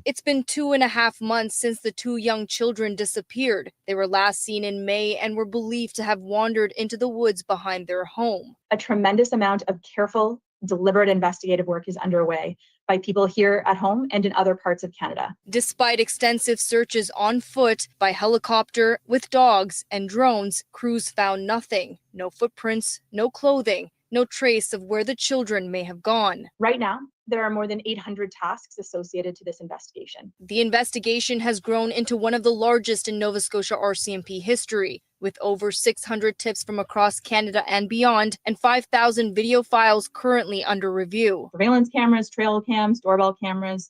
It's been 2.5 months since the two young children disappeared. They were last seen in May and were believed to have wandered into the woods behind their home. A tremendous amount of careful, deliberate investigative work is underway by people here at home and in other parts of Canada. Despite extensive searches on foot, by helicopter, with dogs and drones, crews found nothing. No footprints, no clothing, no trace of where the children may have gone. Right now, there are more than 800 tasks associated to this investigation. The investigation has grown into one of the largest in Nova Scotia RCMP history, with over 600 tips from across Canada and beyond, and 5,000 video files currently under review. Surveillance cameras, trail cams, doorbell cameras.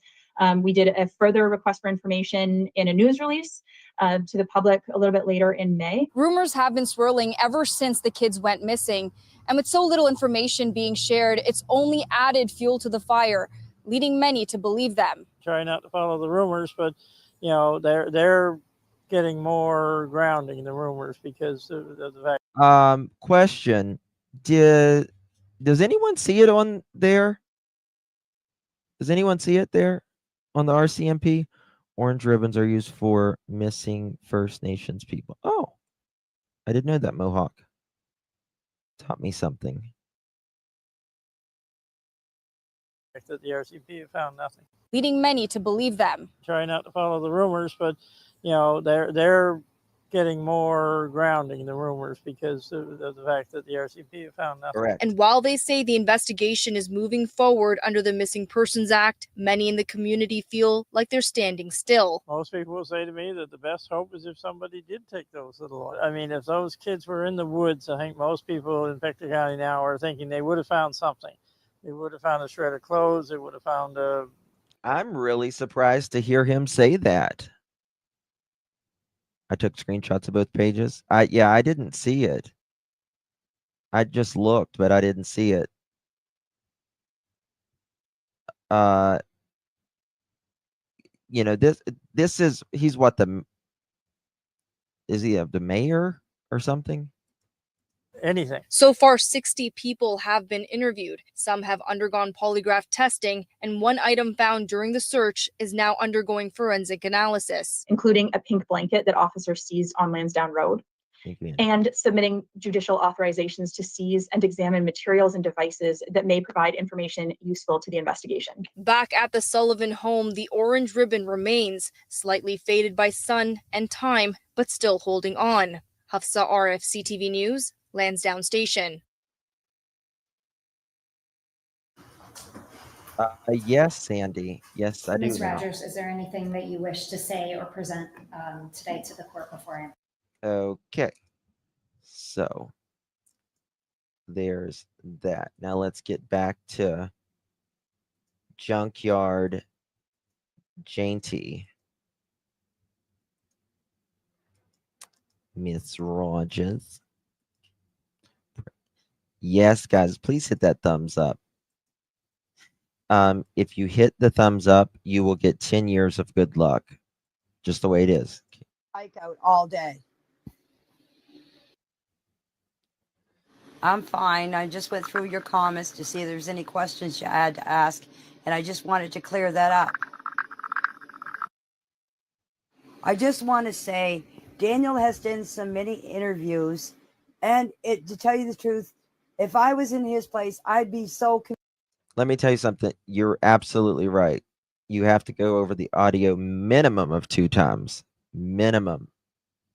We did a further request for information in a news release to the public a little bit later in May. Rumors have been swirling ever since the kids went missing, and with so little information being shared, it's only added fuel to the fire, leading many to believe them. Try not to follow the rumors, but you know they're getting more grounding the rumors because of the fact. Question: does anyone see it on there? Does anyone see it there on the RCMP? Orange ribbons are used for missing First Nations people. Oh, I didn't know that. Mohawk taught me something. That the RCMP have found nothing, leading many to believe them. Try not to follow the rumors, but you know they're getting more grounding the rumors because of the fact that the RCMP have found nothing. Correct. And while they say the investigation is moving forward under the Missing Persons Act, many in the community feel like they're standing still. Most people will say to me that the best hope is if somebody did take those little. I mean, if those kids were in the woods, I think most people in Pictou County now are thinking they would have found something. They would have found a shred of clothes. They would have found a. I'm really surprised to hear him say that. I took screenshots of both pages. I didn't see it. I just looked, but I didn't see it. You know, this is he's what is he the mayor or something? Anything. So far, 60 people have been interviewed. Some have undergone polygraph testing, and one item found during the search is now undergoing forensic analysis, including a pink blanket that officers seized on Lansdowne Road, and submitting judicial authorizations to seize and examine materials and devices that may provide information useful to the investigation. Back at the Sullivan home, the orange ribbon remains, slightly faded by sun and time, but still holding on. Hafsa Arif, CTV News, Lansdowne Station. Yes, Sandy. Yes, I do. Ms. Rogers, is there anything that you wish to say or present today to the court before I? Okay. So there's that. Now let's get back to Junkyard Jayne. Miss Rogers. Yes, guys, please hit that thumbs up. If you hit the thumbs up, you will get 10 years of good luck. Just the way it is. Bike out all day. I'm fine. I just went through your comments to see if there's any questions you had to ask, and I just wanted to clear that up. I just want to say Daniel has done so many interviews, and to tell you the truth, if I was in his place, I'd be so. Let me tell you something. You're absolutely right. You have to go over the audio minimum of 2 times. Minimum.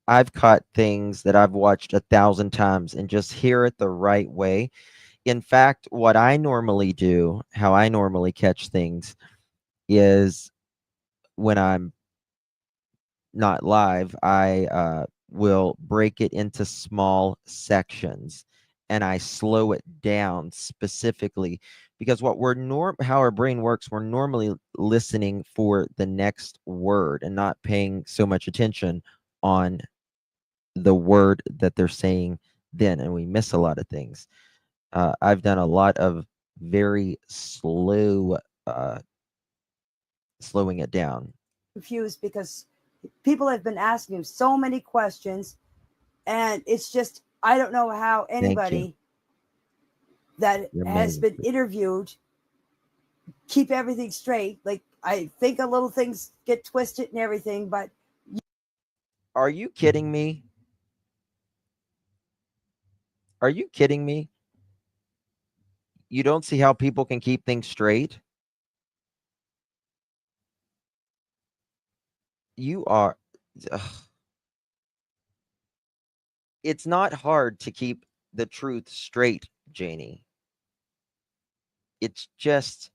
I've caught things that I've watched 1,000 times and just hear it the right way. In fact, what I normally do, how I normally catch things is when I'm not live, I will break it into small sections and I slow it down specifically because how our brain works, we're normally listening for the next word and not paying so much attention on the word that they're saying then, and we miss a lot of things. I've done a lot of very slow slowing it down. Confused because people have been asking him so many questions, and it's just, I don't know how anybody that has been interviewed keep everything straight. Like, I think a little things get twisted and everything, but are you kidding me? Are you kidding me? You don't see how people can keep things straight? You are. Ugh. It's not hard to keep the truth straight, Janie. It's just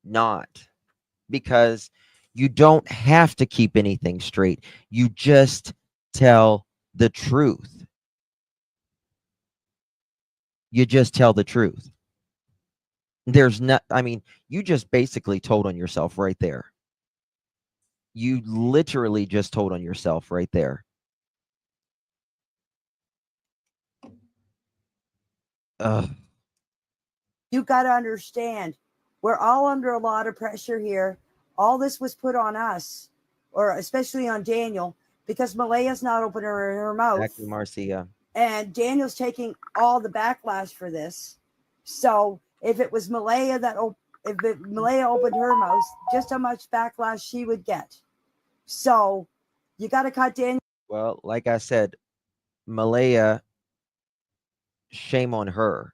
not, because you don't have to keep anything straight. You just tell the truth. You just tell the truth. There's not, I mean, you just basically told on yourself right there. You literally just told on yourself right there. Ugh. you got to understand, we're all under a lot of pressure here. All this was put on us, or especially on Daniel, because Malaya's not opening her mouth. Exactly, Marcia. And Daniel's taking all the backlash for this. So if it was Malaya Malaya opened her mouth, just how much backlash she would get. So you got to cut Daniel. Well, like I said, Malaya, shame on her.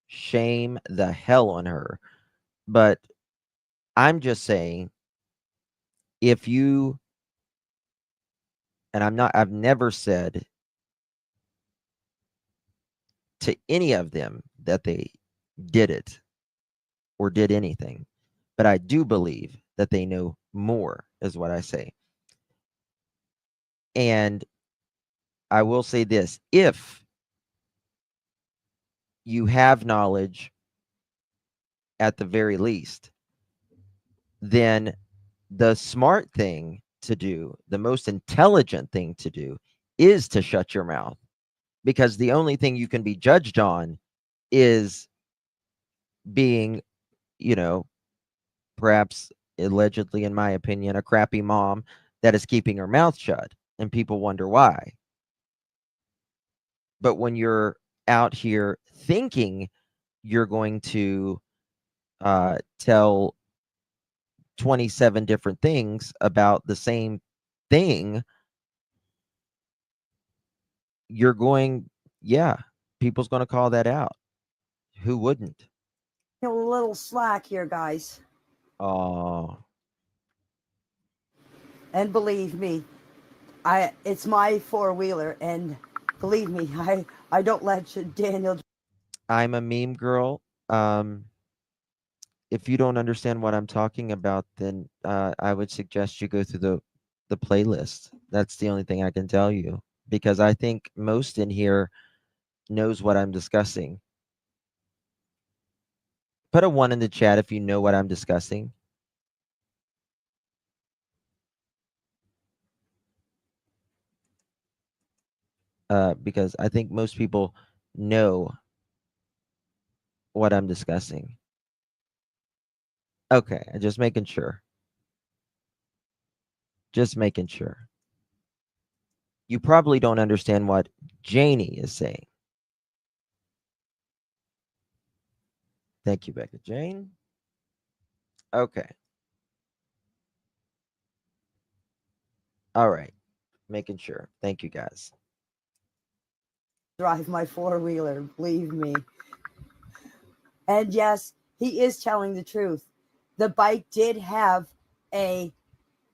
Shame the hell on her. But I'm just saying, if you, and I've never said to any of them that they did it or did anything, but I do believe that they know more, is what I say. And I will say this: if you have knowledge at the very least, then the smart thing to do, the most intelligent thing to do, is to shut your mouth, because the only thing you can be judged on is being, perhaps allegedly, in my opinion, a crappy mom that is keeping her mouth shut, and people wonder why. But when you're out here thinking you're going to tell 27 different things about the same thing, you're going, people's going to call that out. Who wouldn't? A little slack here, guys. Oh. And believe me, it's my four-wheeler, and believe me, I don't let Daniel. I'm a meme girl. If you don't understand what I'm talking about, then I would suggest you go through the playlist. That's the only thing I can tell you, because I think most in here knows what I'm discussing. Put a 1 in the chat if you know what I'm discussing. Because I think most people know what I'm discussing. Okay, just making sure. Just making sure. You probably don't understand what Jayne is saying. Thank you, Becca Jayne. Okay. All right. Making sure. Thank you, guys. Drive my four-wheeler, believe me. And yes, he is telling the truth. The bike did have a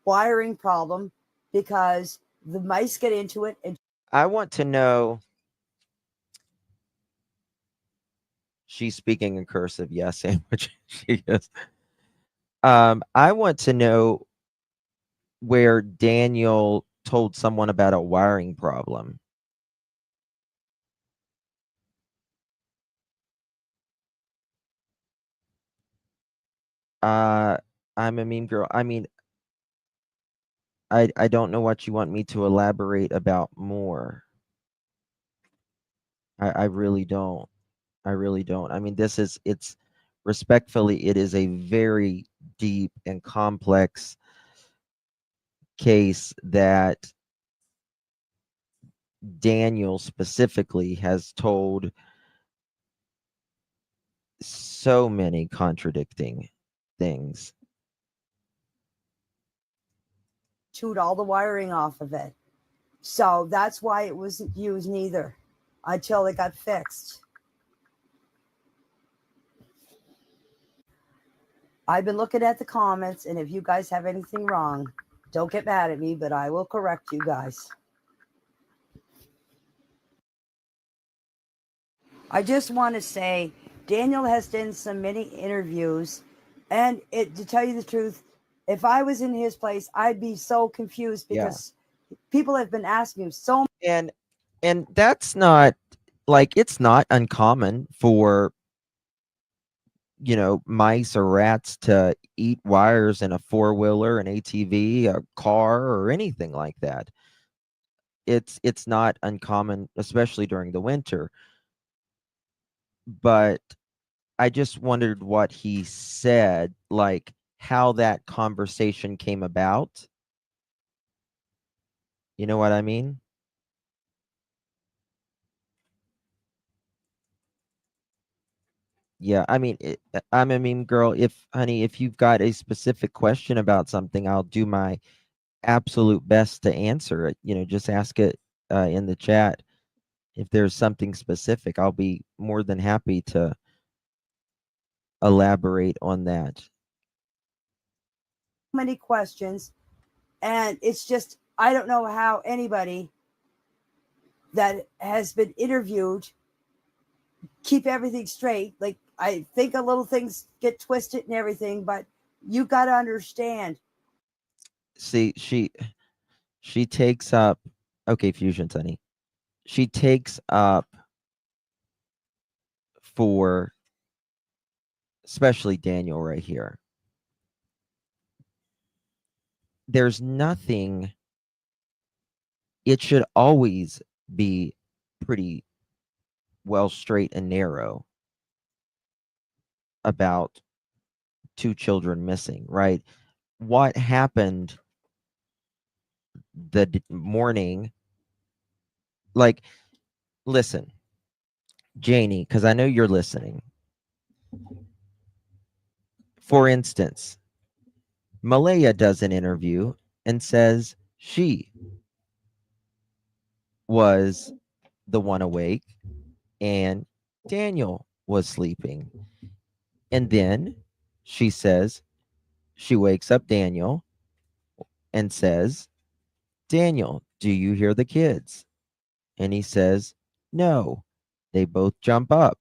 wiring problem because the mice get into it. And I want to know. She's speaking in cursive. Yes, which she is. I want to know where Daniel told someone about a wiring problem. I'm a meme girl. I mean, I don't know what you want me to elaborate about more. I really don't. I really don't. I mean, it's respectfully, it is a very deep and complex case that Daniel specifically has told so many contradicting things. Chewed all the wiring off of it. So that's why it wasn't used neither until it got fixed. I've been looking at the comments, and if you guys have anything wrong, don't get mad at me, but I will correct you guys. I just want to say Daniel has done so many interviews, and to tell you the truth, if I was in his place, I'd be so confused because people have been asking him so. And that's not like, it's not uncommon for, you know, mice or rats to eat wires in a four-wheeler, an ATV, a car, or anything like that. It's not uncommon, especially during the winter. But I just wondered what he said, like how that conversation came about. You know what I mean? Yeah, I mean, I'm a meme girl. Honey, if you've got a specific question about something, I'll do my absolute best to answer it. You know, just ask it in the chat. If there's something specific, I'll be more than happy to elaborate on that. Many questions, and it's just, I don't know how anybody that has been interviewed keep everything straight. Like, I think a little things get twisted and everything, but you got to understand. See, she takes up, okay, Fusion Sunny. She takes up for especially Daniel right here. There's nothing, it should always be pretty well straight and narrow about two children missing, right? What happened the morning? Like, listen, Jayne, because I know you're listening. For instance, Malaya does an interview and says she was the one awake and Daniel was sleeping. And then she says, she wakes up Daniel and says, Daniel, do you hear the kids? And he says, no. They both jump up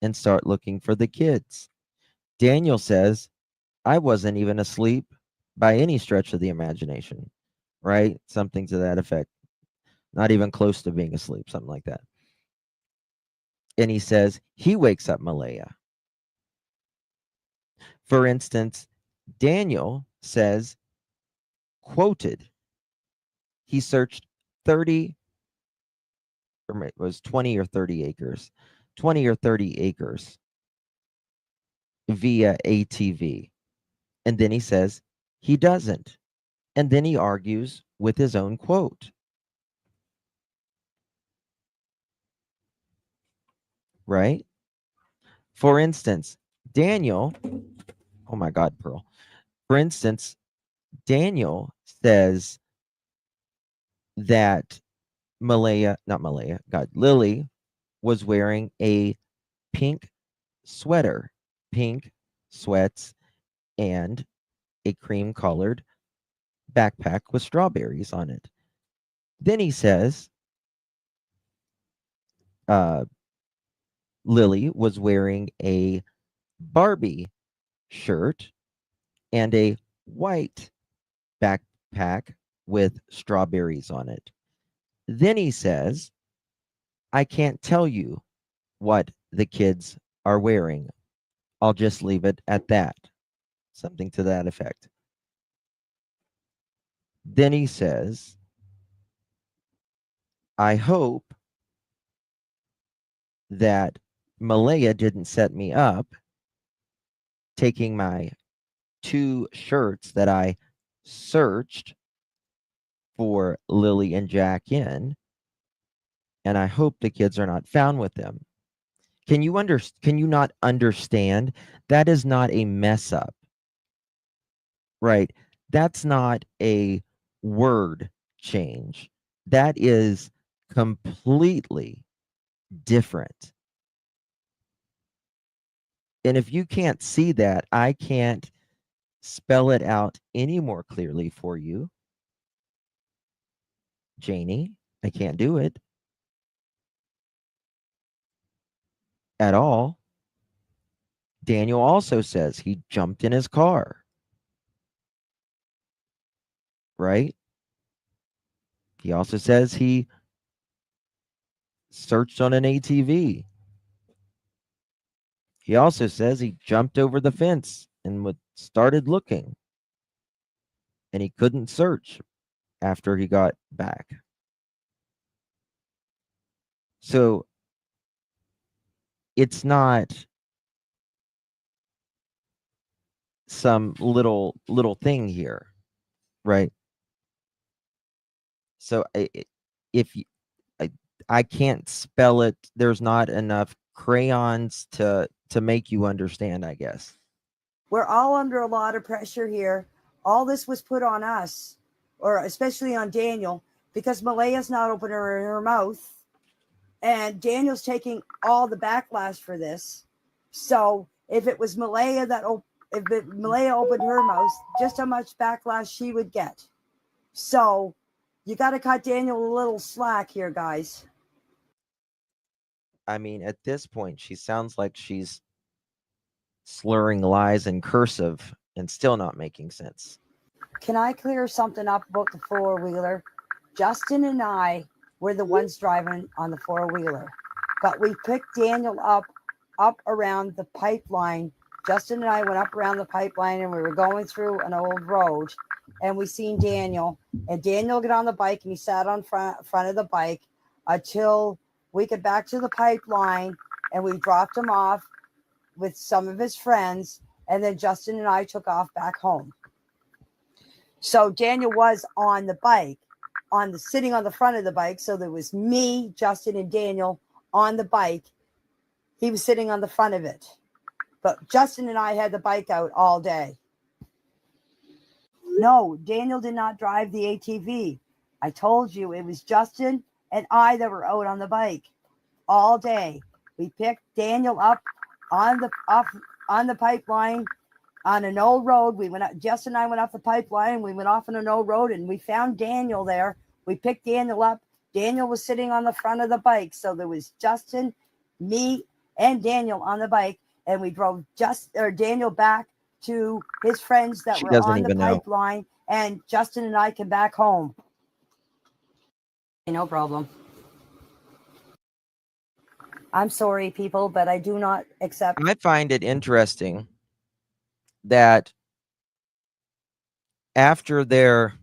and start looking for the kids. Daniel says, I wasn't even asleep by any stretch of the imagination, right? Something to that effect. Not even close to being asleep, something like that. And he says, he wakes up Malaya. For instance, Daniel says, quoted, he searched 30, or it was 20 or 30 acres, 20 or 30 acres via ATV. And then he says he doesn't. And then he argues with his own quote. Right? For instance, Daniel, oh my God, Pearl. For instance, Daniel says that Lilly was wearing a pink sweater, pink sweats, and a cream colored backpack with strawberries on it. Then he says Lilly was wearing a Barbie shirt and a white backpack with strawberries on it. Then he says, I can't tell you what the kids are wearing. I'll just leave it at that. Something to that effect. Then he says, I hope that Malaya didn't set me up taking my 2 shirts that I searched for Lilly and Jack in, and I hope the kids are not found with them. Can you not understand? That is not a mess up, right? That's not a word change. That is completely different. And if you can't see that, I can't spell it out any more clearly for you. Janie, I can't do it at all. Daniel also says he jumped in his car, right? He also says he searched on an ATV. He also says he jumped over the fence and started looking, and he couldn't search after he got back. So it's not some little thing here, right? So if you, I can't spell it, there's not enough crayons to make you understand, I guess. We're all under a lot of pressure here. All this was put on us, or especially on Daniel, because Malaya's not opening her mouth. And Daniel's taking all the backlash for this. So if it was Malaya Malaya opened her mouth, just how much backlash she would get. So you got to cut Daniel a little slack here, guys. I mean, at this point, she sounds like she's slurring lies in cursive and still not making sense. Can I clear something up about the four-wheeler? Justin and I were the ones driving on the four-wheeler, but we picked Daniel up around the pipeline. Justin and I went up around the pipeline, and we were going through an old road, and we seen Daniel, and Daniel got on the bike, and he sat on front of the bike until we get back to the pipeline, and we dropped him off with some of his friends, and then Justin and I took off back home. So Daniel was on the bike, sitting on the front of the bike. So there was me, Justin, and Daniel on the bike. He was sitting on the front of it. But Justin and I had the bike out all day. No, Daniel did not drive the ATV. I told you it was Justin and I that were out on the bike all day. We picked Daniel up on the pipeline on an old road. We went up, Justin and I went off the pipeline. We went off on an old road, and we found Daniel there. We picked Daniel up. Daniel was sitting on the front of the bike. So there was Justin, me, and Daniel on the bike, and we drove Daniel back to his friends that were on the pipeline, and Justin and I came back home. No problem. I'm sorry, people, but I do not accept. I find it interesting that after their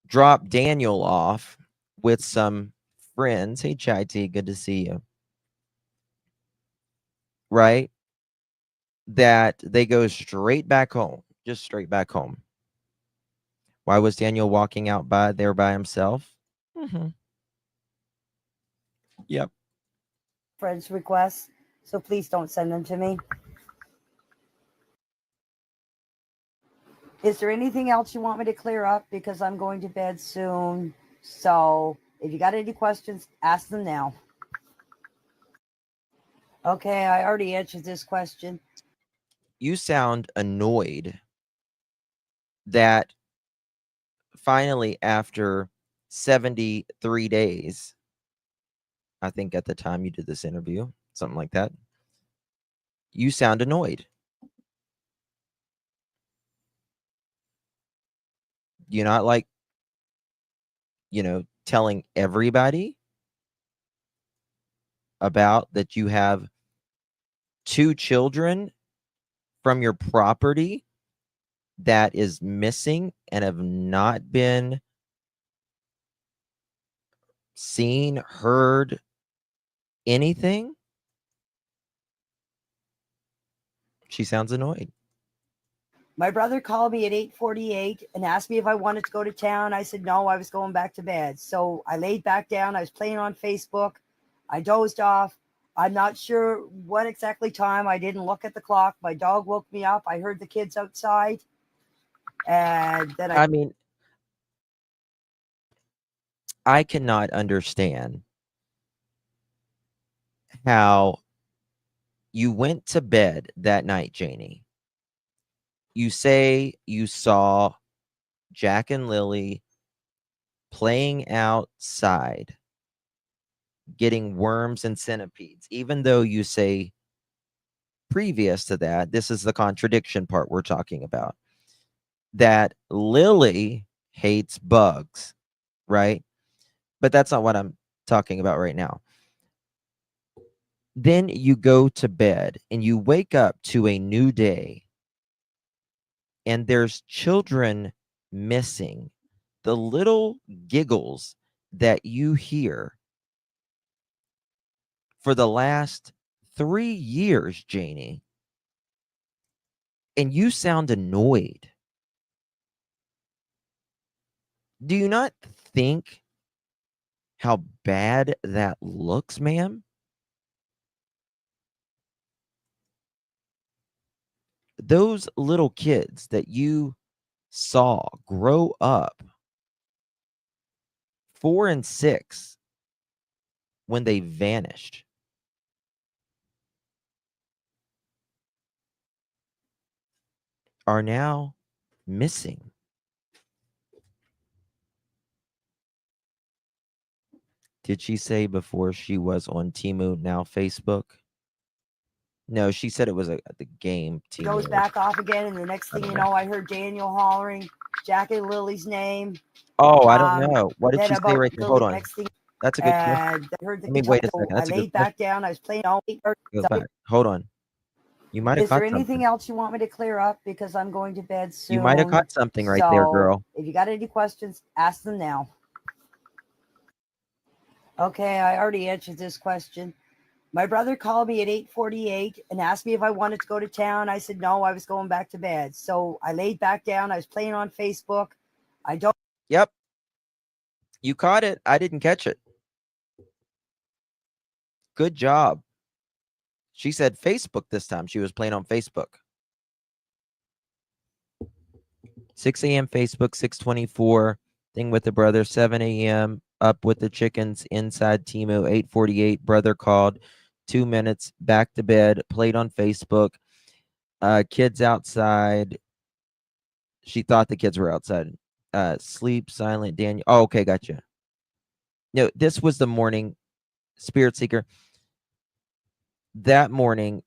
drop Daniel off with some friends, hey Chai T, good to see you, right, that they go straight back home, just straight back home. Why was Daniel walking out there by himself? Yep. Friends requests, so please don't send them to me. Is there anything else you want me to clear up? Because I'm going to bed soon. So if you got any questions, ask them now. Okay, I already answered this question. You sound annoyed that finally, after 73 days, I think at the time you did this interview, something like that, you sound annoyed. Do you not like, telling everybody about that you have 2 children from your property that is missing and have not been seen, heard, anything? She sounds annoyed. My brother called me at 8:48 and asked me if I wanted to go to town. I said no, I was going back to bed. So I laid back down. I was playing on Facebook. I dozed off. I'm not sure what exactly time. I didn't look at the clock. My dog woke me up. I heard the kids outside. And then I mean, I cannot understand how you went to bed that night, Janie. You say you saw Jack and Lily playing outside, getting worms and centipedes, even though you say previous to that, this is the contradiction part we're talking about, that Lily hates bugs, right? But that's not what I'm talking about right now. Then you go to bed and you wake up to a new day and there's children missing. The little giggles that you hear for the last 3 years, Janie, and you sound annoyed. Do you not think how bad that looks, ma'am? Those little kids that you saw grow up 4 and 6 when they vanished are now missing. Did she say before she was on Temu, now Facebook? No, she said it was the game. it goes back off again. And the next thing you know, I heard Daniel hollering Jack and Lily's name. Oh, I don't know. What did Then she say about right there? the Hold on. next thing, That's a good question. and I heard the Let me guitar. wait a So second. I That's a good laid back down. I was playing all. Go back. Hold on. You might have Is there caught anything something. else you want me to clear up? Because I'm going to bed soon. You might have caught something right there, girl. If you got any questions, ask them now. Okay, I already answered this question. My brother called me at 8:48 and asked me if I wanted to go to town. I said no, I was going back to bed. So I laid back down. I was playing on Facebook. I don't. Yep. You caught it. I didn't catch it. Good job. She said Facebook this time. She was playing on Facebook. 6 a.m. Facebook, 6:24. Thing with the brother, 7 a.m. Up with the chickens inside Temu, 8:48. Brother called, 2 minutes, back to bed, played on Facebook. Kids outside. She thought the kids were outside. Sleep, silent, Daniel. Oh, okay, gotcha. No, this was the morning, Spirit Seeker. That morning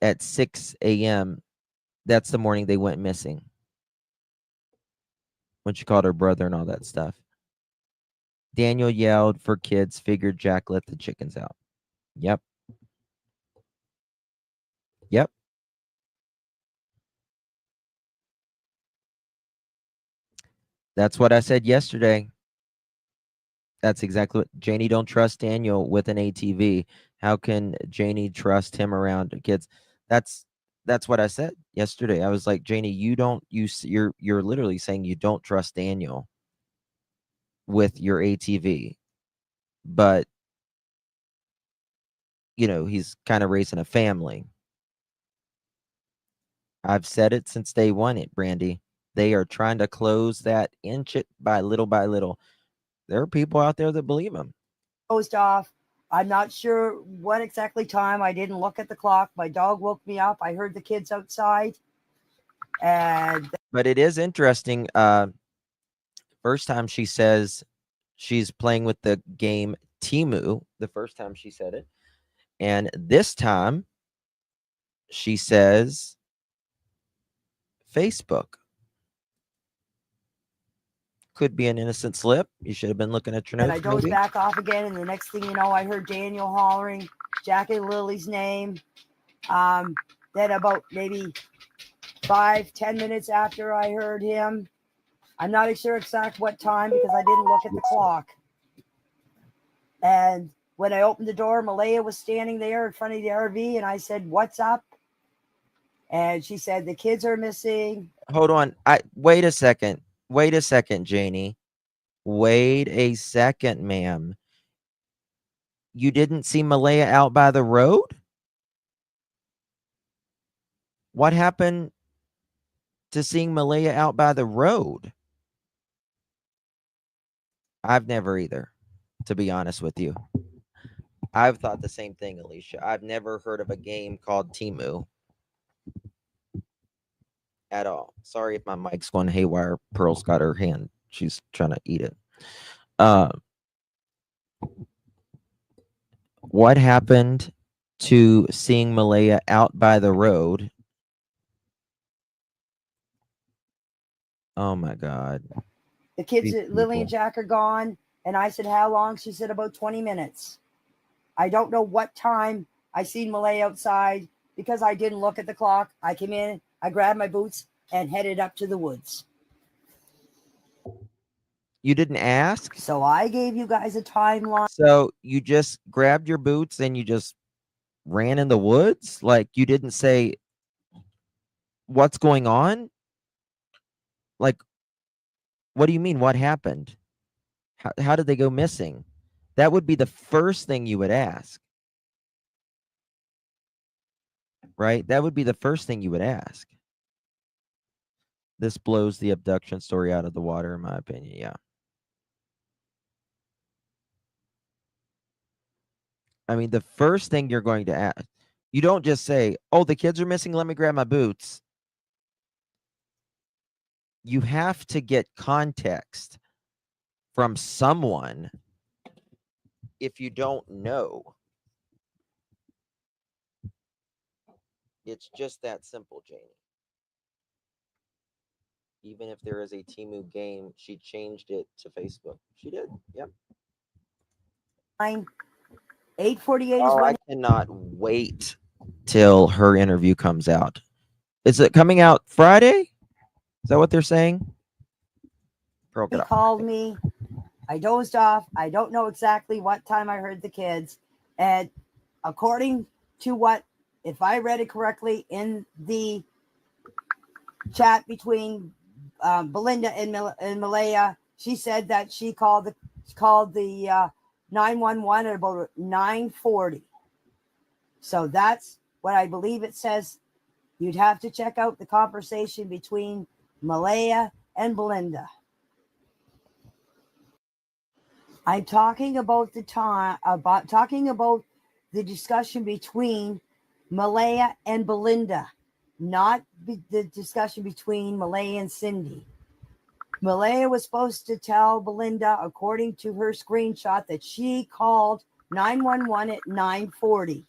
at 6 a.m., that's the morning they went missing. When she called her brother and all that stuff. Daniel yelled for kids, figured Jack let the chickens out. Yep. Yep. That's what I said yesterday. That's exactly what Janie don't trust Daniel with an ATV. How can Janie trust him around kids? That's what I said yesterday. I was like, Janie, you're literally saying you don't trust Daniel with your ATV, but he's kind of raising a family. I've said it since day one, Brandy. They are trying to close that inch it by little by little. There are people out there that believe him. Closed off. I'm not sure what exactly time. I didn't look at the clock. My dog woke me up. I heard the kids outside. But it is interesting. First time she says she's playing with the game Temu, the first time she said it. And this time she says Facebook. Could be an innocent slip. You should have been looking at your And I notes. dozed Maybe. back off again, and the next thing you know, I heard Daniel hollering Jack and Lily's name. Then about maybe 5-10 minutes after I heard him, I'm not sure exact what time because I didn't look at the clock. And when I opened the door, Malaya was standing there in front of the RV, and I said, "What's up?" And she said, "The kids are missing." Hold on. Wait a second. Wait a second, Janie. Wait a second, ma'am. You didn't see Malaya out by the road? What happened to seeing Malaya out by the road? I've never either, to be honest with you. I've thought the same thing, Alicia. I've never heard of a game called Timu at all. Sorry if my mic's going haywire. Pearl's got her hand. She's trying to eat it. What happened to seeing Malaya out by the road? Oh my God. The kids, These Lily and people. Jack, are gone. And I said, "How long?" She said, "About 20 minutes. I don't know what time I seen Malaya outside because I didn't look at the clock. I came in, I grabbed my boots, and headed up to the woods. You didn't ask? So I gave you guys a timeline. So you just grabbed your boots and you just ran in the woods? Like you didn't say what's going on? Like, what do you mean? What happened? How did they go missing? That would be the first thing you would ask. Right? That would be the first thing you would ask. This blows the abduction story out of the water, in my opinion. Yeah. I mean, the first thing you're going to ask, you don't just say, "Oh, the kids are missing. Let me grab my boots." You have to get context from someone if you don't know. It's just that simple, Janie. Even if there is a Timu game, she changed it to Facebook. She did. Yep. 8:48 is Oh, I when cannot wait till her interview comes out. Is it coming out Friday? Is that what they're saying? Pearl, he get off. called me. I dozed off. I don't know exactly what time I heard the kids. And according to what, if I read it correctly in the chat between Belinda and Malaya, she said that she called the 911 at about 9:40. So that's what I believe it says. You'd have to check out the conversation between Malaya and Belinda. I'm talking about the discussion between Malaya and Belinda, not the discussion between Malaya and Cindy. Malaya was supposed to tell Belinda, according to her screenshot, that she called 911 at 9:40.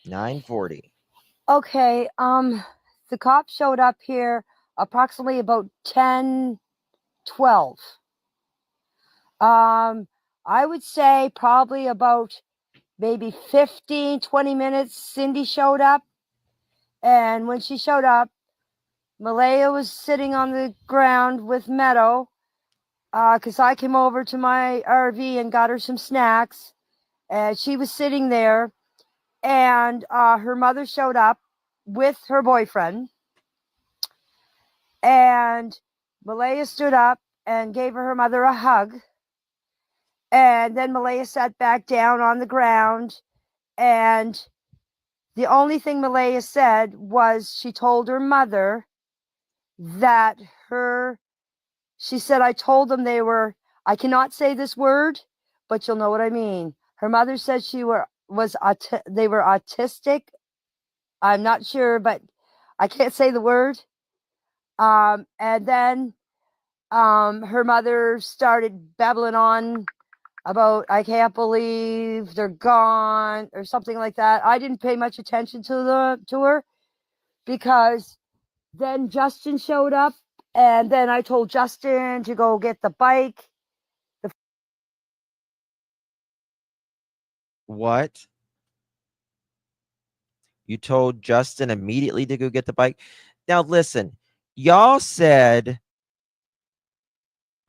$9.40. Okay, the cops showed up here approximately about 10:12. I would say probably about maybe 15-20 minutes Cindy showed up. And when she showed up, Malaya was sitting on the ground with Meadow, because I came over to my RV and got her some snacks. And she was sitting there, and her mother showed up with her boyfriend. And Malaya stood up and gave her mother a hug. And then Malaya sat back down on the ground. And the only thing Malaya said was she told her mother that she said, "I told them they were," I cannot say this word, but you'll know what I mean. Her mother said they were autistic. I'm not sure, but I can't say the word. And then her mother started babbling on about, "I can't believe they're gone," or something like that. I didn't pay much attention to her. because then Justin showed up, and then I told Justin to go get the bike. What? You told Justin immediately to go get the bike? Now listen, y'all said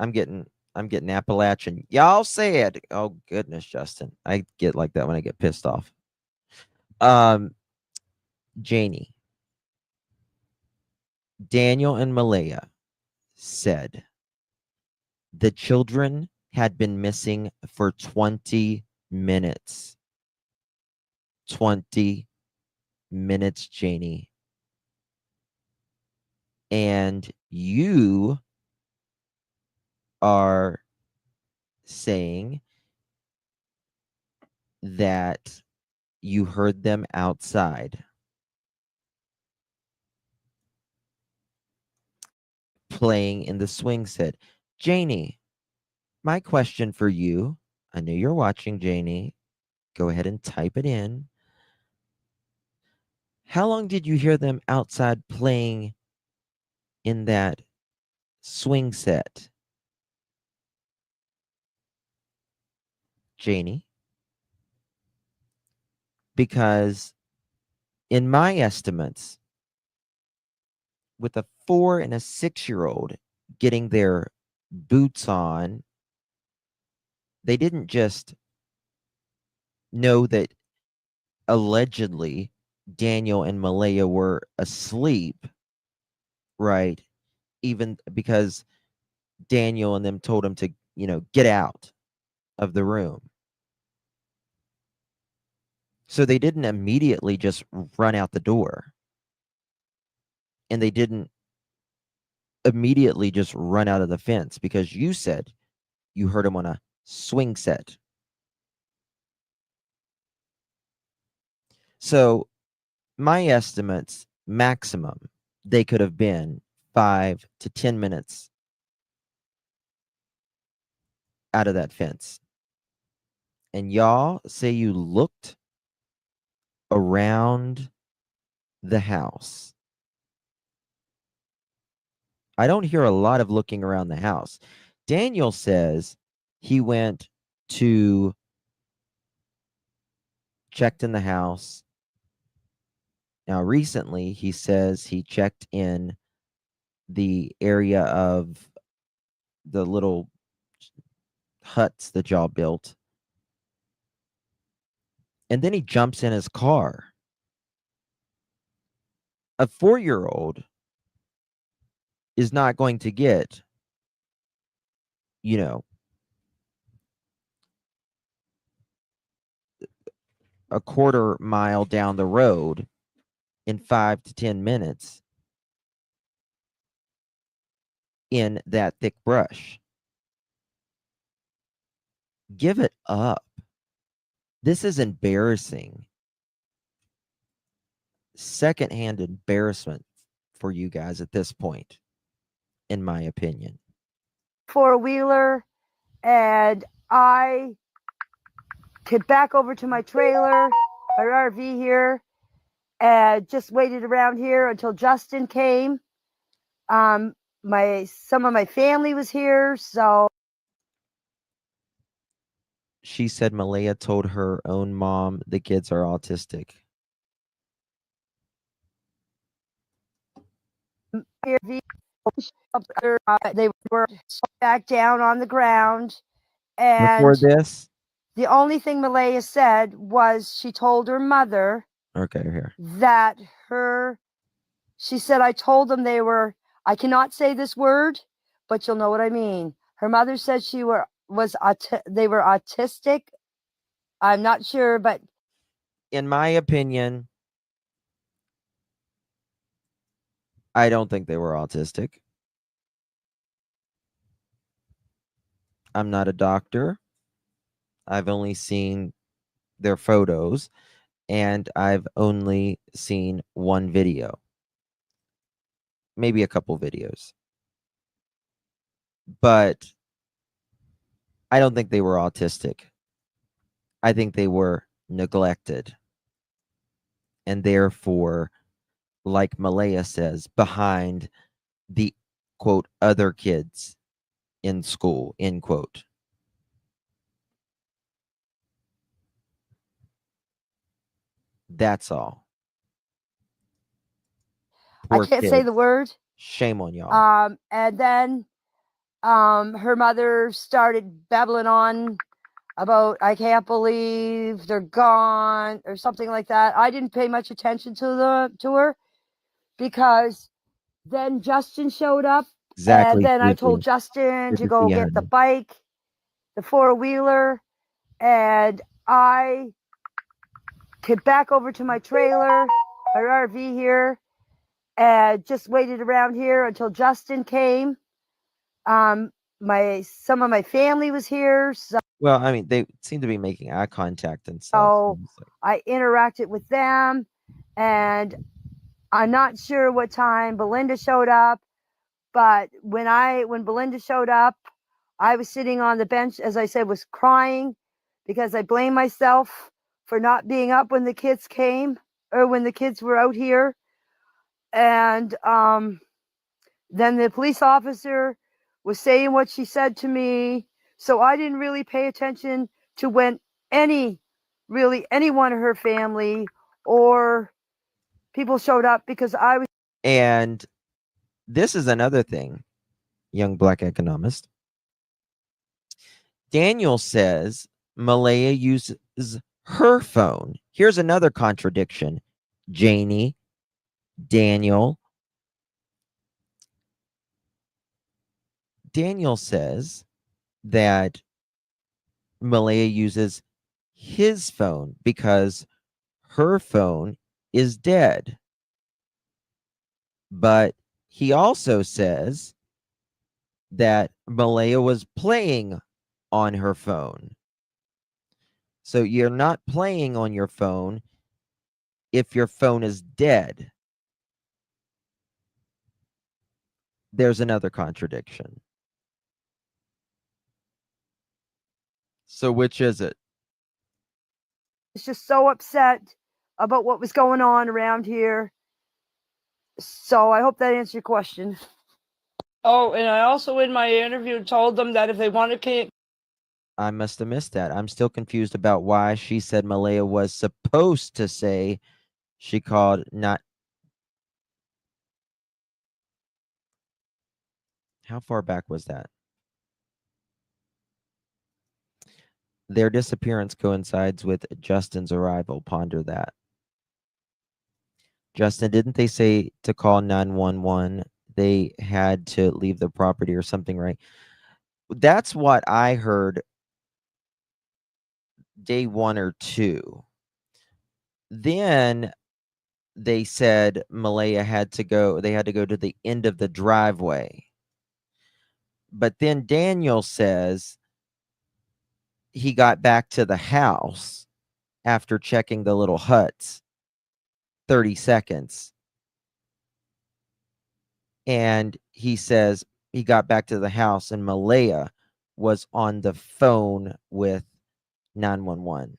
I'm getting Appalachian. Y'all said, oh goodness, Justin. I get like that when I get pissed off. Jayne, Daniel and Malaya said the children had been missing for 20 minutes. 20 minutes, Jayne. And you are saying that you heard them outside playing in the swing set. Jayne, my question for you, I know you're watching, Jayne. Go ahead and type it in. How long did you hear them outside playing in that swing set? Jayne? Because in my estimates, with a 4 and a 6-year-old getting their boots on, they didn't just know that allegedly Daniel and Malaya were asleep, right? Even because Daniel and them told him to, get out of the room. So they didn't immediately just run out the door. And they didn't immediately just run out of the fence because you said you heard him on a swing set. So my estimates, maximum, they could have been 5 to 10 minutes out of that fence. And y'all say you looked around the house. I don't hear a lot of looking around the house. Daniel says he went to checked in the house. Now, recently, he says he checked in the area of the little huts that y'all built. And then he jumps in his car. A 4-year-old is not going to get, a quarter mile down the road in 5 to 10 minutes in that thick brush. Give it up. This is embarrassing. Secondhand embarrassment for you guys at this point, in my opinion. Four-wheeler, and I get back over to my trailer, my RV here, and just waited around here until Justin came. Some of my family was here, so She said Malaya told her own mom the kids are autistic. they were back down on the ground. Before And this? the only thing Malaya said was she told her mother Okay, here. that she said, I told them I cannot say this word, but you'll know what I mean. Her mother said they were autistic. I'm not sure, but in my opinion, I don't think they were autistic. I'm not a doctor. I've only seen their photos, and I've only seen one video. Maybe a couple videos. But I don't think they were autistic. I think they were neglected. And therefore like Malaya says, behind the quote other kids in school, end quote. That's all. Poor I can't say kids. the word. Shame on y'all. And then her mother started babbling on about, I can't believe they're gone, or something like that. I didn't pay much attention to her, because then Justin showed up. Exactly. And then I Briefly. told Justin This to is go the get the end. bike, the four-wheeler, and I came back over to my trailer, our RV here, and just waited around here until Justin came. Some of my family was here, so Well, I mean, they seem to be making eye contact and stuff. so I interacted with them, and I'm not sure what time Belinda showed up, but when Belinda showed up, I was sitting on the bench, as I said, was crying because I blame myself for not being up when the kids came, or when the kids were out here. And then the police officer was saying what she said to me. So I didn't really pay attention to when anyone of her family or people showed up, because I was. And this is another thing, young Black economist. Daniel says Malaya uses her phone. Here's another contradiction. Jayne, Daniel. Daniel says that Malaya uses his phone because her phone is dead. But he also says that Malaya was playing on her phone. So you're not playing on your phone if your phone is dead. There's another contradiction. So which is it? Was just so upset about what was going on around here. So I hope that answers your question. Oh, and I also in my interview told them that if they want to. I must have missed that. I'm still confused about why she said Malaya was supposed to say she called not. How far back was that? Their disappearance coincides with Justin's arrival. Ponder that. Justin, didn't they say to call 911? They had to leave the property or something, right? That's what I heard day 1 or 2. Then they said Malaya had to go, they had to go to the end of the driveway. But then Daniel says he got back to the house after checking the little huts 30 seconds. And he says he got back to the house and Malaya was on the phone with 911.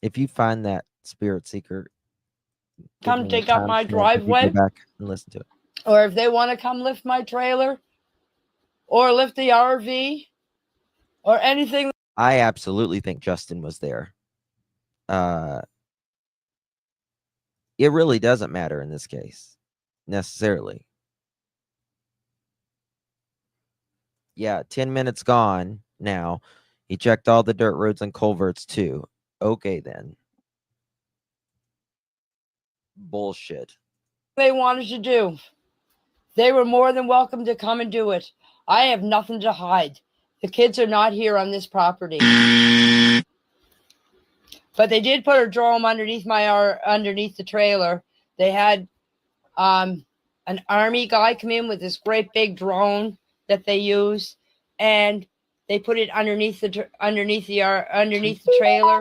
If you find that, Spirit Seeker, Come take up my driveway. Go back and listen to it. Or if they want to come lift my trailer or lift the RV or anything. I absolutely think Justin was there. It really doesn't matter in this case, necessarily. Yeah, 10 minutes gone now. He checked all the dirt roads and culverts too. Okay, then. Bullshit. They wanted to do. They were more than welcome to come and do it. I have nothing to hide. The kids are not here on this property. But they did put a drone underneath the trailer. They had an army guy come in with this great big drone that they use, and they put it underneath the trailer.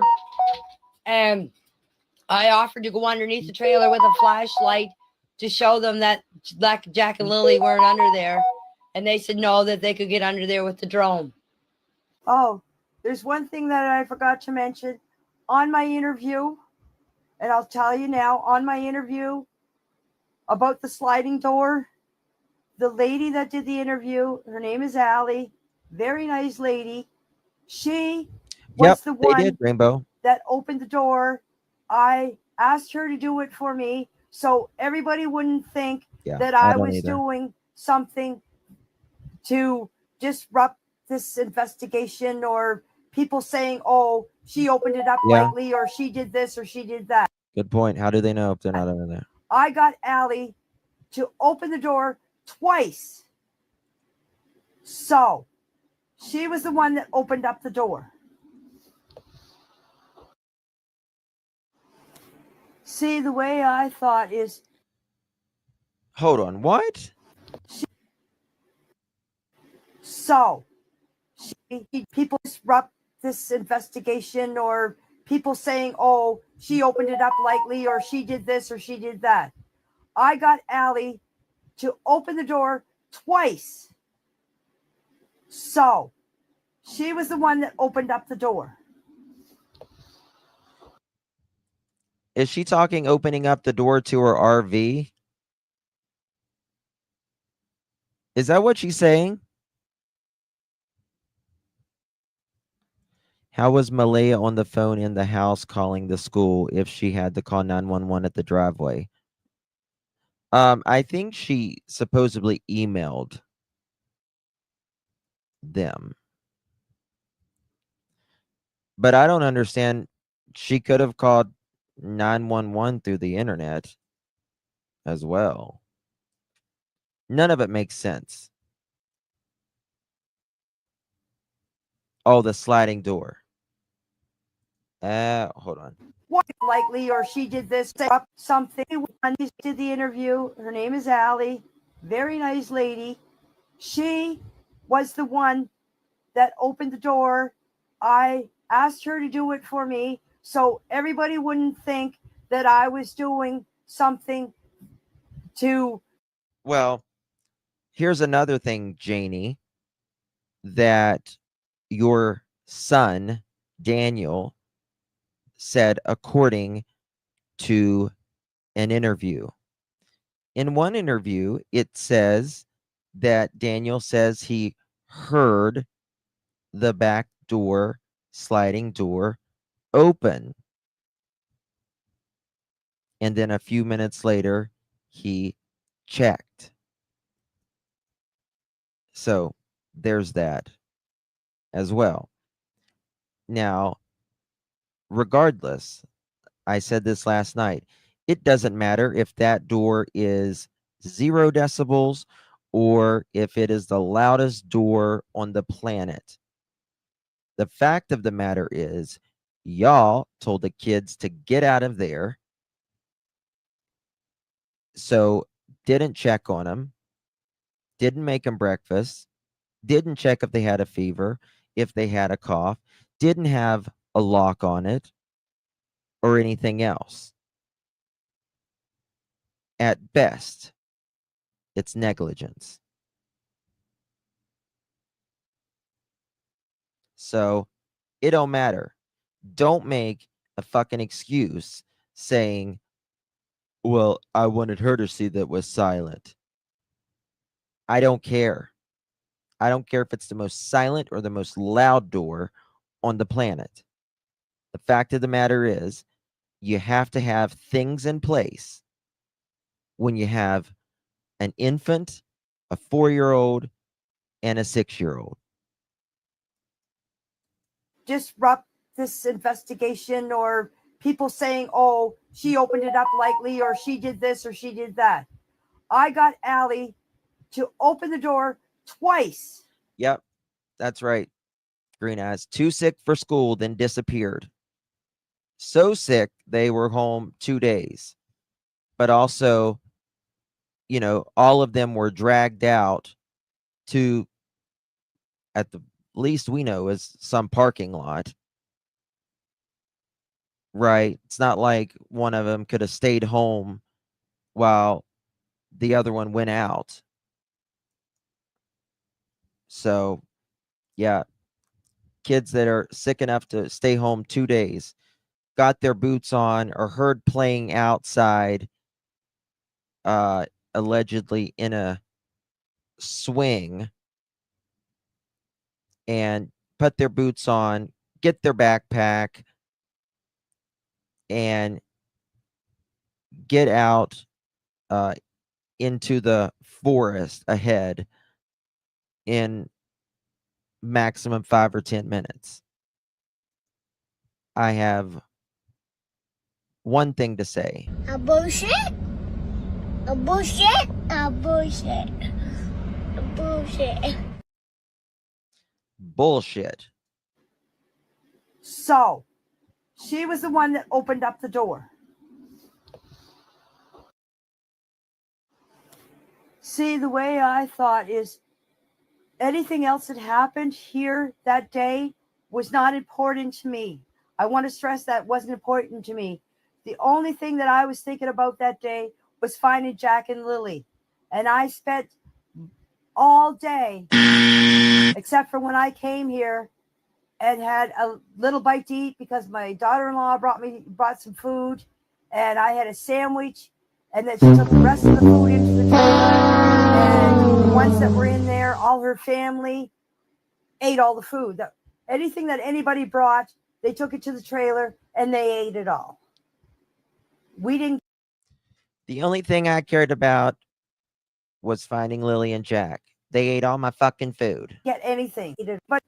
And I offered to go underneath the trailer with a flashlight to show them that Jack and Lily weren't under there. And they said no, that they could get under there with the drone. Oh, there's one thing that I forgot to mention. on my interview, and I'll tell you now, on my interview about the sliding door, the lady that did the interview, her name is Allie, very nice lady. She was the They one did, Rainbow. that opened the door. I asked her to do it for me so everybody wouldn't think Yeah, that I I don't was either. doing something to disrupt this investigation, or people saying, oh, she opened it up Yeah. lightly, or she did this or she did that. Good point. How do they know if they're not over there? I got Allie to open the door twice. So she was the one that opened up the door. See, the way I thought is, Hold on. What? so people disrupt this investigation, or people saying, oh, she opened it up lightly, or she did this or she did that. I got Allie to open the door twice. So she was the one that opened up the door. Is she talking opening up the door to her RV? Is that what she's saying? How was Malaya on the phone in the house calling the school if she had to call 911 at the driveway? I think she supposedly emailed them. But I don't understand. She could have called 911 through the internet as well. None of it makes sense. Oh, the sliding door. Hold on. What likely, or she did this something. When she did the interview, her name is Allie, very nice lady. She was the one that opened the door. I asked her to do it for me so everybody wouldn't think that I was doing something to. Well, here's another thing, Janie, that your son, Daniel, said according to an interview. In one interview, it says that Daniel says he heard the back door, sliding door, open. And then a few minutes later, he checked. So there's that as well. Now, regardless, I said this last night, it doesn't matter if that door is 0 decibels or if it is the loudest door on the planet. The fact of the matter is, y'all told the kids to get out of there. So didn't check on them, didn't make them breakfast, didn't check if they had a fever, if they had a cough, didn't have a lock on it or anything else. At best, it's negligence. So it don't matter. Don't make a fucking excuse saying, well, I wanted her to see that it was silent. I don't care. I don't care if it's the most silent or the most loud door on the planet. The fact of the matter is, you have to have things in place when you have an infant, a 4-year-old, and a 6-year-old. Disrupt this investigation, or people saying, oh, she opened it up lightly, or she did this or she did that. I got Allie to open the door twice. Yep, that's right. Green eyes. Too sick for school, then disappeared. So sick, they were home 2 days. But also, you know, all of them were dragged out to, at the least we know, is some parking lot. Right? It's not like one of them could have stayed home while the other one went out. So, yeah, kids that are sick enough to stay home 2 days. got their boots on or heard playing outside, allegedly in a swing, and put their boots on, get their backpack, and get out into the forest ahead in maximum 5 or 10 minutes. I have one thing to say. A bullshit? A bullshit? A bullshit. A bullshit. Bullshit. So she was the one that opened up the door. See, the way I thought is anything else that happened here that day was not important to me. I want to stress that wasn't important to me. The only thing that I was thinking about that day was finding Jack and Lily. And I spent all day, except for when I came here and had a little bite to eat because my daughter-in-law brought some food, and I had a sandwich, and then she took the rest of the food into the trailer, and the ones that were in there, all her family, ate all the food. Anything that anybody brought, they took it to the trailer and they ate it all. We didn't. The only thing I cared about was finding Lily and Jack. They ate all my fucking food. Get anything, but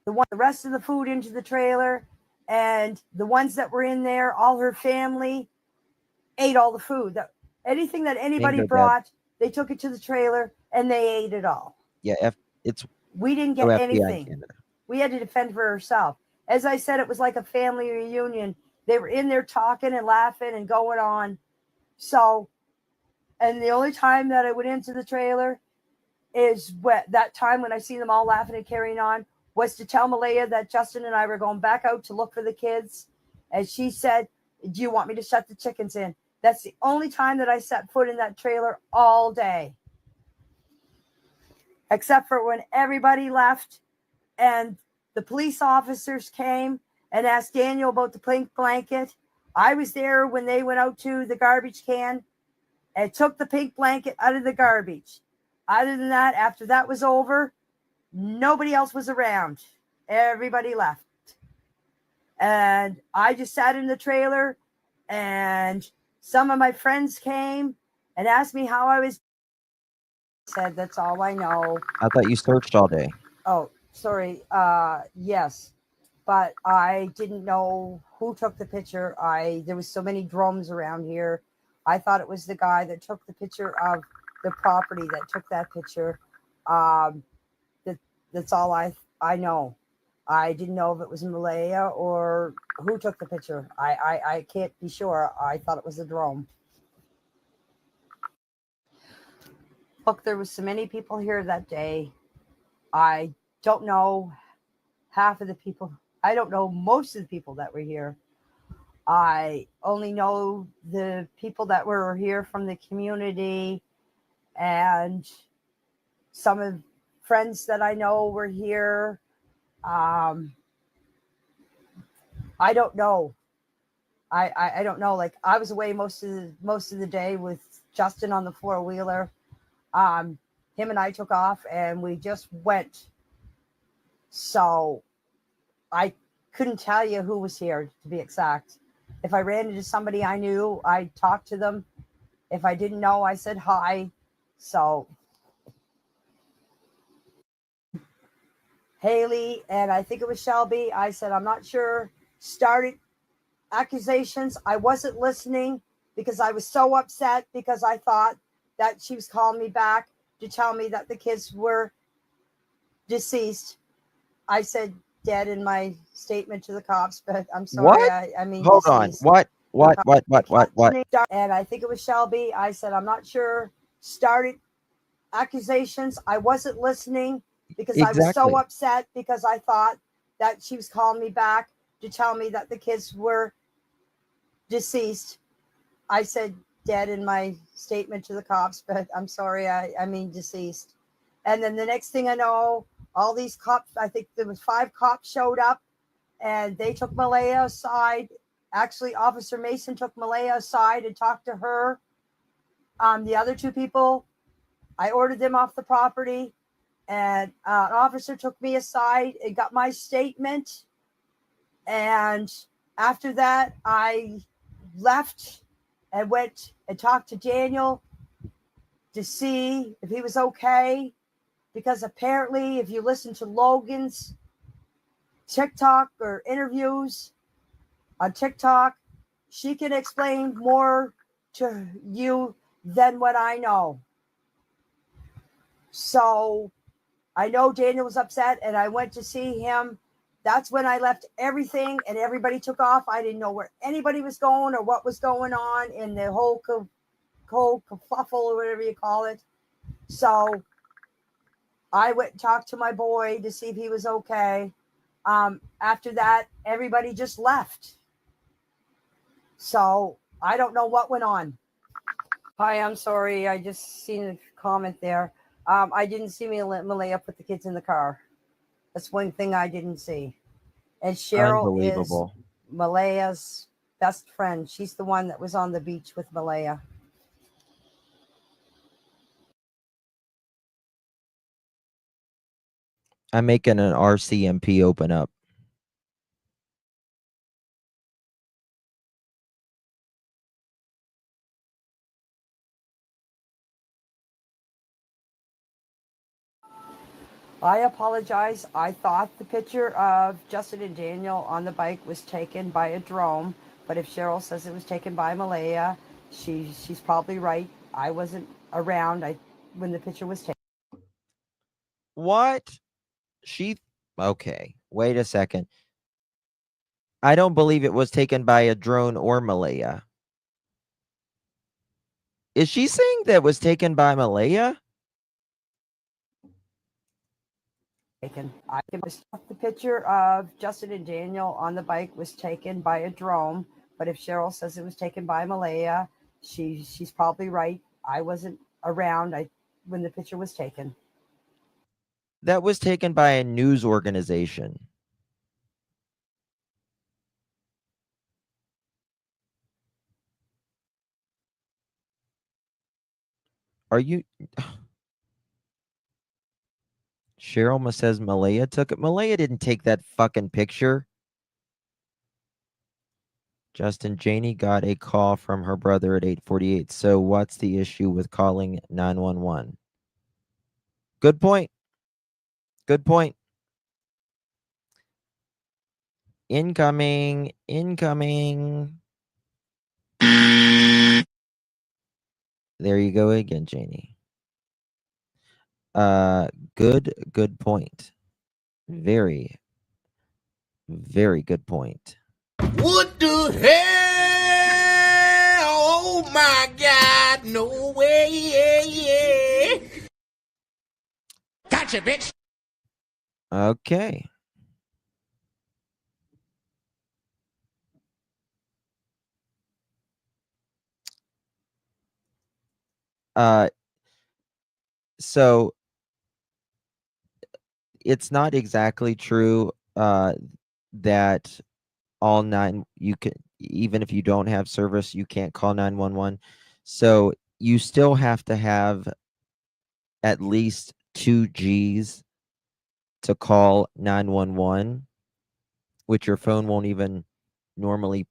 the rest of the food into the trailer, and the ones that were in there, all her family, ate all the food. Anything that anybody Bingo, brought, they took it to the trailer and they ate it all. Yeah, it's We didn't no get FBI anything. Canada. We had to defend for ourselves. As I said, it was like a family reunion. They were in there talking and laughing and going on. So, and the only time that I went into the trailer is that time when I see them all laughing and carrying on was to tell Malaya that Justin and I were going back out to look for the kids. And she said, do you want me to shut the chickens in? That's the only time that I set foot in that trailer all day. Except for when everybody left and the police officers came and asked Daniel about the pink blanket. I was there when they went out to the garbage can and took the pink blanket out of the garbage. Other than that, after that was over, nobody else was around. Everybody left. And I just sat in the trailer, and some of my friends came and asked me how I was. I said, that's all I know. I thought you searched all day. Oh, sorry. Yes. But I didn't know who took the picture. There was so many drums around here. I thought it was the guy that took the picture of the property that took that picture. That's all I know. I didn't know if it was Malaya or who took the picture. I can't be sure. I thought it was a drone. Look, there was so many people here that day. I don't know half of the people. I don't know most of the people that were here. I only know the people that were here from the community, and some of friends that I know were here. I don't know. I don't know. Like, I was away most of the day with Justin on the 4-wheeler. Him and I took off and we just went. So I couldn't tell you who was here, to be exact. If I ran into somebody I knew, I talked to them. If I didn't know, I said hi. So Haley, and I think it was Shelby, I said, I'm not sure, started accusations. I wasn't listening because I was so upset because I thought that she was calling me back to tell me that the kids were deceased. I said dead in my statement to the cops, but I'm sorry. What? I mean, Hold deceased. on. What? And I think it was Shelby. I said, I'm not sure, started accusations. I wasn't listening because I was so upset because I thought that she was calling me back to tell me that the kids were deceased. I said dead in my statement to the cops, but I'm sorry. I mean deceased. And then the next thing I know, all these cops, I think there was 5 cops showed up, and they took Malaya aside Actually, Officer Mason took Malaya aside and talked to her. The other two people, I ordered them off the property, and an officer took me aside and got my statement. And after that, I left and went and talked to Daniel to see if he was okay. Because apparently, if you listen to Logan's TikTok or interviews on TikTok, she can explain more to you than what I know. So I know Daniel was upset, and I went to see him. That's when I left everything, and everybody took off. I didn't know where anybody was going or what was going on in the whole kerfuffle or whatever you call it. So I went and talked to my boy to see if he was okay. After that, everybody just left. So I don't know what went on. Hi, I'm sorry. I just seen a comment there. I didn't see Malaya put the kids in the car. That's one thing I didn't see. And Cheryl is Unbelievable. Malaya's best friend. She's the one that was on the beach with Malaya. I'm making an RCMP open up. I apologize. I thought the picture of Justin and Daniel on the bike was taken by a drone, but if Cheryl says it was taken by Malaya, she's probably right. I wasn't around when the picture was taken. What? Okay, wait a second. I don't believe it was taken by a drone or Malaya. Is she saying that was taken by Malaya? The picture of Justin and Daniel on the bike was taken by a drone, but if Cheryl says it was taken by Malaya, she's probably right. I wasn't around when the picture was taken. That was taken by a news organization. Are you... Cheryl says Malaya took it. Malaya didn't take that fucking picture. Justin, Jayne got a call from her brother at 8:48. So what's the issue with calling 911? Good point. Good point. Incoming. There you go again, Jayne. Good point. Very, very good point. What the hell? Oh my God, no way. Gotcha, bitch. Okay. So it's not exactly true that all you can, even if you don't have service, you can't call 911. So you still have to have at least 2 Gs to call 911, which your phone won't even normally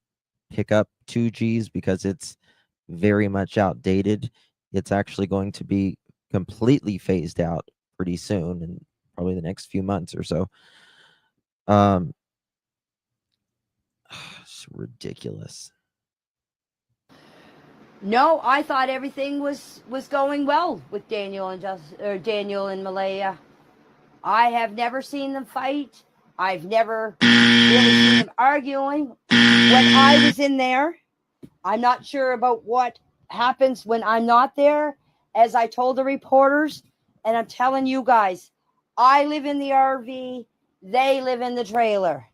pick up 2 Gs because it's very much outdated. It's actually going to be completely phased out pretty soon, and probably the next few months or so. It's ridiculous. No, I thought everything was going well with Daniel and Daniel and Malaya. I have never seen them fight. I've never really seen them arguing. When I was in there, I'm not sure about what happens when I'm not there. As I told the reporters, and I'm telling you guys, I live in the RV. They live in the trailer.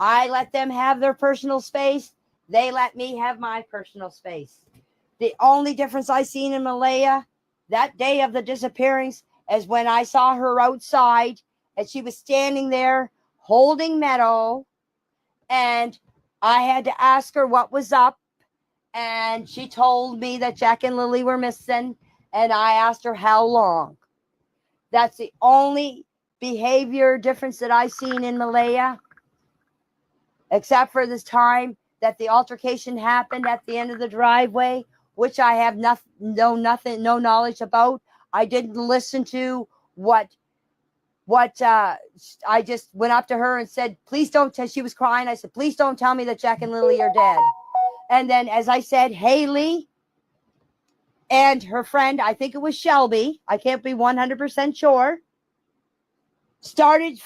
I let them have their personal space. They let me have my personal space. The only difference I seen in Malaya that day of the disappearance is when I saw her outside and she was standing there holding Meadow, and I had to ask her what was up, and she told me that Jack and Lily were missing, and I asked her how long. That's the only behavior difference that I've seen in Malaya, except for this time that the altercation happened at the end of the driveway, which I have no knowledge about. I didn't listen to what I just went up to her and said, please don't tell, she was crying. I said, please don't tell me that Jack and Lily are dead. And then, as I said, Haley and her friend, I think it was Shelby, I can't be 100% sure, started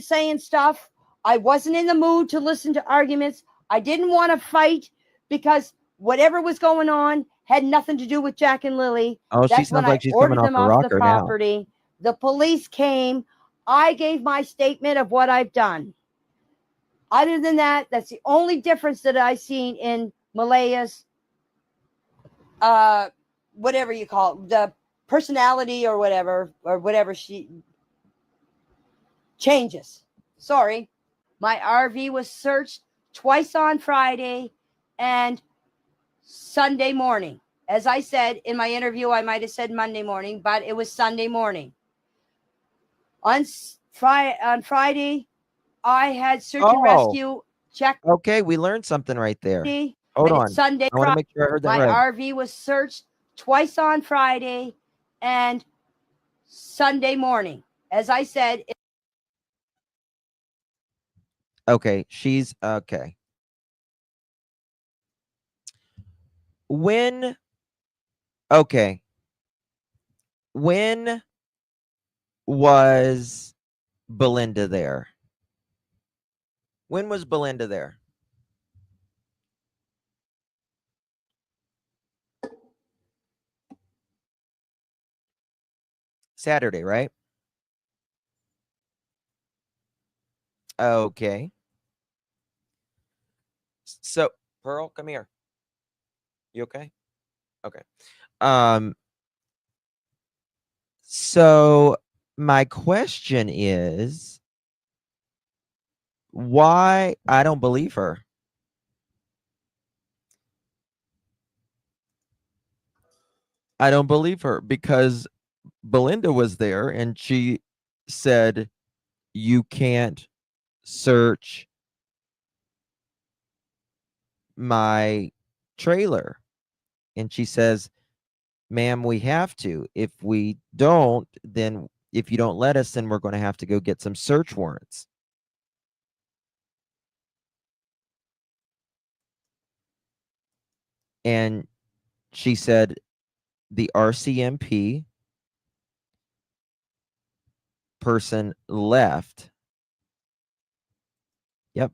saying stuff. I wasn't in the mood to listen to arguments. I didn't want to fight because whatever was going on had nothing to do with Jack and Lily. Oh, she That's when sounds like I she's coming ordered off them a off the rocker now. property. The police came. I gave my statement of what I've done. Other than that, that's the only difference that I've seen in Malaya's, whatever you call it, the personality or whatever she changes. Sorry. My RV was searched twice on Friday and Sunday morning. As I said in my interview, I might have said Monday morning, but it was Sunday morning. On Friday, I had search and rescue check. Okay, we learned something right there. Hold on. Sunday, I want to make sure I heard that my right. RV was searched twice on Friday and Sunday morning. As I said. Okay, she's okay. When was Belinda there? When was Belinda there? Saturday, right? Okay. So, Pearl, come here. You okay? Okay. So my question is, why? I don't believe her. I don't believe her because Belinda was there and she said, you can't search my trailer. And she says, ma'am, we have to. If we don't, then if you don't let us, then we're going to have to go get some search warrants. And she said, the RCMP person left. Yep.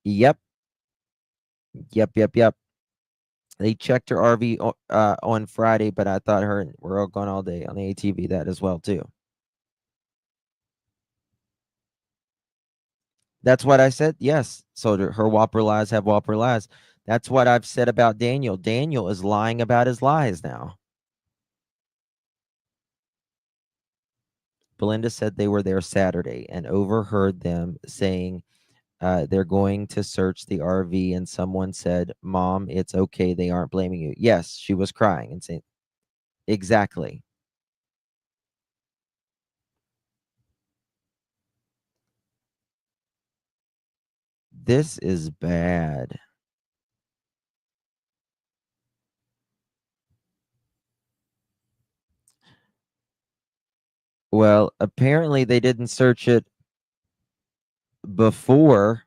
Yep. Yep. They checked her RV on Friday, but I thought we're all gone all day on the ATV that as well too. That's what I said. Yes. So her whopper lies have whopper lies. That's what I've said about Daniel. Daniel is lying about his lies now. Belinda said they were there Saturday and overheard them saying they're going to search the RV, and someone said, Mom, it's okay. They aren't blaming you. Yes, she was crying and saying, exactly. This is bad. Well, apparently they didn't search it before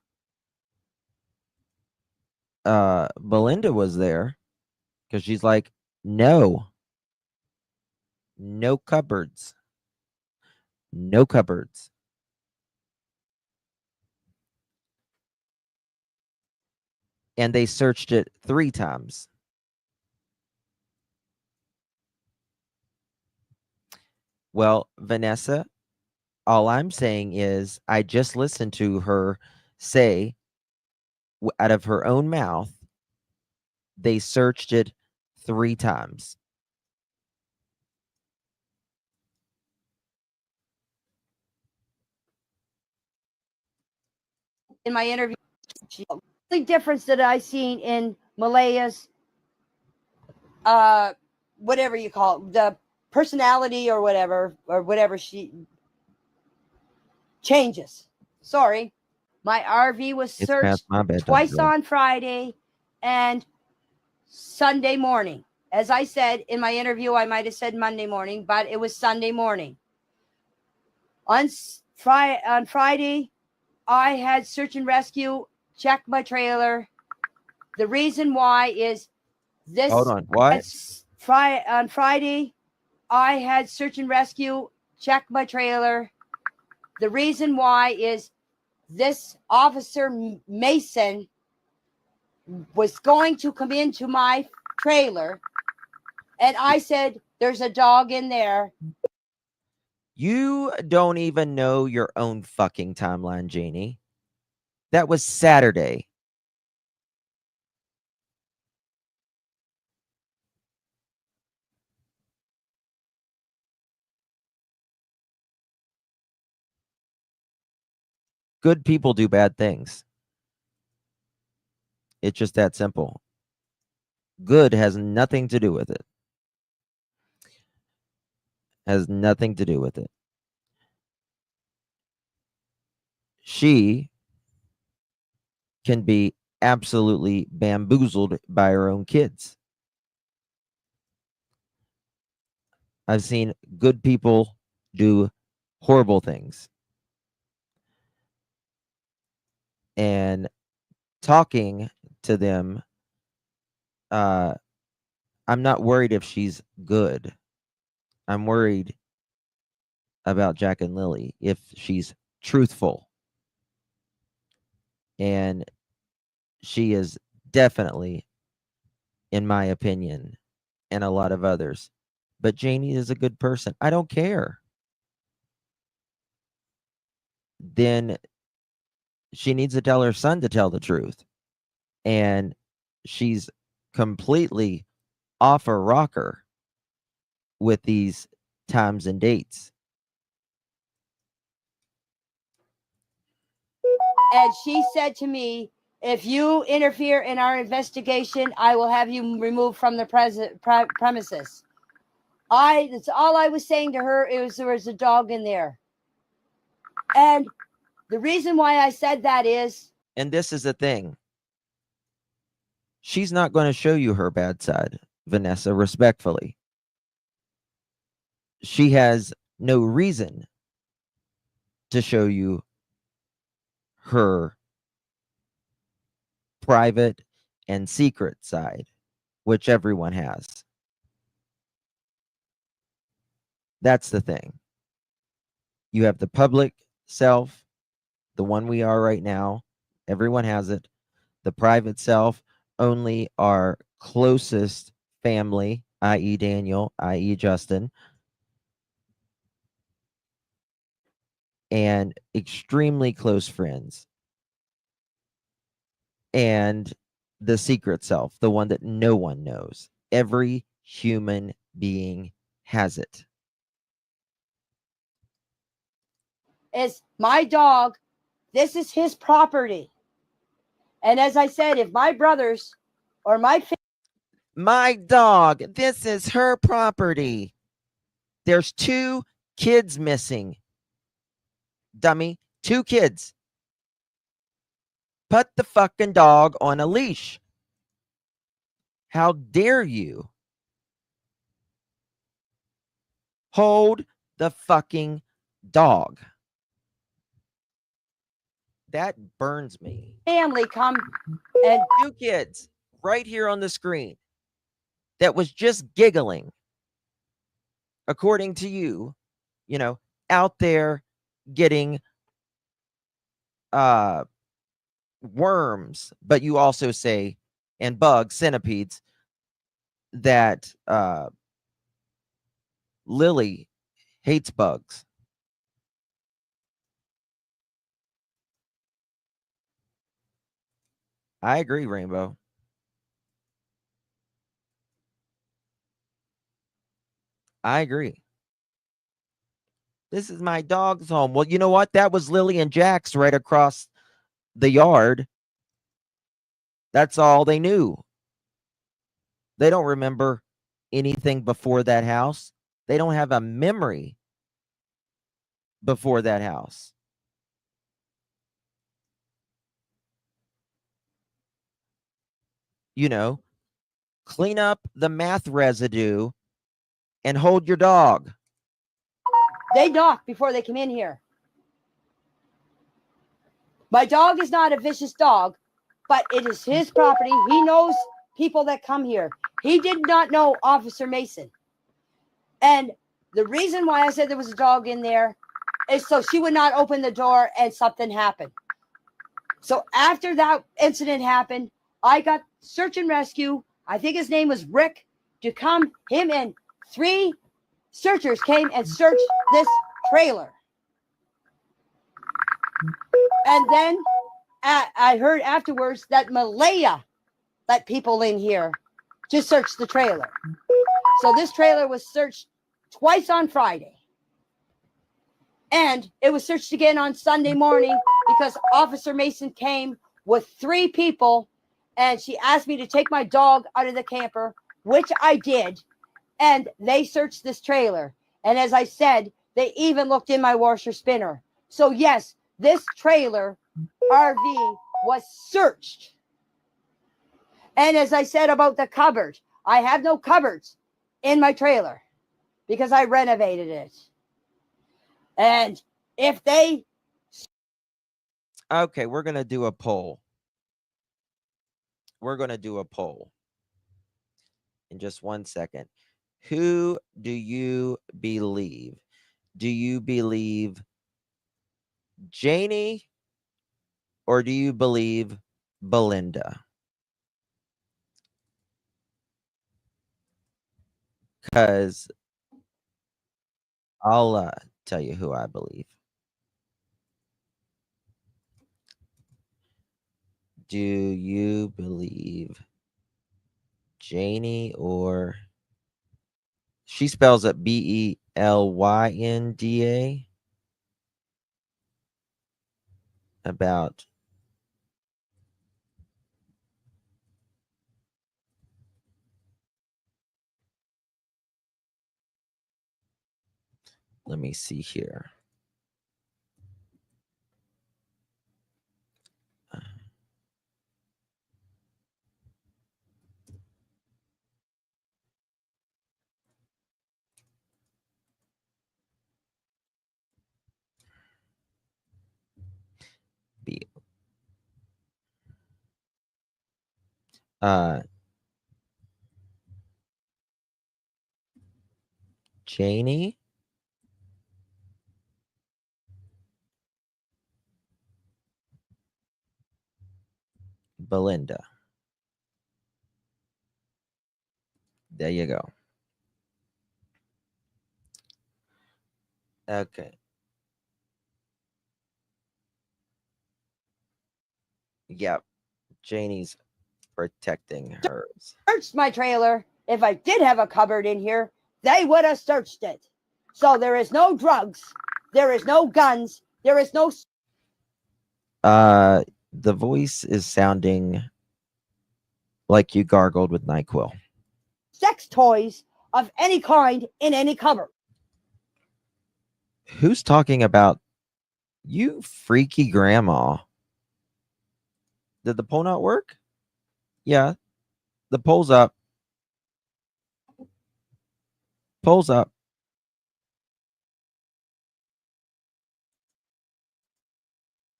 Belinda was there, because she's like, no cupboards. No cupboards. And they searched it 3 times. Well, Vanessa, all I'm saying is I just listened to her say out of her own mouth, they searched it 3 times. in my interview, the difference that I seen in Malaya's, whatever you call it, the personality or whatever she changes. Sorry. My RV was It's past searched my bedtime, twice girl. on Friday and Sunday morning. As I said in my interview, I might have said Monday morning, but it was Sunday morning. On Friday, I had search and rescue check my trailer. The reason why is this. Hold on. What? On Friday, I had search and rescue check my trailer. The reason why is this officer Mason was going to come into my trailer, and I said, "There's a dog in there." You don't even know your own fucking timeline, Janie. That was Saturday. Good people do bad things. It's just that simple. Good has nothing to do with it. Has nothing to do with it. She can be absolutely bamboozled by her own kids. I've seen good people do horrible things. And talking to them, I'm not worried if she's good. I'm worried about Jack and Lily if she's truthful. And she is definitely, in my opinion, and a lot of others. But Janie is a good person. I don't care. Then she needs to tell her son to tell the truth. And she's completely off her rocker with these times and dates. And she said to me, "If you interfere in our investigation, I will have you removed from the premises." That's all I was saying to her. There was a dog in there. And the reason why I said that is, and this is the thing, she's not going to show you her bad side, Vanessa, respectfully. She has no reason to show you her private and secret side, which everyone has. That's the thing. You have the public self, the one we are right now. Everyone has it. The private self, only our closest family, i.e. Daniel, i.e. Justin, and extremely close friends. And the secret self, the one that no one knows. Every human being has it. is my dog. This is his property. And as I said, if my brothers or my dog, this is her property. There's 2 kids missing. Dummy, 2 kids. Put the fucking dog on a leash. How dare you? Hold the fucking dog. That burns me. family come and 2 kids right here on the screen that was just giggling, according to you, out there getting worms, but you also say, and bugs, centipedes, that Lily hates bugs. I agree, Rainbow. I agree. This is my dog's home. Well, you know what? That was Lily and Jack's right across the yard. That's all they knew. They don't remember anything before that house. They don't have a memory before that house. You know, clean up the meth residue and hold your dog. They knock before they come in here. My dog is not a vicious dog, but it is his property. He knows people that come here. He did not know Officer Mason. And the reason why I said there was a dog in there is so she would not open the door and something happened. So after that incident happened, I got search and rescue. I think his name was Rick, to come. Him and 3 searchers came and searched this trailer. And then I heard afterwards that Malaya let people in here to search the trailer. So this trailer was searched twice on Friday. And it was searched again on Sunday morning because Officer Mason came with 3 people, and she asked me to take my dog out of the camper, which I did. And they searched this trailer. And as I said, they even looked in my washer spinner. So yes, this trailer RV was searched. And as I said about the cupboard, I have no cupboards in my trailer because I renovated it. And if they... Okay, we're going to do a poll. We're going to do a poll in just 1 second. Who do you believe? Do you believe Jayne or do you believe Belinda? Because I'll tell you who I believe. Do you believe Jayne or... She spells it Belynda. About... Let me see here. Jayne, Belinda. There you go. Okay. Yep. Jayne's protecting hers. Searched my trailer. If I did have a cupboard in here, they would have searched it. So there is no drugs. There is no guns. There is no... The voice is sounding like you gargled with NyQuil. sex toys of any kind in any cupboard. Who's talking about you freaky grandma? Did the poll not work? Yeah. The poll's up. Poll's up.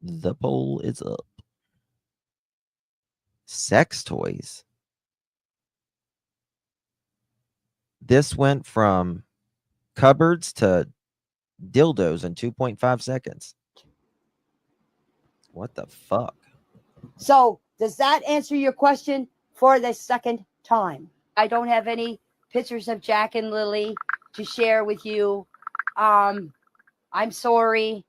The poll is up. Sex toys. This went from cupboards to dildos in 2.5 seconds. What the fuck? So does that answer your question for the second time? I don't have any pictures of Jack and Lily to share with you. I'm sorry.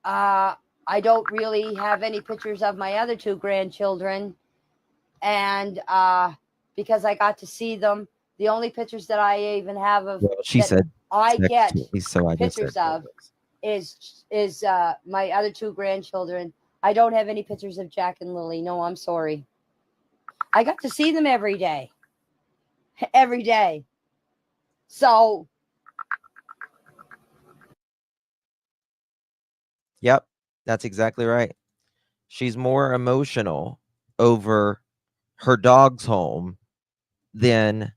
I don't really have any pictures of my other 2 grandchildren. And because I got to see them, the only pictures that I even have of she said I get so I pictures of is my other 2 grandchildren I don't have any pictures of Jack and Lily. No, I'm sorry. I got to see them every day. Every day. So. Yep, that's exactly right. She's more emotional over her dog's home than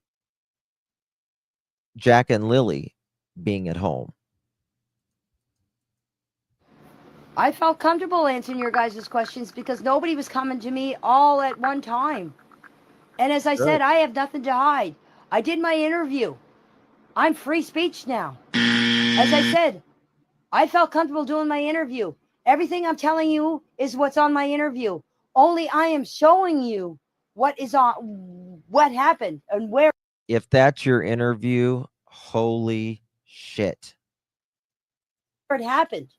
Jack and Lily being at home. I felt comfortable answering your guys' questions because nobody was coming to me all at one time. And as I said, I have nothing to hide. I did my interview. I'm free speech now. As I said, I felt comfortable doing my interview. Everything I'm telling you is what's on my interview. Only I am showing you what is on, what happened and where. If that's your interview, holy shit. It happened.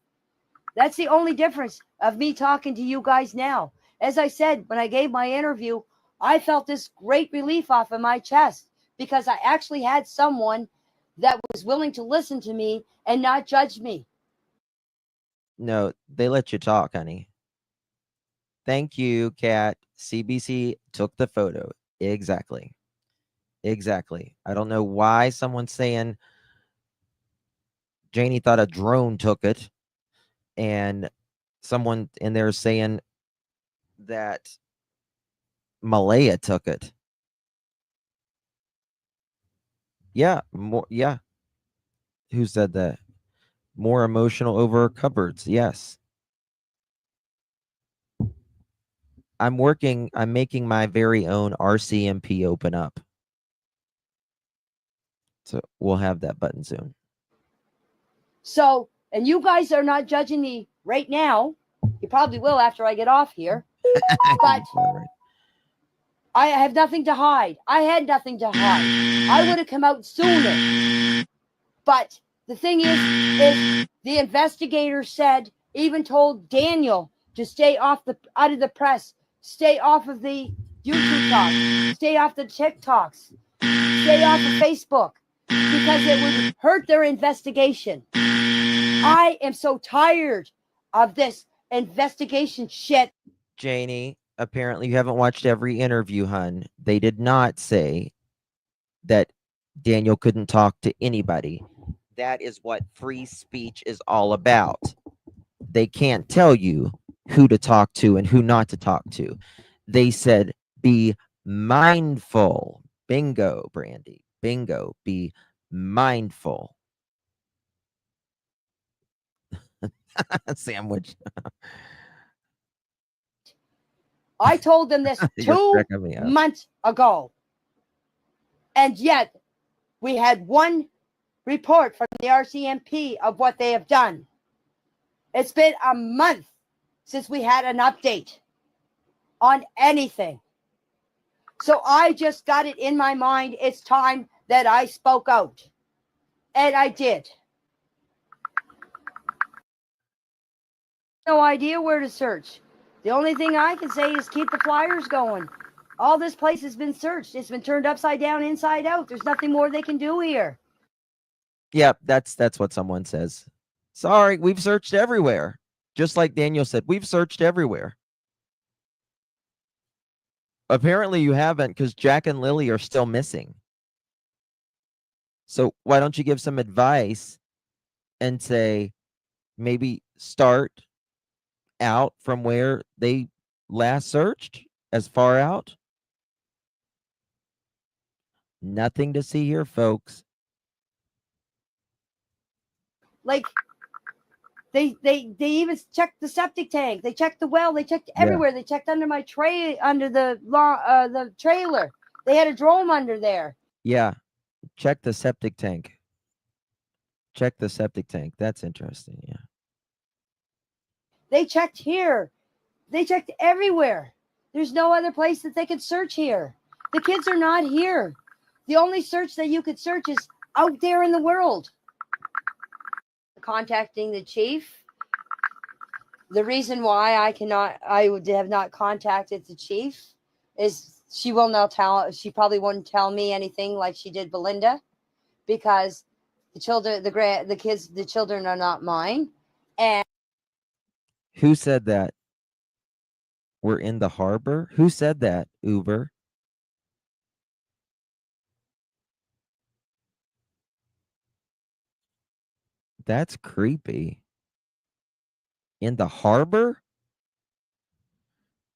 That's the only difference of me talking to you guys now. As I said, when I gave my interview, I felt this great relief off of my chest because I actually had someone that was willing to listen to me and not judge me. No, they let you talk, honey. Thank you, Kat. CBC took the photo. Exactly. Exactly. I don't know why someone's saying Janie thought a drone took it, and someone in there saying that Malaya took it. Yeah, more. Yeah. Who said that? More emotional over cupboards. Yes. I'm making my very own RCMP open up. So we'll have that button soon. So, and you guys are not judging me right now. You probably will after I get off here. But I have nothing to hide. I had nothing to hide. I would have come out sooner. But the thing is the investigator said, even told Daniel to stay out of the press, stay off of the YouTube talks, stay off the TikToks, stay off of Facebook, because it would hurt their investigation. I am so tired of this investigation shit. Janie, apparently you haven't watched every interview, hun. They did not say that Daniel couldn't talk to anybody. That is what free speech is all about. They can't tell you who to talk to and who not to talk to. They said, be mindful. Bingo, Brandy. Bingo. Be mindful. Sandwich. I told them this 2 months ago. And yet we had one report from the RCMP of what they have done. It's been a month since we had an update on anything. So I just got it in my mind. It's time that I spoke out. And I did. No idea where to search. The only thing I can say is keep the flyers going. All this place has been searched. It's been turned upside down, inside out. There's nothing more they can do here. Yep, that's what someone says. Sorry, we've searched everywhere. Just like Daniel said, we've searched everywhere. Apparently you haven't, because Jack and Lily are still missing. So why don't you give some advice and say, maybe start out from where they last searched, as far out? Nothing to see here, folks. Like, they even checked the septic tank. They checked the well. They checked everywhere. They checked under my tray, under the trailer. They had a drone under there. Yeah, check the septic tank. Check the septic tank. That's interesting. Yeah. They checked here. They checked everywhere. There's no other place that they could search here. The kids are not here. The only search that you could search is out there in the world. Contacting the chief. The reason why I would have not contacted the chief is she probably wouldn't tell me anything like she did Belinda, because the children are not mine. And who said that? We're in the harbor? Who said that, Uber? That's creepy. In the harbor?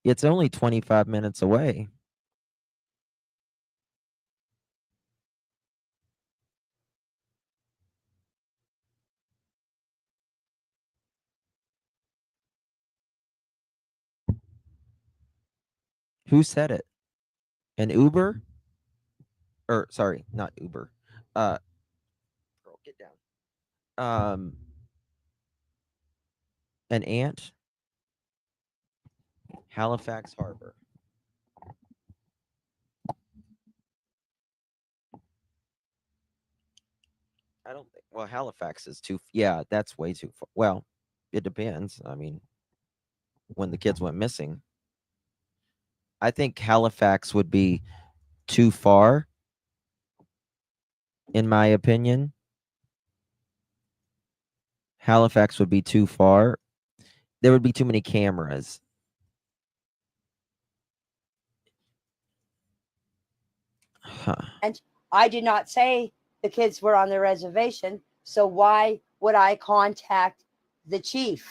It's only 25 minutes away. Who said it? An Uber? Or sorry, not Uber. Girl, get down. An aunt? Halifax Harbor. I don't think. Well, Halifax is too. Yeah, that's way too far. Well, it depends. I mean, when the kids went missing, I think Halifax would be too far, in my opinion. Halifax would be too far. There would be too many cameras. Huh. And I did not say the kids were on the reservation. So why would I contact the chief?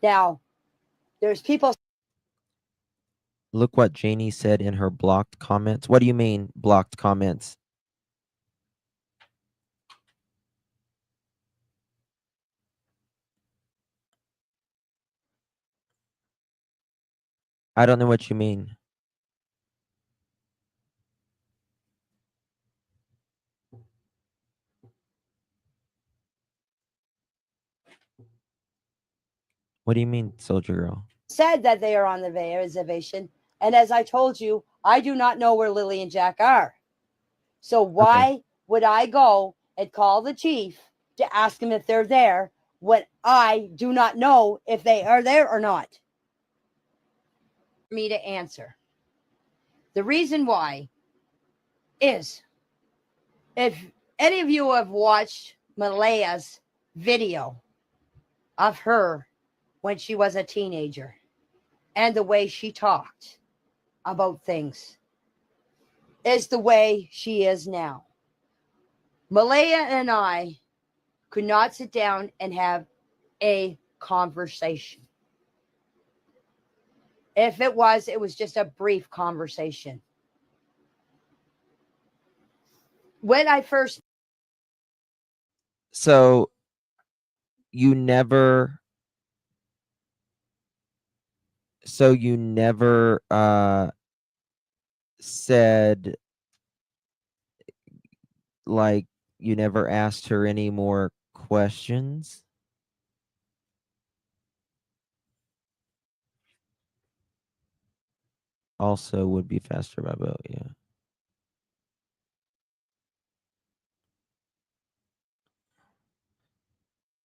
Now, there's people. Look what Jayne said in her blocked comments. What do you mean, blocked comments? I don't know what you mean. What do you mean, Soldier Girl? Said that they are on the reservation. And as I told you, I do not know where Lily and Jack are. So why would I go and call the chief to ask him if they're there when I do not know if they are there or not? For me to answer. The reason why is if any of you have watched Malaya's video of her when she was a teenager and the way she talked about things is the way she is now. Malaya and I could not sit down and have a conversation. If it was just a brief conversation. When I first. So you never said, like, you never asked her any more questions? Also would be faster by boat, yeah.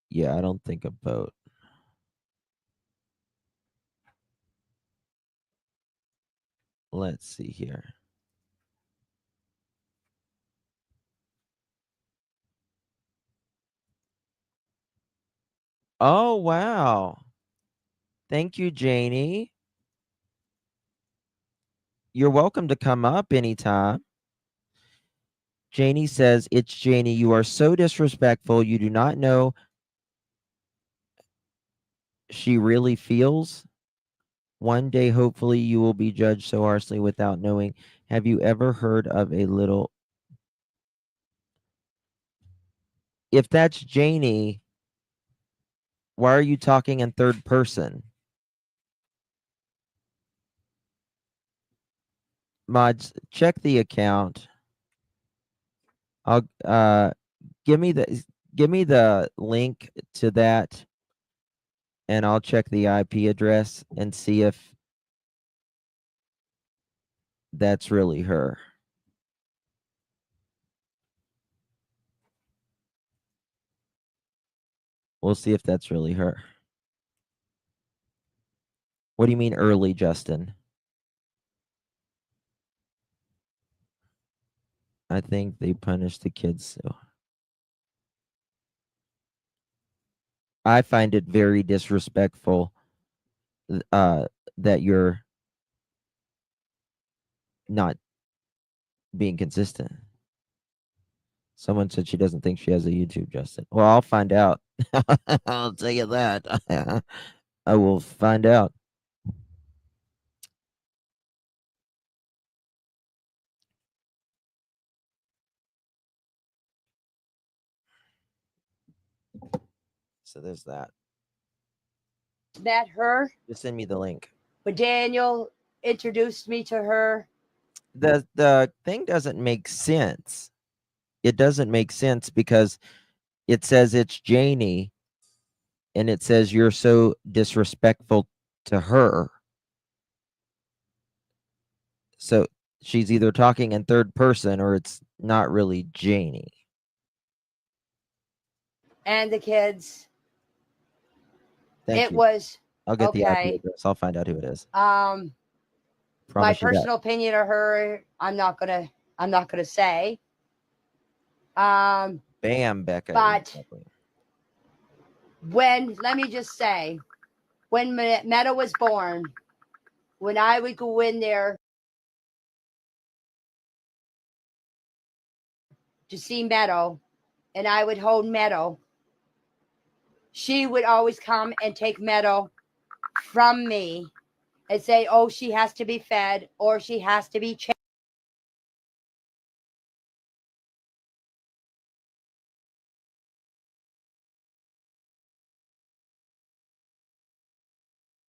Yeah, I don't think a boat. Let's see here. Oh, wow. Thank you, Jayne. You're welcome to come up anytime. Jayne says, it's Jayne. You are so disrespectful. You do not know she really feels. One day, hopefully, you will be judged so harshly without knowing. Have you ever heard of a little... If that's Jayne, why are you talking in third person? Mods, check the account. I'll give me the link to that, and I'll check the IP address and see if that's really her. We'll see if that's really her. What do you mean early, Justin? I think they punished the kids, so I find it very disrespectful that you're not being consistent. Someone said she doesn't think she has a YouTube, Justin. Well, I'll find out. I'll tell you that. I will find out. So there's that. Met her. Just send me the link. But Daniel introduced me to her. The thing doesn't make sense. It doesn't make sense because it says it's Jayne, and it says you're so disrespectful to her. So she's either talking in third person or it's not really Jayne. And the kids. Thank you. Was I'll get the IP okay. address. I'll find out who it is. My Promise you that. personal opinion of her, I'm not gonna say. Bam, Becca. But let me just say, when Meadow was born, when I would go in there to see Meadow, and I would hold Meadow, she would always come and take Meadow from me and say, oh, she has to be fed or she has to be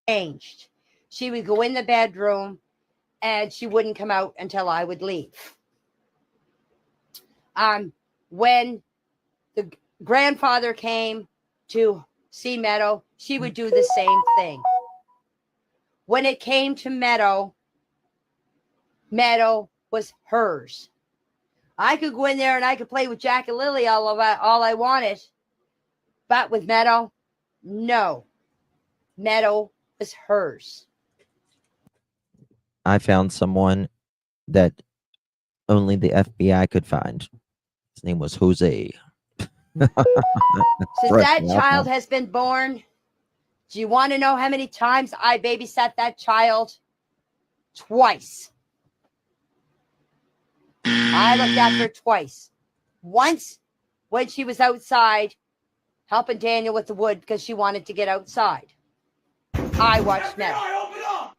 changed. She would go in the bedroom and she wouldn't come out until I would leave. When the grandfather came to see Meadow, she would do the same thing. When it came to Meadow, Meadow was hers. I could go in there and I could play with Jack and Lily all I wanted. But with Meadow, no. Meadow was hers. I found someone that only the FBI could find. His name was Jose. Since that child has been born, do you want to know how many times I babysat that child? Twice. I looked after her twice. Once when she was outside helping Daniel with the wood because she wanted to get outside. I watched Meadow.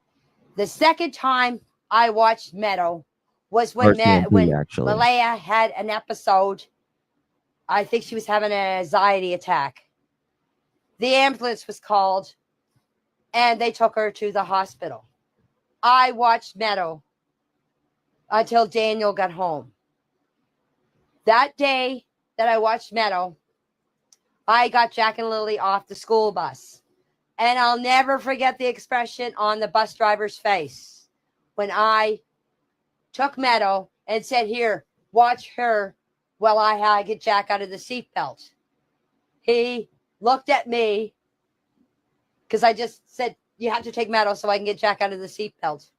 The second time I watched Meadow was when Malaya had an episode. I think she was having an anxiety attack. The ambulance was called and they took her to the hospital. I watched Meadow until Daniel got home. That day that I watched Meadow, I got Jack and Lily off the school bus. And I'll never forget the expression on the bus driver's face when I took Meadow and said, here, watch her while I get Jack out of the seatbelt. He looked at me because I just said, you have to take Meadow so I can get Jack out of the seatbelt.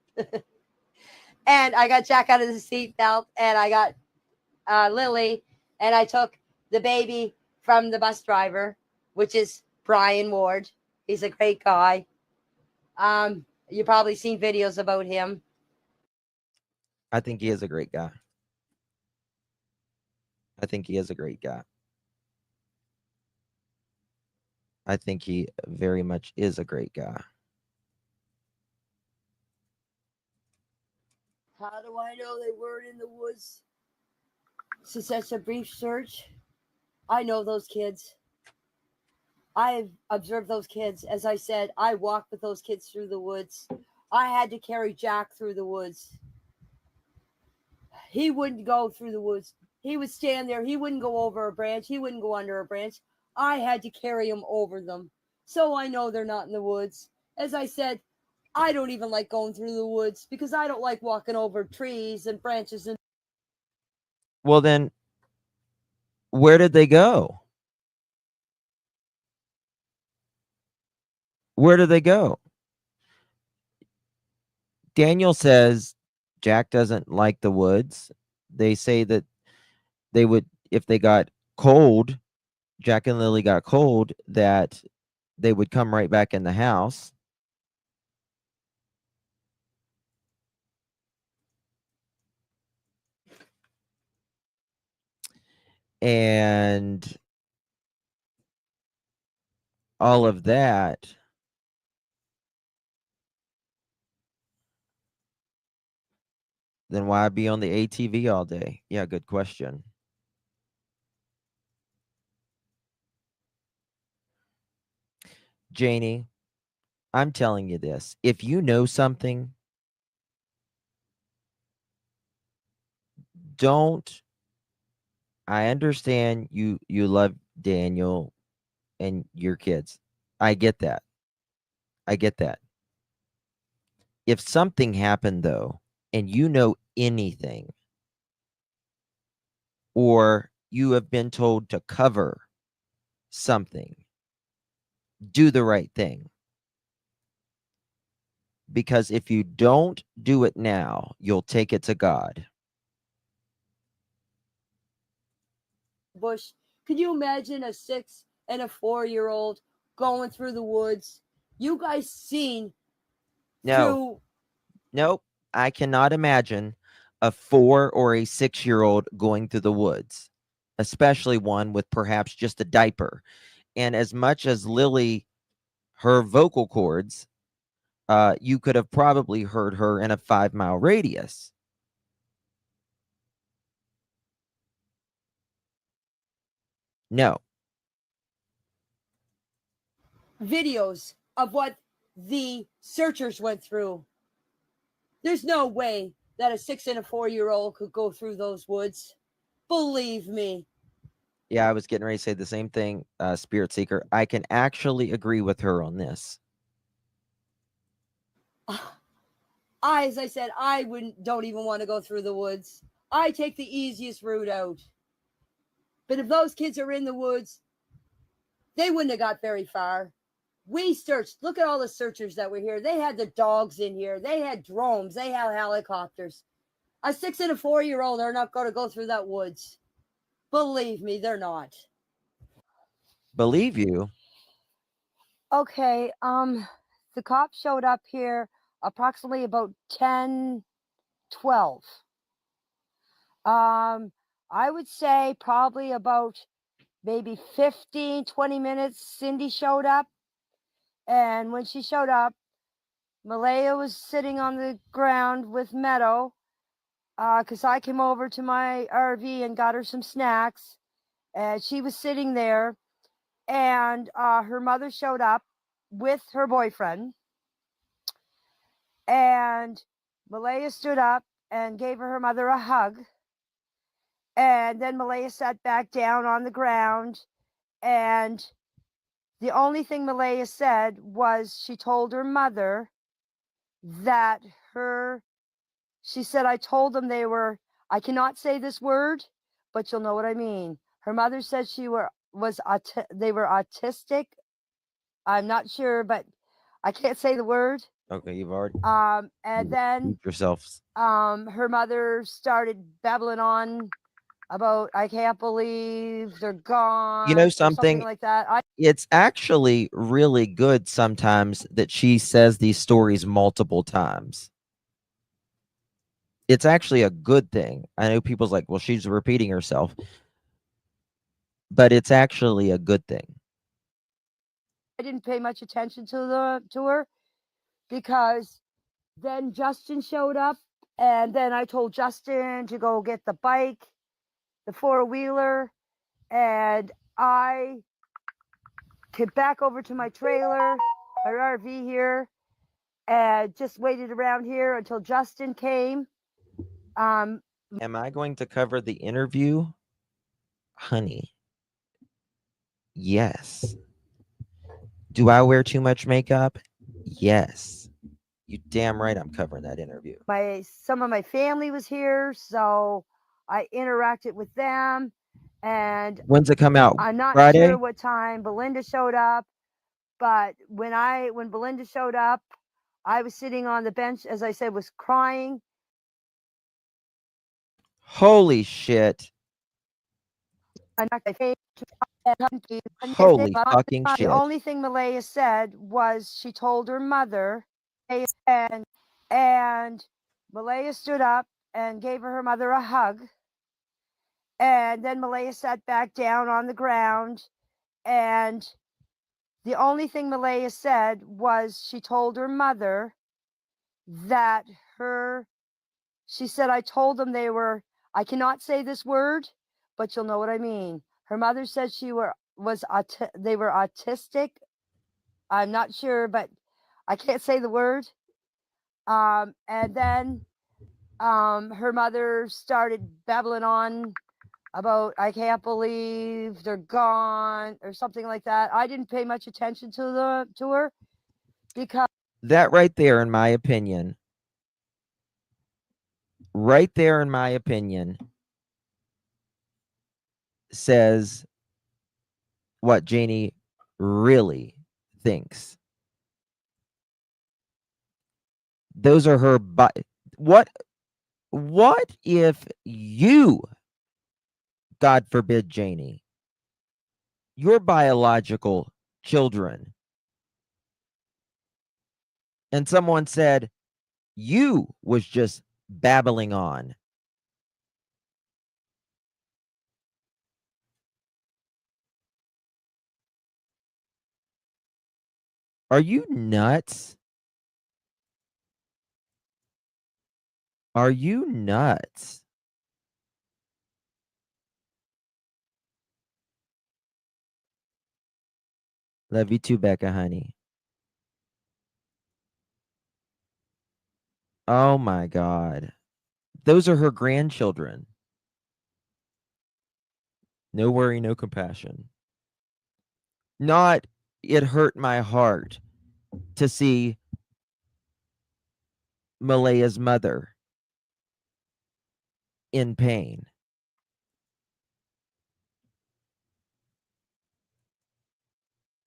And I got Jack out of the seatbelt and I got Lily and I took the baby from the bus driver, which is Brian Ward. He's a great guy. You've probably seen videos about him. I think he is a great guy. I think he is a great guy. I think he very much is a great guy. How do I know they weren't in the woods? Since that's a brief search, I know those kids. I've observed those kids. As I said, I walked with those kids through the woods. I had to carry Jack through the woods. He wouldn't go through the woods. He would stand there. He wouldn't go over a branch. He wouldn't go under a branch. I had to carry him over them. So I know they're not in the woods. As I said, I don't even like going through the woods because I don't like walking over trees and branches. And well, then, where did they go? Where did they go? Daniel says Jack doesn't like the woods. They say that they would, if they got cold, Jack and Lily got cold, that they would come right back in the house. and all of that, then why be on the ATV all day? Yeah, good question. Janie, I'm telling you this. If you know something, don't. I understand you love Daniel and your kids. I get that. I get that. If something happened though, and you know anything, or you have been told to cover something, do the right thing. Because if you don't do it now, you'll take it to God. Bush. Could you imagine a 6 and a 4-year-old going through the woods? You guys seen No. through Nope. I cannot imagine a 4 or a 6-year-old going through the woods, especially one with perhaps just a diaper. And as much as Lily, her vocal cords, you could have probably heard her in a 5-mile radius. No. videos of what the searchers went through. There's no way that a 6 and a 4-year-old could go through those woods. Believe me. Yeah, I was getting ready to say the same thing, Spirit Seeker. I can actually agree with her on this. As I said, I don't even want to go through the woods. I take the easiest route out. But if those kids are in the woods, they wouldn't have got very far. We searched. Look at all the searchers that were here. They had the dogs in here. They had drones. They had helicopters. A 6 and a 4-year-old are not going to go through that woods. Believe me, they're not. Believe you? Okay, the cops showed up here approximately about 10:12. I would say probably about maybe 15, 20 minutes, Cindy showed up. And when she showed up, Malaya was sitting on the ground with Meadow, because I came over to my RV and got her some snacks. And she was sitting there, and her mother showed up with her boyfriend. And Malaya stood up and gave her mother a hug. And then Malaya sat back down on the ground. And the only thing Malaya said was she told her mother that she said, I told them I cannot say this word, but you'll know what I mean. Her mother said they were autistic. I'm not sure, but I can't say the word. Okay, you've already and then yourselves. Her mother started babbling on about, I can't believe they're gone. You know or something something? like that. It's actually really good sometimes that she says these stories multiple times. It's actually a good thing. I know people's like, well, she's repeating herself, but it's actually a good thing. I didn't pay much attention to her because then Justin showed up, and then I told Justin to go get the bike, the 4-wheeler, and I came back over to my trailer, my RV here, and just waited around here until Justin came. Am I going to cover the interview? Honey, yes. Do I wear too much makeup? Yes. You damn right I'm covering that interview. Some of my family was here, so I interacted with them. And when's it come out? I'm not Friday? sure what time Belinda showed up, but when Belinda showed up, I was sitting on the bench, as I said, was crying. Holy shit. Holy fucking shit. The only thing Malaya said was she told her mother, and Malaya stood up and gave her mother a hug. And then Malaya sat back down on the ground, and the only thing Malaya said was she told her mother that she said, I told them they were, I cannot say this word, but you'll know what I mean. Her mother said they were autistic. I'm not sure, but I can't say the word. And then her mother started babbling on about, I can't believe they're gone, or something like that. I didn't pay much attention to her because That right there, in my opinion, says what Jayne really thinks. Those are her, what if you, God forbid, Jayne, your biological children, and someone said you was just babbling on? Are you nuts? Are you nuts? Love you too, Becca, honey. Oh my God. Those are her grandchildren. No worry, no compassion. Not, it hurt my heart to see Malaya's mother in pain.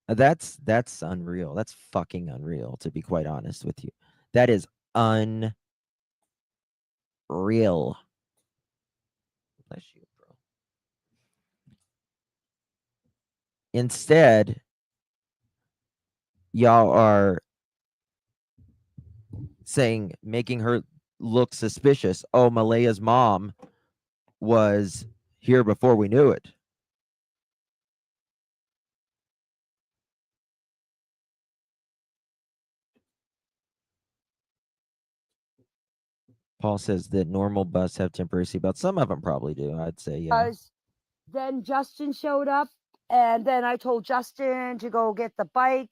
That's unreal. That's fucking unreal, to be quite honest with you. That is unreal. Bless you, bro. Instead, y'all are saying, making her look suspicious. Oh, Malaya's mom was here before we knew it. Paul says that normal buses have temporary seatbelts. Some of them probably do. I'd say, yeah. Then Justin showed up, and then I told Justin to go get the bike,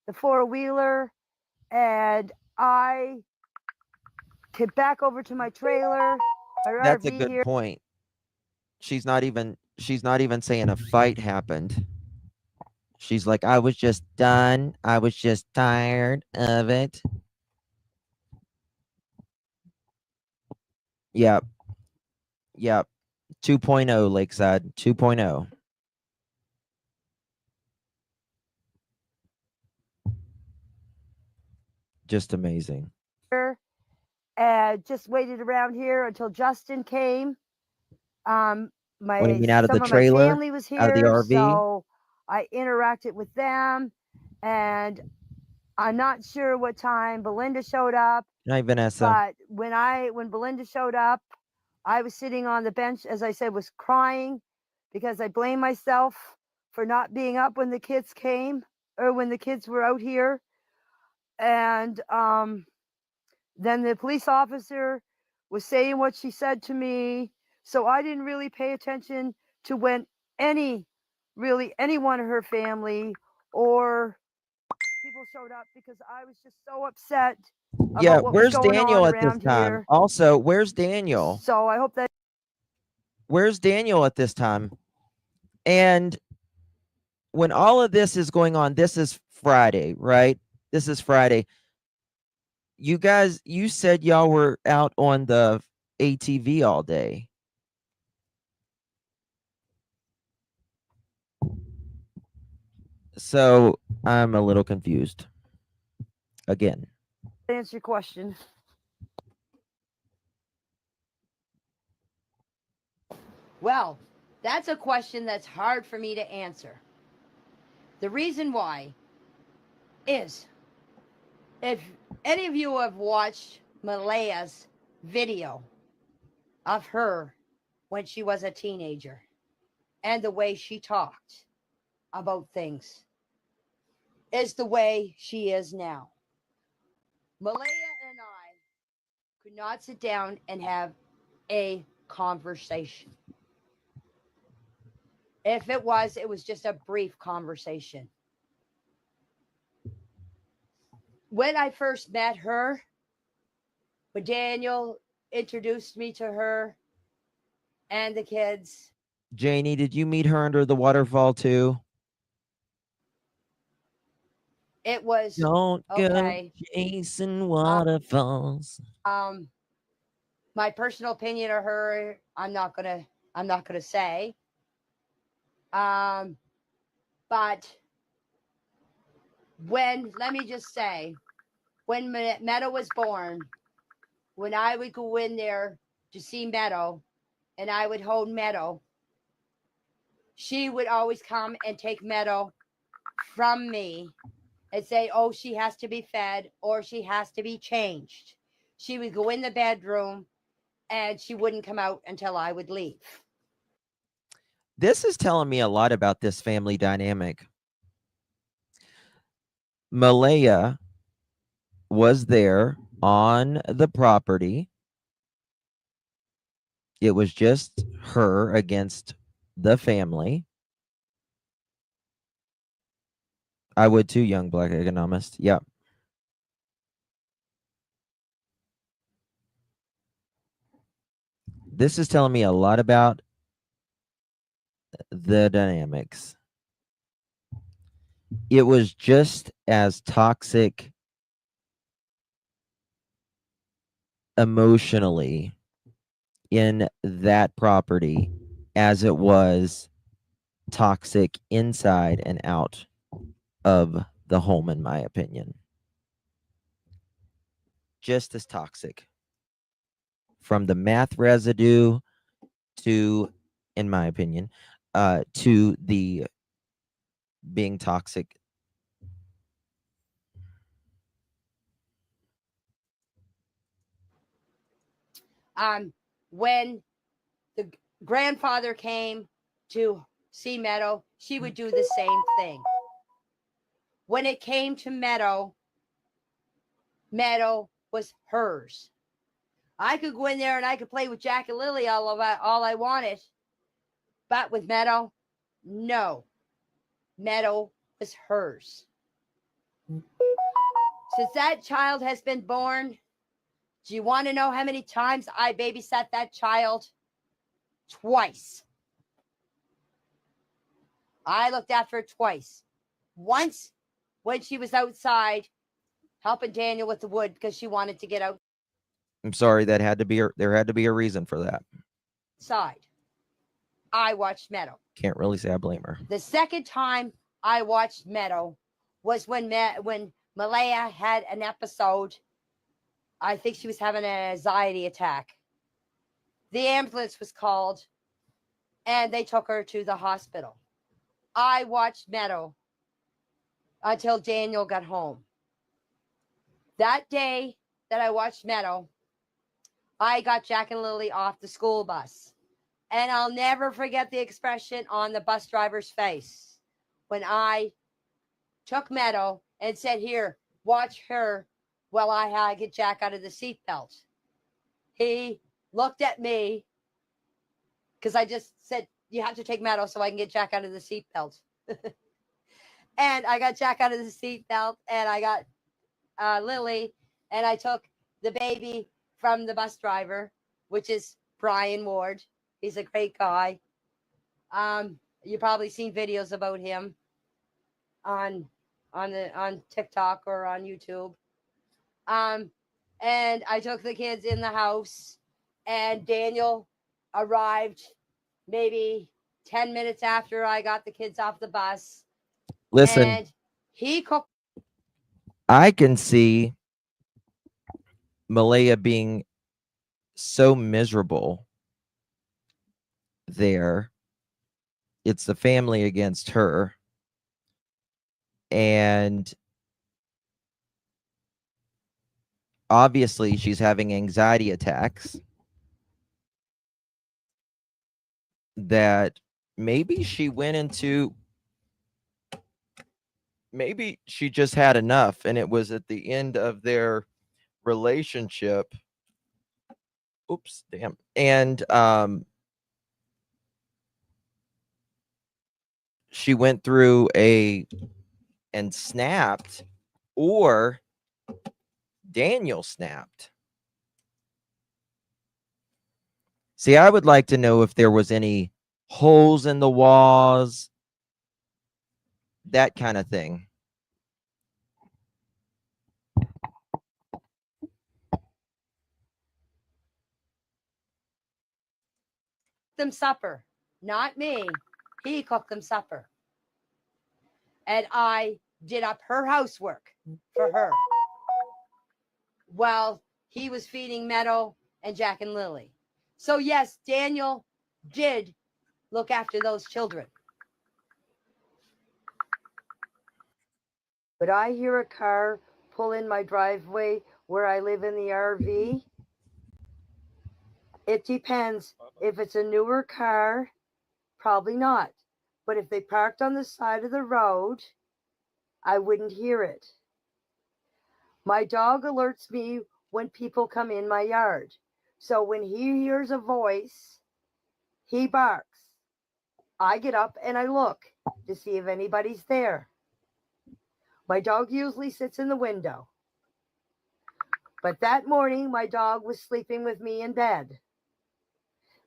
the four-wheeler, and I get back over to my trailer. That's a good point. She's not even saying a fight happened. She's like, I was just done. I was just tired of it. Yep. 2.0 Lakeside. 2.0. Just amazing. And just waited around here until Justin came. What do you mean, out of the Some of trailer? my family was Out of the here, RV? so I interacted with them. And I'm not sure what time Belinda showed up. Hi, Vanessa. But when Belinda showed up, I was sitting on the bench, as I said, was crying because I blame myself for not being up when the kids came, or when the kids were out here. And then the police officer was saying what she said to me. So I didn't really pay attention to when anyone of her family or people showed up, because I was just so upset about what was Where's going Daniel on at this around time? here. Also, where's Daniel? So I hope that. Where's Daniel at this time? And when all of this is going on, this is Friday, right? This is Friday. You guys, you said y'all were out on the ATV all day. So I'm a little confused. Again. Answer your question. Well, that's a question that's hard for me to answer. The reason why is, if any of you have watched Malaya's video of her when she was a teenager and the way she talked about things is the way she is now. Malaya and I could not sit down and have a conversation. If it was just a brief conversation. When I first met her, when Daniel introduced me to her and the kids, Janie, did you meet her under the waterfall too? it was Don't go okay. chasing waterfalls. My personal opinion of her, I'm not gonna say. But let me just say, when Meadow was born, when I would go in there to see Meadow and I would hold Meadow, she would always come and take Meadow from me and say, oh, she has to be fed or she has to be changed. She would go in the bedroom and she wouldn't come out until I would leave. This is telling me a lot about this family dynamic. Malaya was there on the property. It was just her against the family. I would too, young black economist. Yep. This is telling me a lot about the dynamics. It was just as toxic emotionally in that property as it was toxic inside and out of the home, in my opinion. Just as toxic. From the math residue to, in my opinion, to the being toxic. When the grandfather came to see Meadow, she would do the same thing. When it came to Meadow, Meadow was hers. I could go in there and I could play with Jack and Lily all I wanted. But with Meadow, no. Meadow was hers. Since that child has been born, do you want to know how many times I babysat that child? Twice. I looked after her twice. Once when she was outside helping Daniel with the wood because she wanted to get out. I'm sorry, there had to be a reason for that. Outside. I watched Meadow. Can't really say I blame her. The second time I watched Meadow was when Malaya had an episode. I think she was having an anxiety attack. The ambulance was called and they took her to the hospital. I watched Meadow until Daniel got home. That day that I watched Meadow, I got Jack and Lily off the school bus. And I'll never forget the expression on the bus driver's face when I took Meadow and said, here, watch her while I get Jack out of the seatbelt. He looked at me because I just said, you have to take Meadow so I can get Jack out of the seatbelt. And I got Jack out of the seatbelt and I got Lily and I took the baby from the bus driver, which is Brian Ward. He's a great guy. You've probably seen videos about him on TikTok or on YouTube. And I took the kids in the house and Daniel arrived maybe 10 minutes after I got the kids off the bus. Listen, and he cooked. I can see Malaya being so miserable there. It's the family against her. And obviously she's having anxiety attacks. that maybe she went into, maybe she just had enough and it was at the end of their relationship. Oops, damn. And she went through and snapped, or Daniel snapped. See, I would like to know if there was any holes in the walls, that kind of thing. Them supper, not me. He cooked them supper. And I did up her housework for her while he was feeding Meadow and Jack and Lily. So yes, Daniel did look after those children. But I hear a car pull in my driveway where I live in the RV. It depends. If it's a newer car, probably not. But if they parked on the side of the road, I wouldn't hear it. My dog alerts me when people come in my yard. So when he hears a voice, he barks. I get up and I look to see if anybody's there. My dog usually sits in the window. But that morning, my dog was sleeping with me in bed.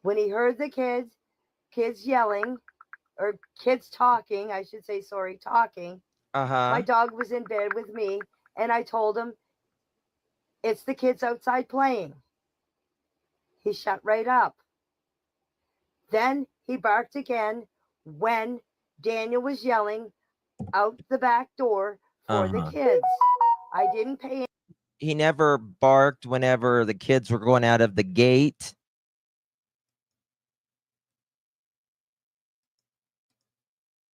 When he heard the kids yelling, or kids talking, I should say, sorry, talking, my dog was in bed with me, and I told him, it's the kids outside playing. He shut right up. Then he barked again when Daniel was yelling out the back door for the kids. I didn't pay. He never barked whenever the kids were going out of the gate.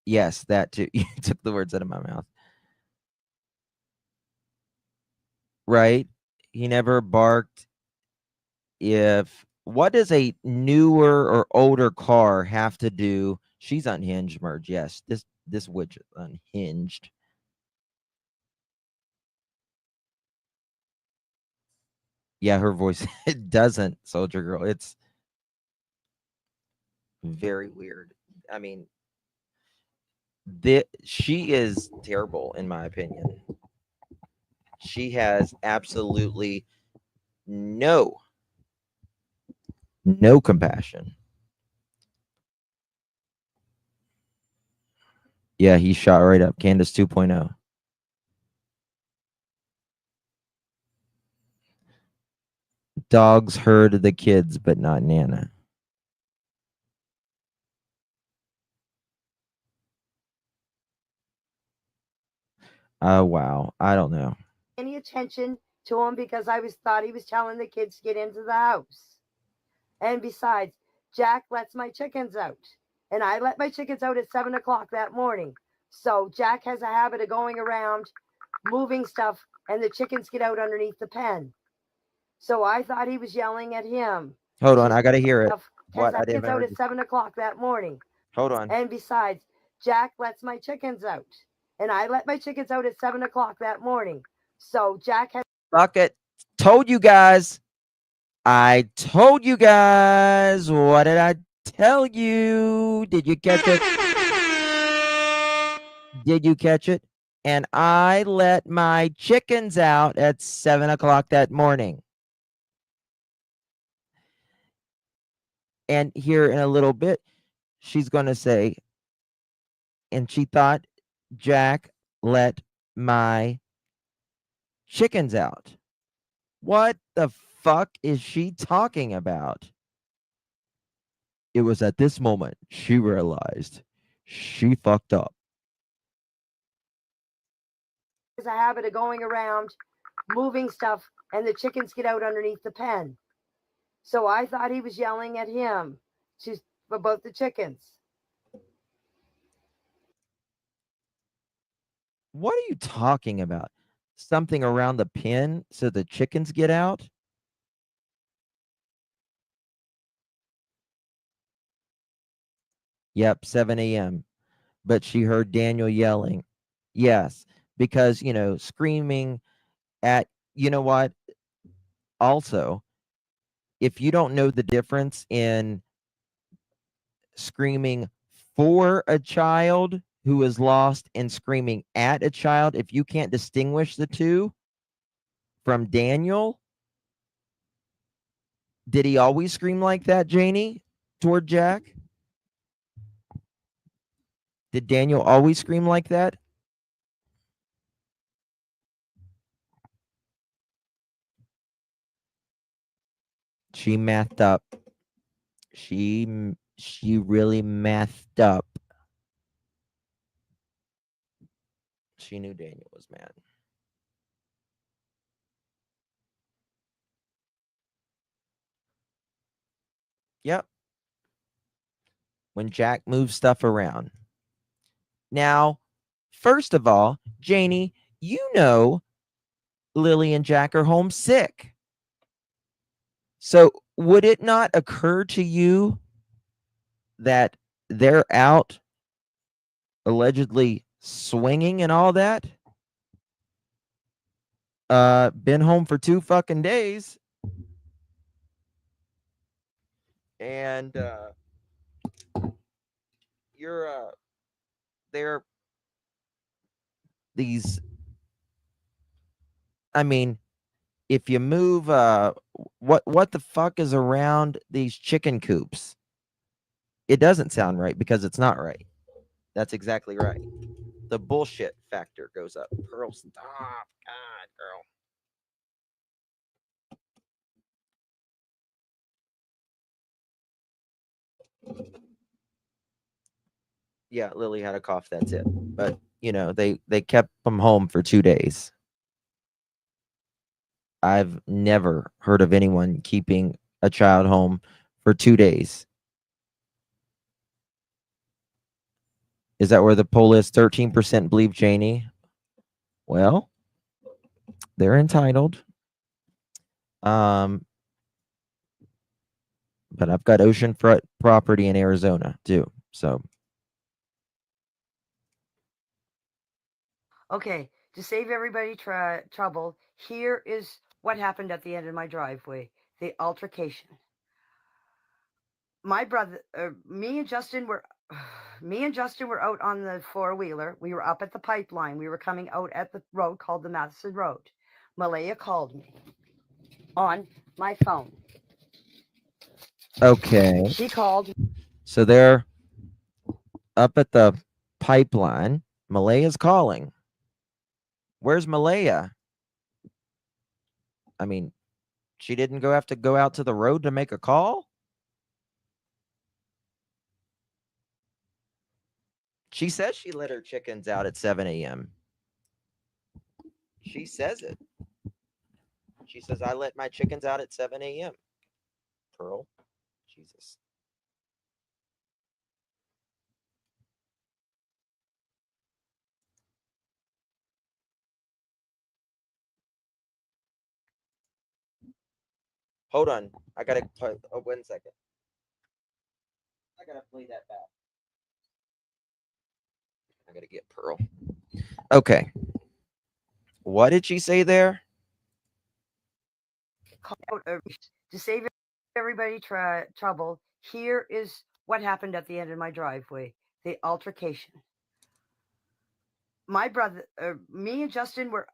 Yes, that too. You took the words out of my mouth. Right? He never barked if, what does a newer or older car have to do? She's unhinged, Merge. Yes, this widget unhinged. Yeah, her voice, it doesn't, Soldier Girl. It's very weird. I mean, she is terrible, in my opinion. She has absolutely no compassion. Yeah, he shot right up. Candace 2.0. Dogs herd the kids, but not Nana. Oh, wow. I don't know. Any attention to him because I thought he was telling the kids to get into the house. And besides, Jack lets my chickens out. And I let my chickens out at 7 o'clock that morning. So Jack has a habit of going around moving stuff, and the chickens get out underneath the pen. So I thought he was yelling at him. Hold on, I gotta hear it. What? I didn't out at 7 o'clock that morning. Hold on. And besides, Jack lets my chickens out. And I let my chickens out at 7 o'clock that morning. So Jack has. Fuck it. Told you guys. I told you guys. What did I tell you? Did you catch it? Did you catch it? And I let my chickens out at 7 o'clock that morning. And here in a little bit, she's going to say, and she thought Jack let my chickens out. What the fuck is she talking about? It was at this moment she realized she fucked up. Has a habit of going around moving stuff, and the chickens get out underneath the pen. So I thought he was yelling at him about the chickens. What are you talking about? Something around the pen so the chickens get out? Yep, 7 a.m. But she heard Daniel yelling. Yes, because, you know, screaming at, you know what? Also, if you don't know the difference in screaming for a child who is lost and screaming at a child, if you can't distinguish the two from Daniel, did he always scream like that, Janie, toward Jack? Did Daniel always scream like that? She mathed up. She really mathed up. She knew Daniel was mad. Yep. When Jack moves stuff around. Now, first of all, Janie, you know Lily and Jack are homesick. So would it not occur to you that they're out allegedly swinging and all that? Been home for 2 fucking days. And they're these, I mean, if you move what the fuck is around these chicken coops? It doesn't sound right because it's not right. That's exactly right. The bullshit factor goes up. Pearl, stop. God, girl. Yeah, Lily had a cough, that's it. But, you know, they kept them home for 2 days. I've never heard of anyone keeping a child home for 2 days. Is that where the poll is? 13% believe Janie. Well, they're entitled. But I've got oceanfront property in Arizona too. So Okay, to save everybody trouble, here is what happened at the end of my driveway. The altercation. My brother, me and Justin were out on the 4-wheeler. We were up at the pipeline. We were coming out at the road called the Madison Road. Malaya called me on my phone. okay. She called. So they're up at the pipeline. Malaya's calling. Where's Malaya? I mean, she didn't have to go out to the road to make a call? She says she let her chickens out at 7 a.m. She says it. She says, I let my chickens out at 7 a.m. Pearl. Jesus. Hold on. I gotta play. Oh, 1 second. I gotta play that back. I gotta get Pearl. Okay. What did she say there? To save everybody trouble, here is what happened at the end of my driveway. The altercation. My brother, me and Justin were.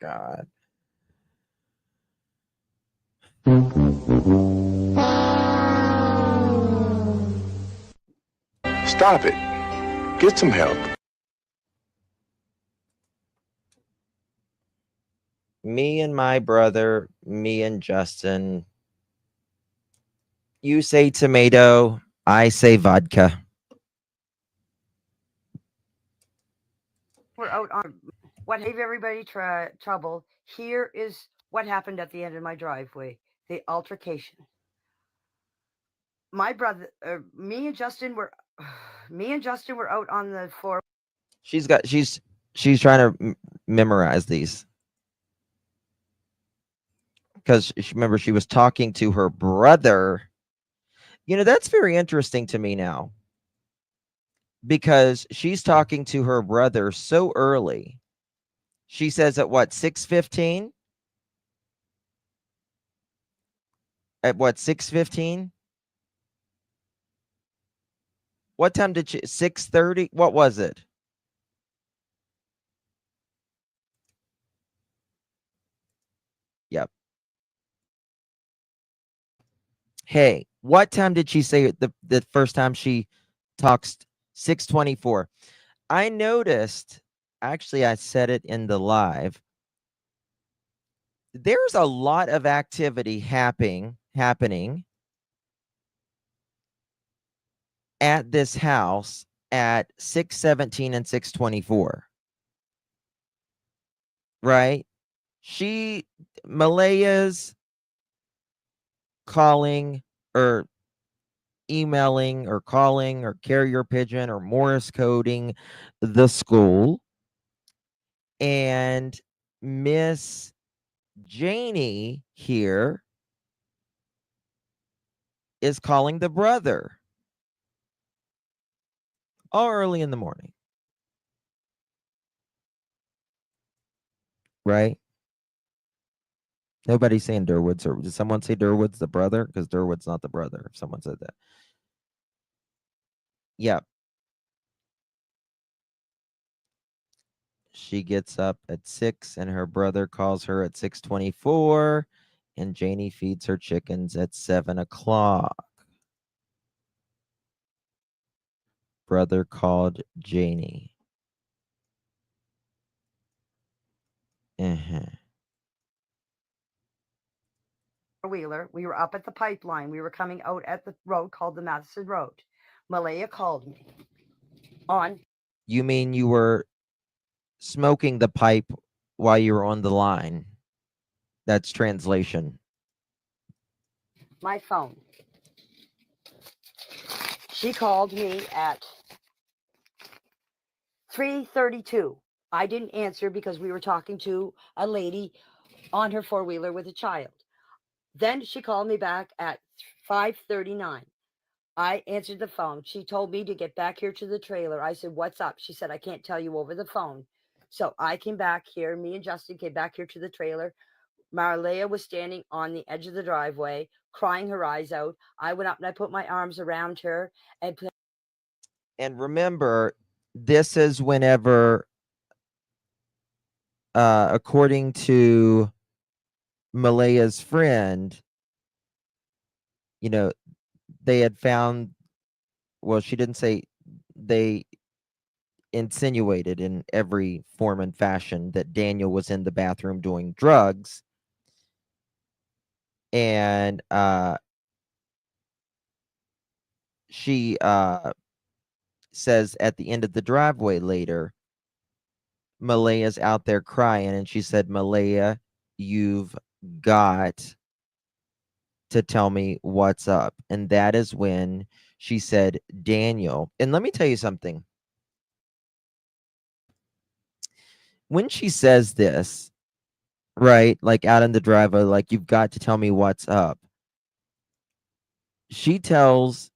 God. Stop it. Get some help. Me and my brother, me and Justin. You say tomato, I say vodka. We're out on what gave everybody trouble. Here is what happened at the end of my driveway. The altercation. My brother, me and Justin were out on the 4. She's trying to memorize these. because remember, she was talking to her brother. You know, that's very interesting to me now, because she's talking to her brother so early. She says at what, 6:15? At what, 6:15? What time did she, 6:30? What was it? Yep. Hey, what time did she say the first time she talks? 6:24. I noticed, actually, I said it in the live. There's a lot of activity happening at this house at 6:17 and 6:24. Right? Malaya's calling or emailing or calling or carrier pigeon or Morse coding the school, and Miss Jayne here is calling the brother all early in the morning. Right? Nobody's saying Durwood's, or did someone say Durwood's the brother? Because Durwood's not the brother, if someone said that. Yeah. She gets up at 6 and her brother calls her at 6:24, and Jayne feeds her chickens at 7 o'clock. Brother called Jayne. Wheeler. We were up at the pipeline. We were coming out at the road called the Madison Road. Malaya called me on. You mean you were smoking the pipe while you were on the line? That's translation. My phone. She called me at 3:32. I didn't answer because we were talking to a lady on her four-wheeler with a child. Then she called me back at 5:39. I answered the phone. She told me to get back here to the trailer. I said, "What's up?" She said, "I can't tell you over the phone." So I came back here. Me and Justin came back here to the trailer. Malaya was standing on the edge of the driveway, crying her eyes out. I went up and I put my arms around her and put. And remember, this is whenever, according to Malaya's friend, you know, they had found, well, she didn't say, they insinuated in every form and fashion that Daniel was in the bathroom doing drugs. And she says at the end of the driveway later, Malaya's out there crying, and she said, "Malaya, you've got to tell me what's up." And that is when she said, "Daniel." And let me tell you something. When she says this, right, like out in the driveway, like, "You've got to tell me what's up," she tells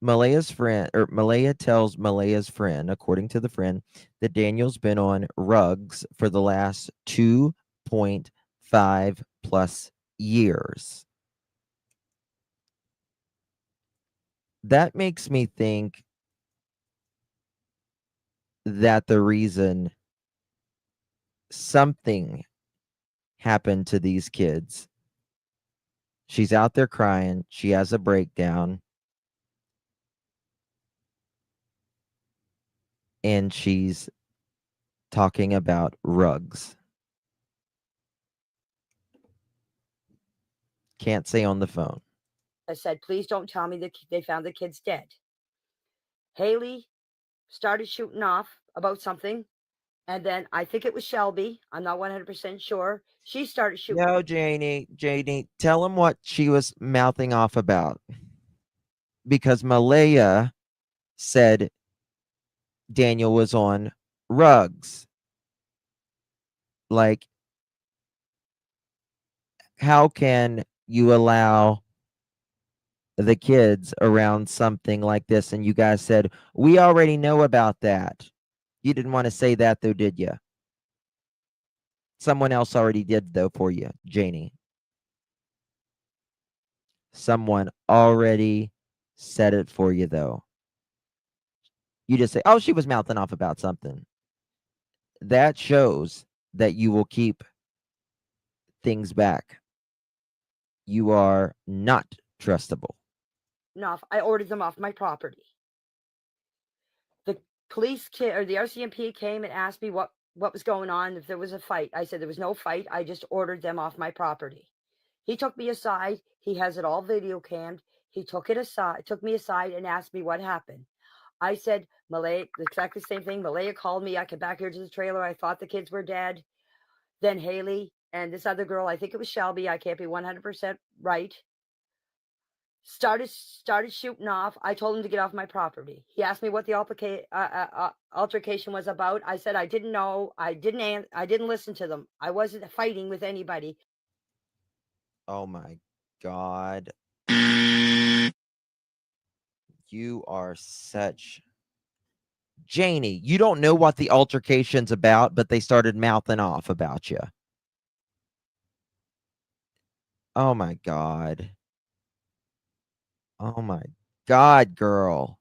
Malaya's friend, or Malaya tells Malaya's friend, according to the friend, that Daniel's been on rugs for the last 2.5 plus years. That makes me think that the reason something happened to these kids, she's out there crying, she has a breakdown, and she's talking about rugs. Can't say on the phone. I said, "Please don't tell me that they found the kids dead." Haley started shooting off about something, and then I think it was Shelby. I'm not 100% sure. She started shooting. No, Jayne, tell him what she was mouthing off about. Because Malaya said Daniel was on rugs. Like, how can you allow the kids around something like this? And you guys said, we already know about that. You didn't want to say that though, did you? Someone else already did though for you, Jayne. Someone already said it for you though. You just say, oh, she was mouthing off about something. That shows that you will keep things back. You are not trustable. Enough. I ordered them off my property. The police or the RCMP came and asked me what was going on, if there was a fight. I said there was no fight. I just ordered them off my property. He took me aside. He has it all video cammed. He took me aside and asked me what happened. I said, Malaya, exactly the same thing. Malaya called me. I came back here to the trailer. I thought the kids were dead. Then Haley and this other girl, I think it was Shelby, I can't be 100% right, started shooting off. I told him to get off my property. He asked me what the altercation was about. I said I didn't know. I didn't listen to them. I wasn't fighting with anybody. Oh my God. You are such... Jayne, you don't know what the altercation's about, but they started mouthing off about you. Oh my God. Oh my God, girl.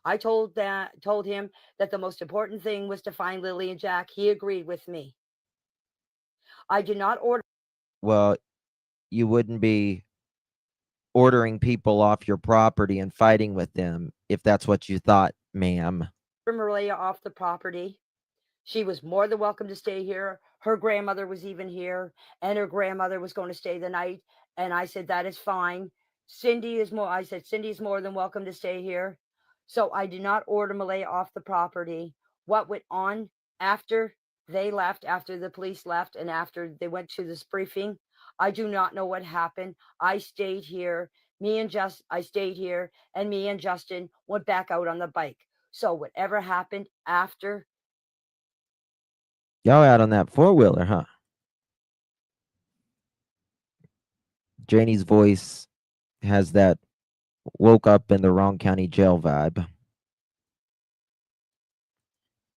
I told him that the most important thing was to find Lilly and Jack. He agreed with me. I did not order. Well, you wouldn't be ordering people off your property and fighting with them if that's what you thought, ma'am. Malaya off the property. She was more than welcome to stay here. Her grandmother was even here, and her grandmother was going to stay the night. And I said, that is fine. I said, Cindy is more than welcome to stay here. So I did not order Malaya off the property. What went on after they left, after the police left, and after they went to this briefing, I do not know what happened. I stayed here. I stayed here, and me and Justin went back out on the bike. So whatever happened after. Y'all out on that four-wheeler, huh? Jayne's voice has that woke up in the wrong county jail vibe.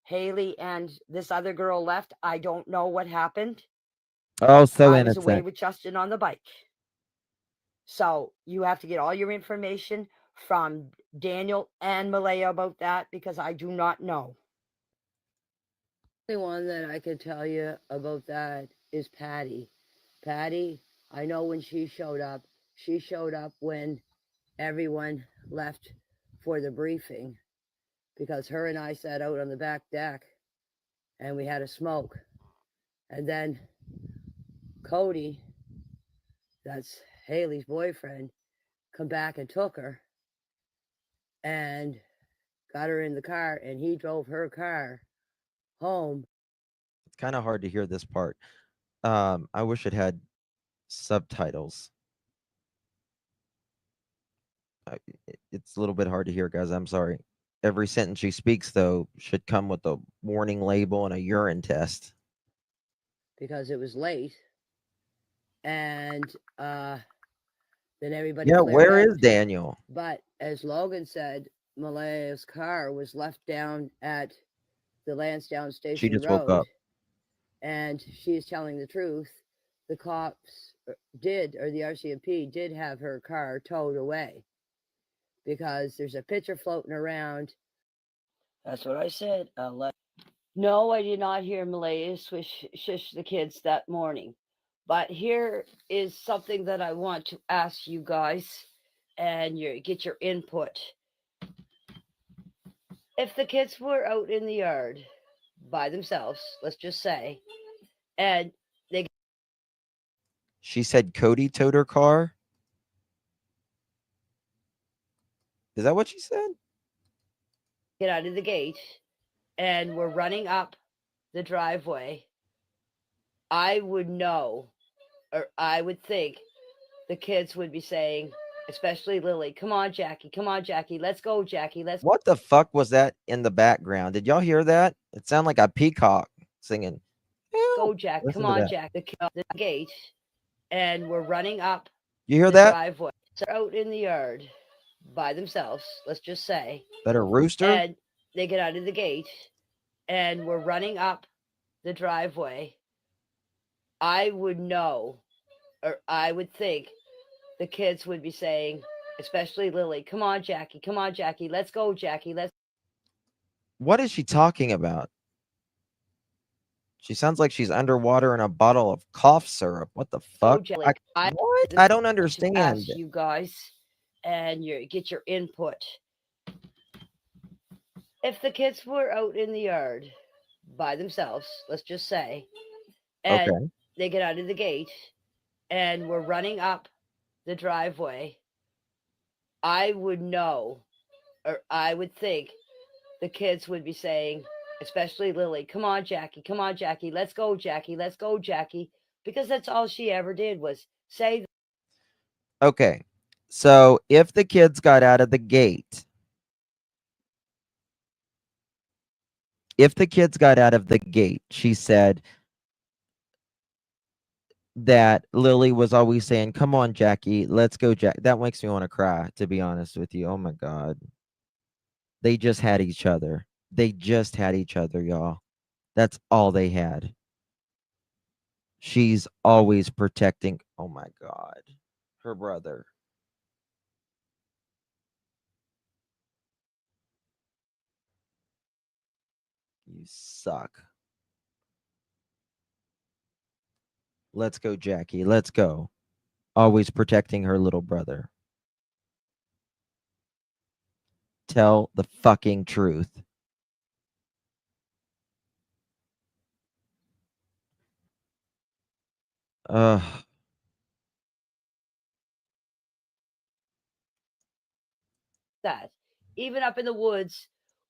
Haley and this other girl left. I don't know what happened. Oh, so I was away innocent. with Justin on the bike. So you have to get all your information from Daniel and Malaya about that, because I do not know. The only one that I can tell you about that is Patty. Patty, I know when she showed up when everyone left for the briefing, because her and I sat out on the back deck and we had a smoke. And then Cody, that's Haley's boyfriend, come back and took her and got her in the car, and he drove her car home. It's kind of hard to hear this part. I wish it had subtitles. It's a little bit hard to hear, guys. I'm sorry. Every sentence she speaks, though, should come with a warning label and a urine test. Because it was late. And then everybody. Yeah, where out. is Daniel? But as Logan said, Malaya's car was left down at the Lansdowne Station She just Road. woke up. And she's telling the truth. The cops did, or the RCMP did, have her car towed away, because there's a picture floating around. That's what I said. No, I did not hear Malaya shush the kids that morning. But here is something that I want to ask you guys and get your input. If the kids were out in the yard by themselves, let's just say, and they... She said Cody towed her car? Is that what she said? Get out of the gate and we're running up the driveway, I would know, or I would think the kids would be saying, especially Lily. Come on, Jackie. Come on, Jackie. Let's go, Jackie. Let's What the fuck was that in the background? Did y'all hear that? It sounded like a peacock singing. go, Jack. Listen Come to on, that. Jack. The gate, and we're running up You hear the that? driveway. They're out in the yard by themselves, let's just say. That a rooster? And they get out of the gate, and we're running up the driveway. I would know, or I would think the kids would be saying, especially Lily, come on, Jackie. Come on, Jackie. Let's go, Jackie. Let's. What is she talking about? She sounds like she's underwater in a bottle of cough syrup. What the fuck? What? I don't understand. Ask you guys, and get your input. If the kids were out in the yard by themselves, let's just say, and Okay. they get out of the gate, and we're running up the driveway, I would know, or I would think the kids would be saying, especially Lily, come on, Jackie. Come on, Jackie. Let's go, Jackie. Let's go, Jackie. Because that's all she ever did was say. Okay. So if the kids got out of the gate, she said that Lily was always saying, come on, Jackie, let's go, Jack. That makes me want to cry, to be honest with you. Oh my God. They just had each other. Y'all. That's all they had. She's always protecting, oh my God, her brother. You suck. Let's go, Jackie. Let's go. Always protecting her little brother. Tell the fucking truth. Ugh. That even up in the woods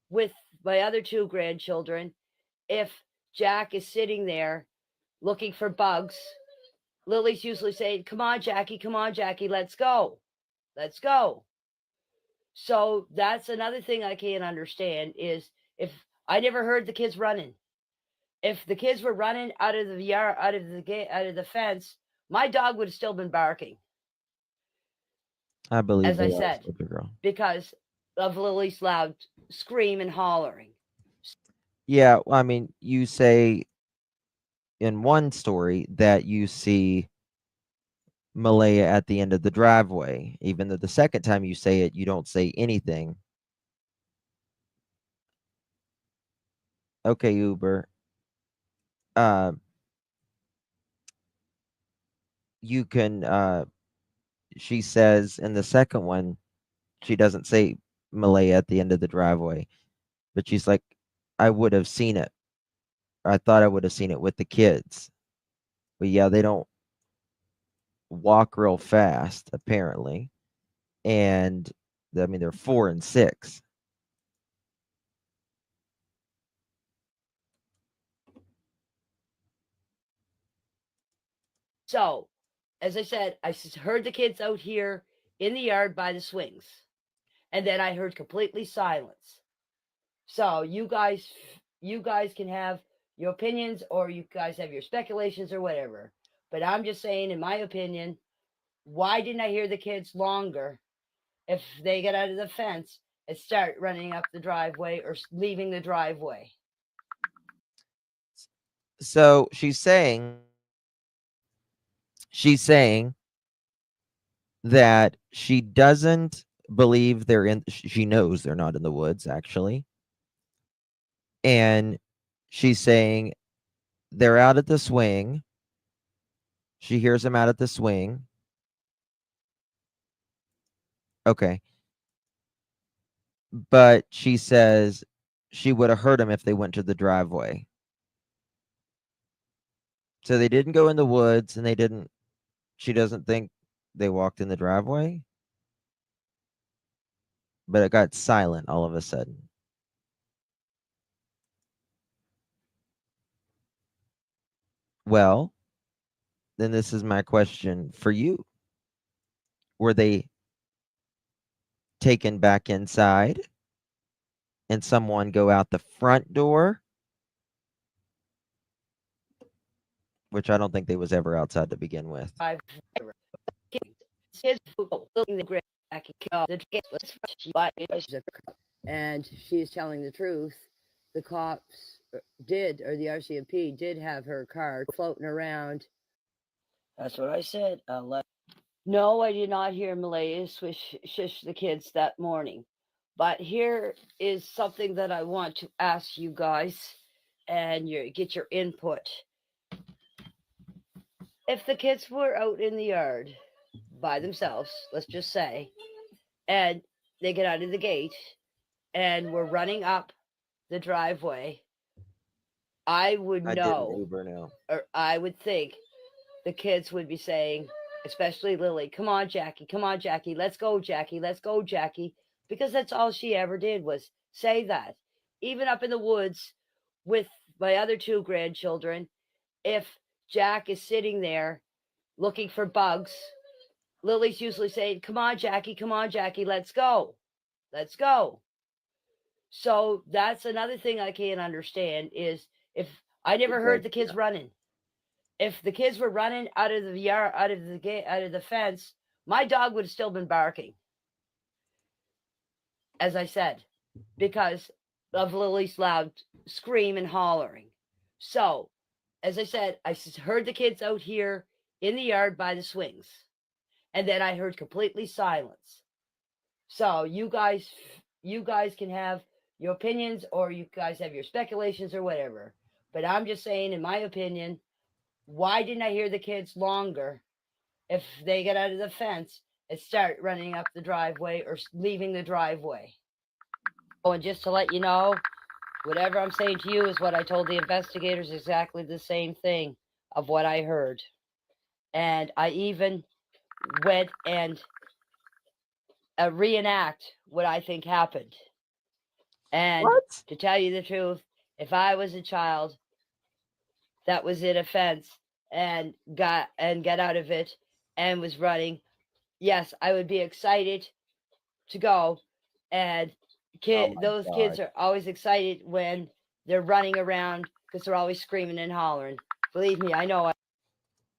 with my other two grandchildren, if Jack is sitting there looking for bugs, Lily's usually saying, come on, Jackie, let's go. Let's go. So that's another thing I can't understand is if I never heard the kids running. If the kids were running out of the yard, out of the gate, out of the fence, my dog would have still been barking. I believe as I they are, said, Slippery Girl. because of Lily's loud scream and hollering. Yeah, I mean, you say in one story that you see Malaya at the end of the driveway, even though the second time you say it, you don't say anything. Okay, Uber. You can, she says in the second one, she doesn't say Malaya at the end of the driveway, but she's like, I would have seen it. I thought I would have seen it with the kids. But yeah, they don't walk real fast, apparently. And I mean, they're 4 and 6. So, as I said, I heard the kids out here in the yard by the swings. And then I heard completely silence. So you guys can have your opinions, or you guys have your speculations or whatever. But I'm just saying, in my opinion, why didn't I hear the kids longer if they get out of the fence and start running up the driveway or leaving the driveway? So she's saying that she doesn't believe they're in, she knows they're not in the woods, actually. And she's saying they're out at the swing. She hears them out at the swing. Okay. But she says she would have heard them if they went to the driveway. So they didn't go in the woods, and she doesn't think they walked in the driveway. But it got silent all of a sudden. Well, then this is my question for you. Were they taken back inside and someone go out the front door, which I don't think they was ever outside to begin with. And she's telling the truth. The cops did, or the RCMP did have her car floating around. That's what I said. No, I did not hear Malaya shush the kids that morning. But here is something that I want to ask you guys and get your input. If the kids were out in the yard by themselves, let's just say, and they get out of the gate and were running up the driveway, I would know, or I would think the kids would be saying, especially Lily, come on, Jackie, let's go, Jackie, because that's all she ever did was say that. Even up in the woods with my other two grandchildren, if Jack is sitting there looking for bugs, Lily's usually saying, come on, Jackie, let's go. So that's another thing I can't understand is if I never heard the kids running. If the kids were running out of the yard, out of the gate, out of the fence, my dog would have still been barking. As I said, because of Lily's loud scream and hollering. So, as I said, I heard the kids out here in the yard by the swings. And then I heard completely silence. So you guys can have your opinions, or you guys have your speculations or whatever. But I'm just saying, in my opinion, why didn't I hear the kids longer if they get out of the fence and start running up the driveway or leaving the driveway? Oh, and just to let you know, whatever I'm saying to you is what I told the investigators, exactly the same thing of what I heard. And I even went and reenact what I think happened. And to tell you the truth, if I was a child that was in a fence and got out of it and was running, yes, I would be excited to go. And those kids are always excited when they're running around because they're always screaming and hollering. Believe me, I know.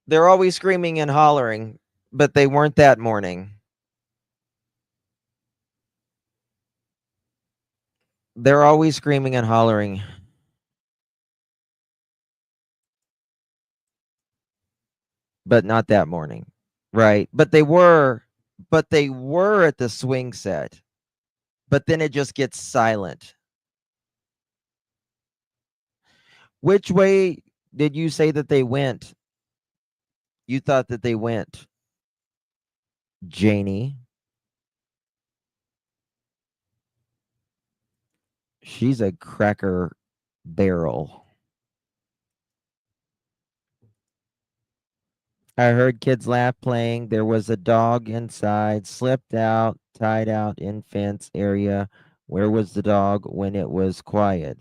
They're always screaming and hollering, but they weren't that morning. They're always screaming and hollering. But not that morning. Right. But they were at the swing set. But then it just gets silent. Which way did you say that they went? You thought that they went, Jayne. She's a cracker barrel. I heard kids laugh playing. There was a dog inside, slipped out, tied out in fence area. Where was the dog when it was quiet?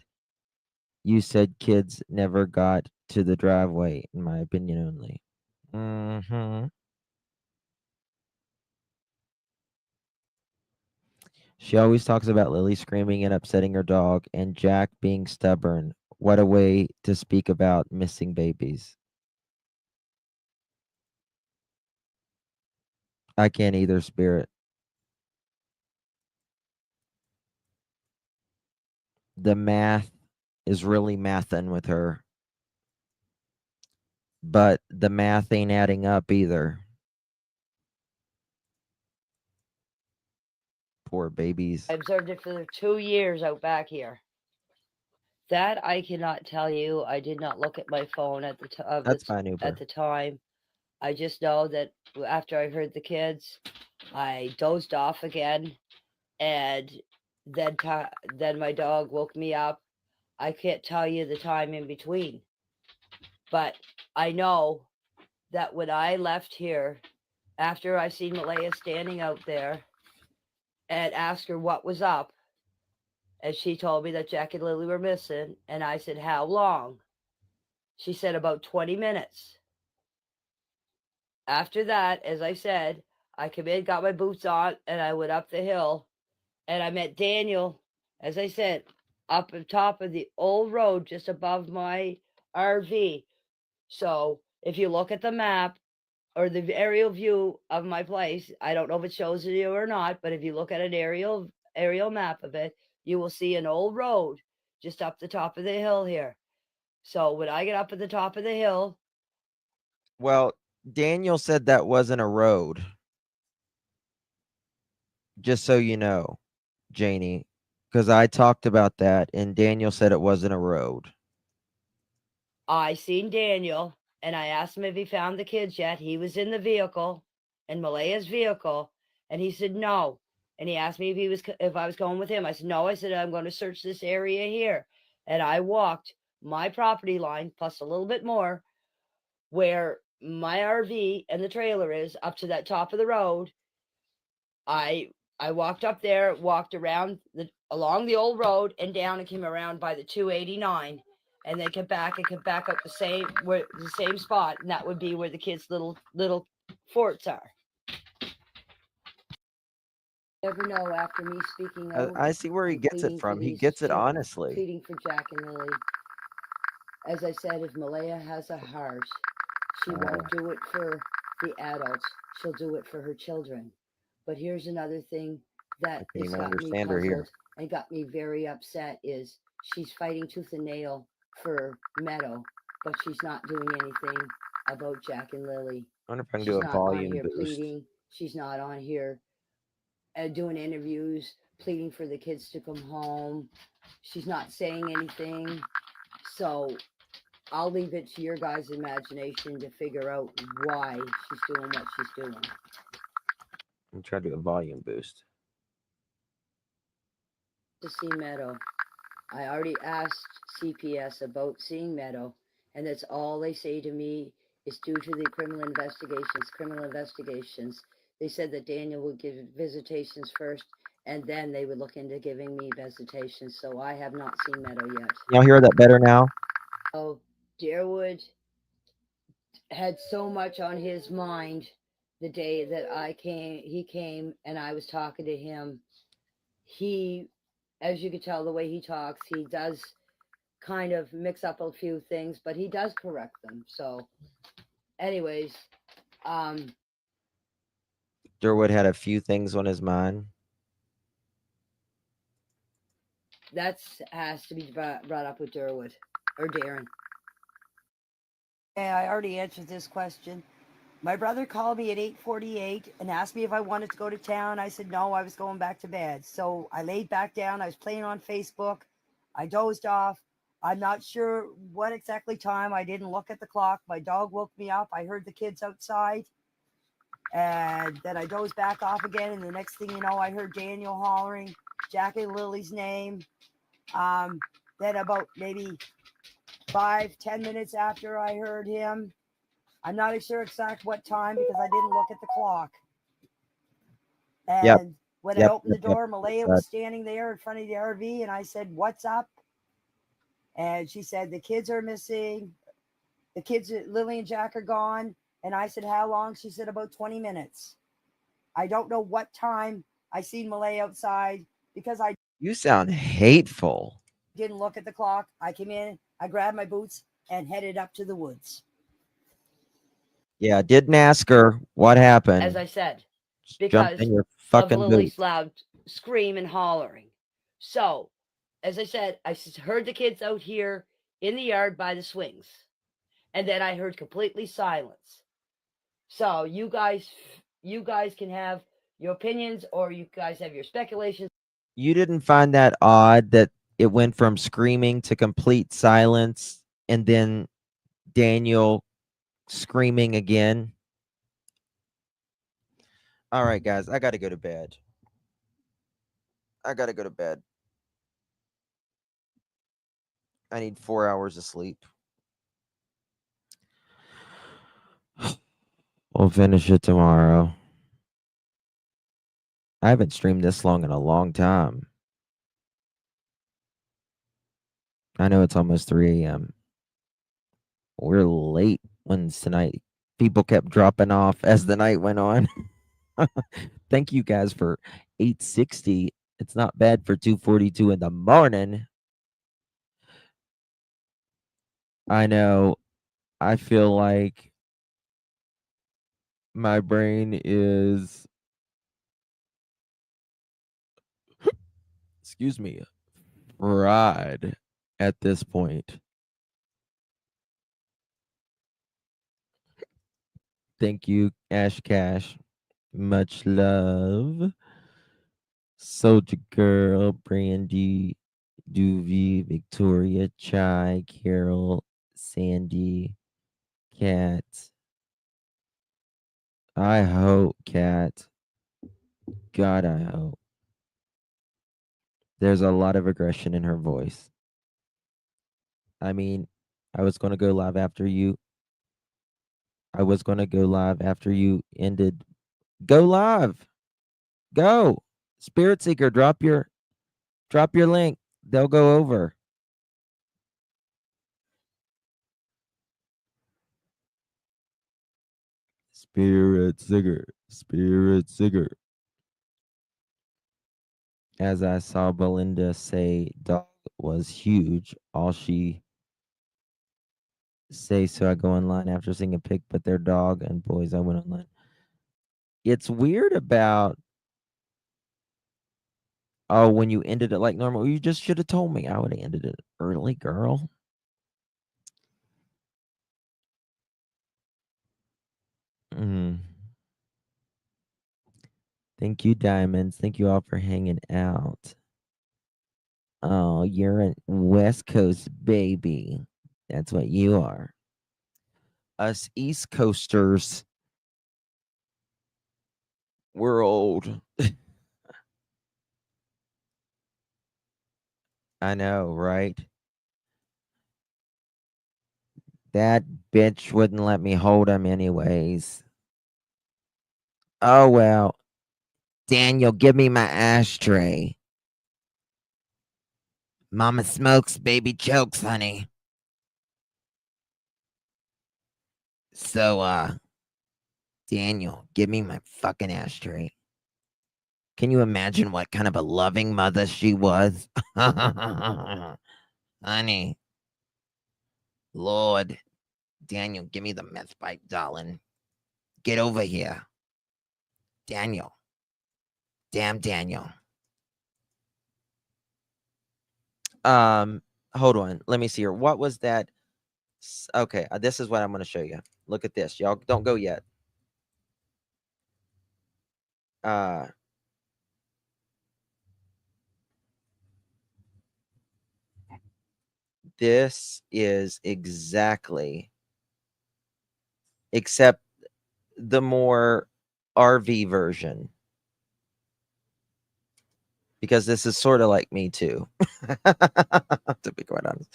You said kids never got to the driveway, in my opinion only. Mm-hmm. She always talks about Lily screaming and upsetting her dog and Jack being stubborn. What a way to speak about missing babies. I can't either, Spirit. The math is really mathin' with her. But the math ain't adding up either. Poor babies. I observed it for 2 years out back here. That I cannot tell you. I did not look at my phone at the That's fine, Uber. at the time. I just know that after I heard the kids, I dozed off again, and then my dog woke me up. I can't tell you the time in between, but I know that when I left here, after I seen Malaya standing out there and asked her what was up, and she told me that Jack and Lily were missing, and I said, how long? She said about 20 minutes. After that, as I said, I came in, got my boots on, and I went up the hill And I met Daniel, as I said, up on top of the old road just above my RV. So if you look at the map or the aerial view of my place, I don't know if it shows you or not, but if you look at an aerial map of it, you will see an old road just up the top of the hill here. So when I get up at the top of the hill, Well, Daniel said that wasn't a road. Just so you know, Janie, because I talked about that and Daniel said it wasn't a road. I seen Daniel and I asked him if he found the kids yet. He was in the vehicle, in Malaya's vehicle, and he said no. And he asked me if I was going with him. I said no. I said I'm going to search this area here, and I walked my property line plus a little bit more, where my RV and the trailer is, up to that top of the road. I walked up there, walked around along the old road and down, and came around by the 289, and then came back up the same spot, and that would be where the kids' little forts are. Never know after me speaking out. I see where he and gets it pleading for from. He these gets it children, honestly. pleading for Jack and Lily. As I said, if Malaya has a heart, she won't do it for the adults. She'll do it for her children. But here's another thing that I can't has even got me understand her here. puzzled and got me very upset is she's fighting tooth and nail for Meadow, but she's not doing anything about Jack and Lily. I wonder if I can She's do a not on volume here boost. pleading. She's not on here doing interviews, pleading for the kids to come home. She's not saying anything. So I'll leave it to your guys' imagination to figure out why she's doing what she's doing. I'm trying to do a volume boost. To see Meadow. I already asked CPS about seeing Meadow, and that's all they say to me is due to the criminal investigations. They said that Daniel would give visitations first, and then they would look into giving me visitations. So I have not seen Meadow yet. Y'all hear that better now? Oh, Deerwood had so much on his mind the day that he came and I was talking to him. He, as you could tell the way he talks, he does kind of mix up a few things, but he does correct them. So anyways, Durwood had a few things on his mind. That has to be brought up with Durwood or Darren. Yeah, I already answered this question. My brother called me at 8:48 and asked me if I wanted to go to town. I said no, I was going back to bed. So I laid back down. I was playing on Facebook. I dozed off. I'm not sure what exactly time. I didn't look at the clock. My dog woke me up. I heard the kids outside. And then I dozed back off again. And the next thing you know, I heard Daniel hollering Jack and Lily's name. Then about maybe 5-10 minutes after I heard him, I'm not sure exact what time because I didn't look at the clock. And when I opened the door, Malaya was standing there in front of the RV, and I said, "What's up?" And she said, "The kids are missing. The kids, Lily and Jack, are gone." And I said, "How long?" She said, "About 20 minutes." I don't know what time I seen Malaya outside because I. You sound hateful. Didn't look at the clock. I came in, I grabbed my boots and headed up to the woods. Yeah, didn't ask her what happened. As I said, Just because jump in your of fucking Lily's boots. loud scream and hollering. So, as I said, I heard the kids out here in the yard by the swings, and then I heard completely silence. So you guys can have your opinions, or you guys have your speculations. You didn't find that odd that it went from screaming to complete silence and then Daniel screaming again? All right, guys, I got to go to bed. I need 4 hours of sleep. We'll finish it tomorrow. I haven't streamed this long in a long time. I know it's almost 3 a.m. We're late ones tonight. People kept dropping off as the night went on. Thank you guys for 860 It's not bad for 2:42 in the morning. I know. I feel like my brain is, excuse me, fried at this point. Thank you, Ash Cash. Much love. Soldier Girl, Brandy, Doovie, Victoria, Chai, Carol, Sandy, Cat. I hope, Cat. God, I hope. There's a lot of aggression in her voice. I mean, I was going to go live after you. I was going to go live after you ended. Go live. Go. Spirit Seeker, drop your link. They'll go over. Spirit Seeker. Spirit Seeker. As I saw Belinda say, dog was huge. All she say, so I go online after seeing a pic, but their dog and boys, I went online. It's weird about, oh, when you ended it like normal, you just should have told me. I would have ended it early, girl. Thank you, Diamonds. Thank you all for hanging out. Oh, you're a West Coast baby. That's what you are. Us East Coasters, we're old. I know, right? That bitch wouldn't let me hold him anyways. Oh, well. Daniel, give me my ashtray. Mama smokes, baby chokes, honey. So, Daniel, give me my fucking ashtray. Can you imagine what kind of a loving mother she was? Honey. Lord. Daniel, give me the meth pipe, darling. Get over here. Daniel. Damn, Daniel. Hold on. Let me see here. What was that? Okay, this is what I'm going to show you. Look at this. Y'all don't go yet. This is exactly, except the more RV version. Because this is sort of like me too. To be quite honest.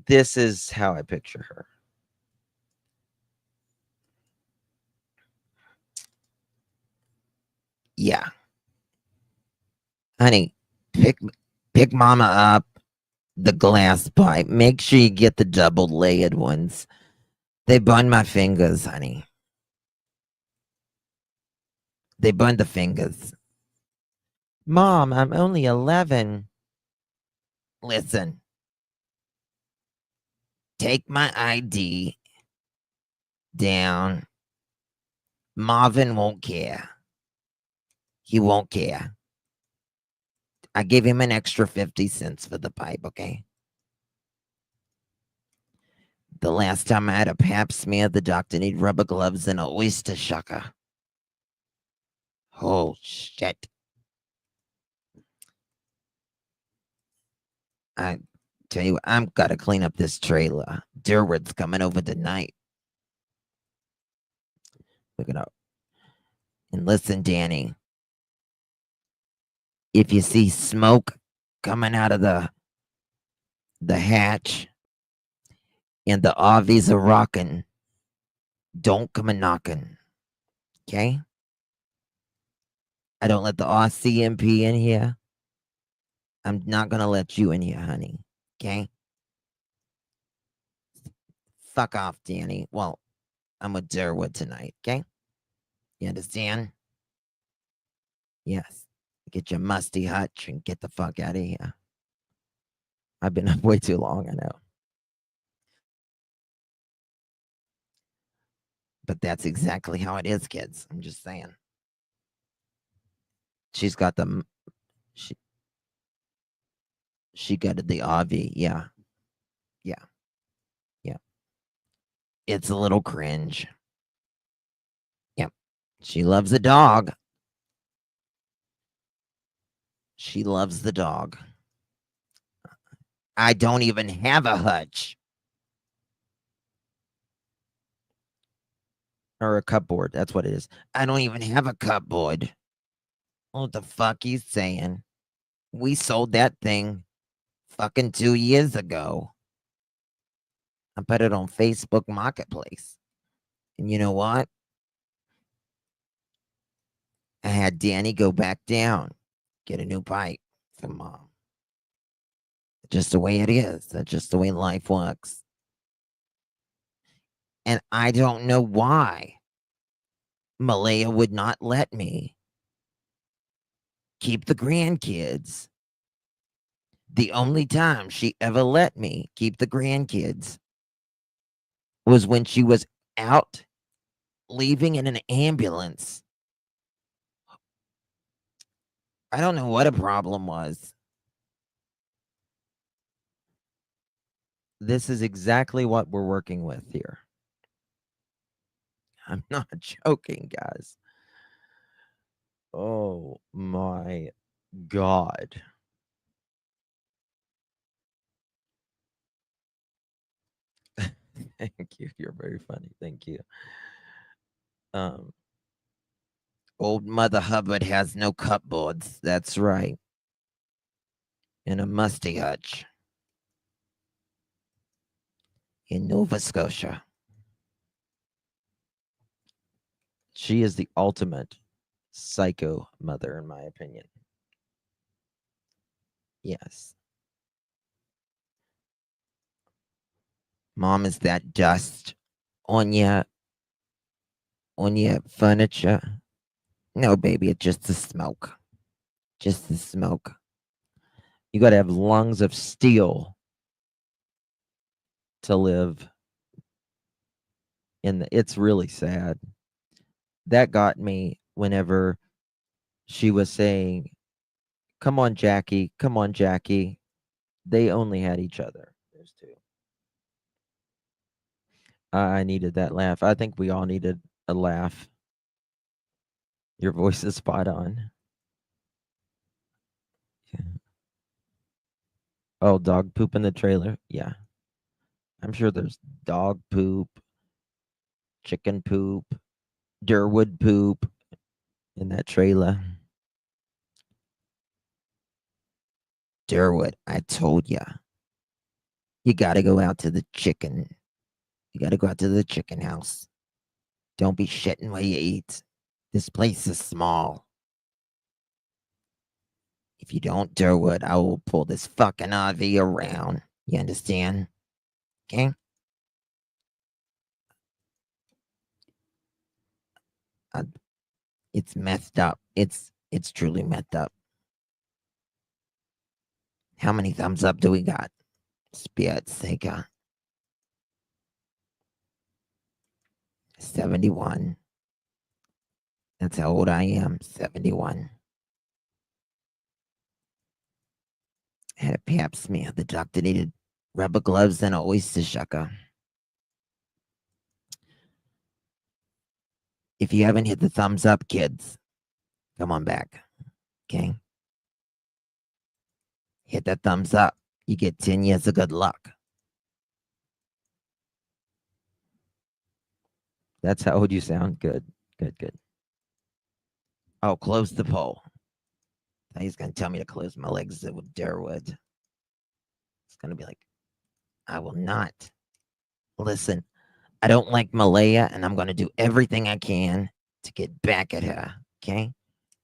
This is how I picture her. Yeah. Honey, pick mama up the glass pipe. Make sure you get the double layered ones. They burn my fingers, honey. They burn the fingers. Mom, I'm only 11. Listen. Take my ID down. Marvin won't care. He won't care. I gave him an extra 50 cents for the pipe, okay? The last time I had a pap smear, the doctor needed rubber gloves and an oyster shucker. Oh, shit. I tell you what, I'm gotta clean up this trailer. Durwood's coming over tonight. Look it up. And listen, Danny. If you see smoke coming out of the hatch and the RVs are rocking, don't come a knocking. Okay? I don't let the RCMP in here. I'm not gonna let you in here, honey. Okay? Fuck off, Danny. Well, I'm with Durwood tonight, okay? You understand? Yes. Get your musty hutch and get the fuck out of here. I've been up way too long, I know. But that's exactly how it is, kids. I'm just saying. She's got the she got the RV. Yeah. Yeah. Yeah. It's a little cringe. Yep. She loves the dog. She loves the dog. I don't even have a hutch. Or a cupboard. That's what it is. I don't even have a cupboard. What the fuck he's saying? We sold that thing fucking 2 years ago. I put it on Facebook Marketplace. And you know what? I had Danny go back down, get a new pipe for Mom. Just the way it is. That's just the way life works. And I don't know why Malaya would not let me keep the grandkids. The only time she ever let me keep the grandkids was when she was out leaving in an ambulance. I don't know what a problem was. This is exactly what we're working with here. I'm not joking, guys. Oh my God. Thank you. You're very funny. Thank you. Old Mother Hubbard has no cupboards. That's right. In a musty hutch. In Nova Scotia. She is the ultimate psycho mother, in my opinion. Yes. Mom, is that dust on your furniture? No, baby, it's just the smoke. Just the smoke. You got to have lungs of steel to live in the, it's really sad. That got me whenever she was saying, come on, Jackie. Come on, Jackie. They only had each other. There's two. I needed that laugh. I think we all needed a laugh. Your voice is spot on. Yeah. Oh, dog poop in the trailer. Yeah. I'm sure there's dog poop, chicken poop, Durwood poop in that trailer. Durwood, I told ya. You gotta go out to the chicken. You gotta go out to the chicken house. Don't be shitting where you eat. This place is small. If you don't, Durwood, I will pull this fucking RV around. You understand? Okay? It's messed up. It's truly messed up. How many thumbs up do we got? Spirit's sake, 71. That's how old I am. 71. Had a pap smear. The doctor needed rubber gloves and an oyster shucker. If you haven't hit the thumbs up, kids, come on back. Okay? Hit that thumbs up. You get 10 years of good luck. That's how old you sound. Good. Good, good. Oh, close the poll. He's going to tell me to close my legs with Durwood. It's going to be like, I will not. Listen, I don't like Malaya, and I'm going to do everything I can to get back at her. Okay?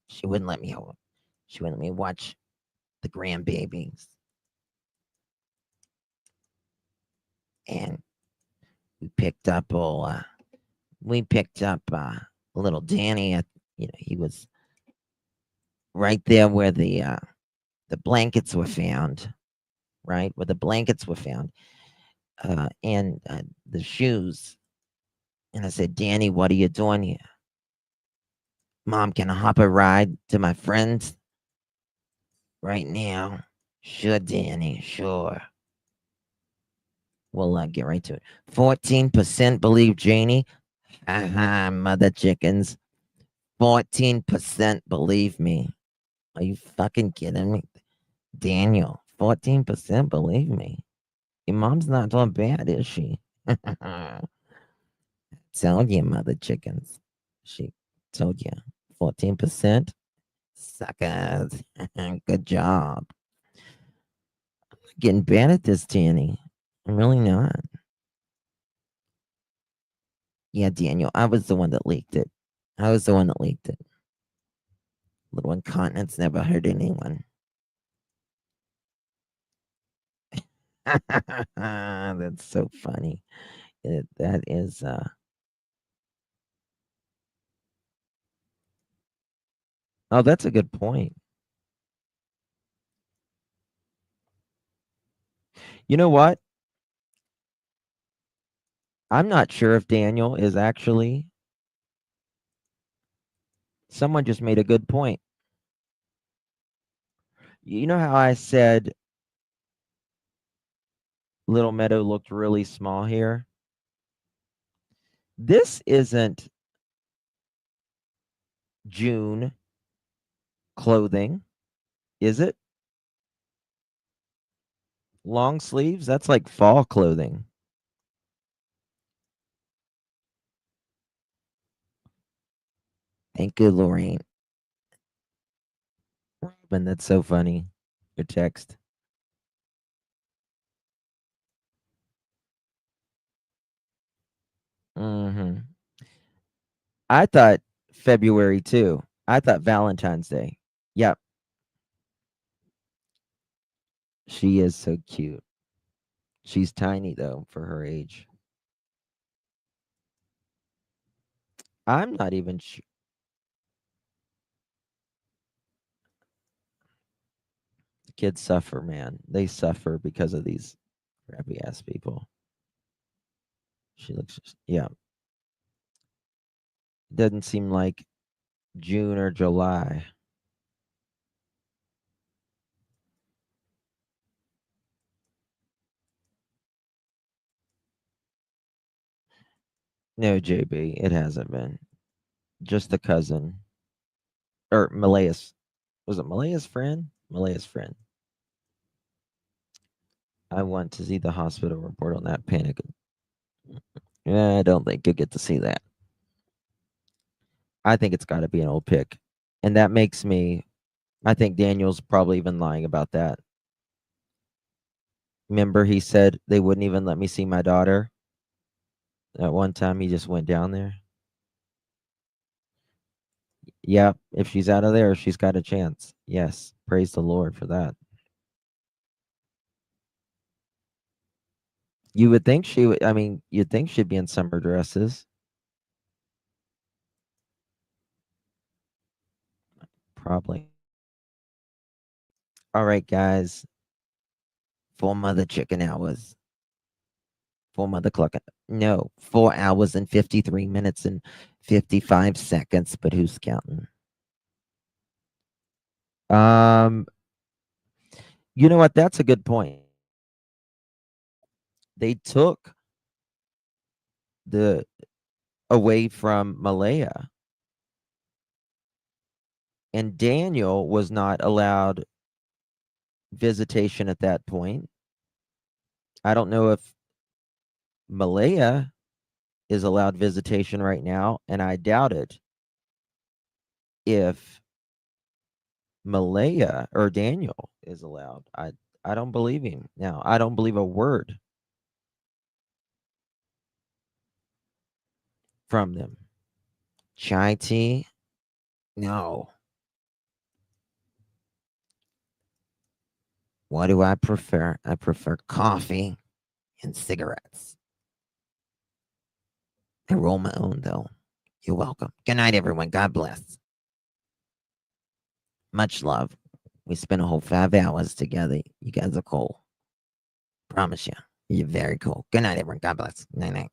She wouldn't let me watch the grandbabies. And we picked up little Danny. He was right there where the blankets were found, right? Where the blankets were found, and the shoes. And I said, Danny, what are you doing here? Mom, can I hop a ride to my friends right now? Sure, Danny, sure. We'll get right to it. 14% believe Janie. Haha, mother chickens. 14% believe me. Are you fucking kidding me? Daniel, 14% believe me. Your mom's not doing bad, is she? Told you, mother chickens. She told you. 14%. Suckers. Good job. I'm not getting bad at this, Danny. I'm really not. Yeah, Daniel, I was the one that leaked it. Little incontinence never hurt anyone. That's so funny. That is Oh, that's a good point. You know what? I'm not sure if Daniel is actually. Someone just made a good point. You know how I said Little Meadow looked really small here? This isn't June clothing, is it? Long sleeves? That's like fall clothing. Thank you, Lorraine. Robin, that's so funny. Your text. Mm-hmm. I thought February too. I thought Valentine's Day. Yep. She is so cute. She's tiny though for her age. I'm not even sure. Kids suffer, man. They suffer because of these crappy ass people. She looks, yeah. Doesn't seem like June or July. No, JB, it hasn't been. Just the cousin. Or Malaya's. Was it Malaya's friend? Malaya's friend. I want to see the hospital report on that panic. Yeah, I don't think you'll get to see that. I think it's got to be an old pic. And that makes me, I think Daniel's probably even lying about that. Remember, he said they wouldn't even let me see my daughter. At one time, he just went down there. Yeah, if she's out of there, she's got a chance. Yes, praise the Lord for that. You would think she would, I mean, you'd think she'd be in summer dresses. Probably. All right, guys. 4 mother chicken hours. 4 mother clock. No, 4 hours and 53 minutes and 55 seconds, but who's counting? You know what? That's a good point. They took the away from Malaya, and Daniel was not allowed visitation at that point. I don't know if Malaya is allowed visitation right now, and I doubt it if Malaya or Daniel is allowed. I don't believe him. Now, I don't believe a word from them. Chai tea? No. What do I prefer? I prefer coffee and cigarettes. I roll my own, though. You're welcome. Good night, everyone. God bless. Much love. We spent a whole 5 hours together. You guys are cool. Promise you. You're very cool. Good night, everyone. God bless. Night night.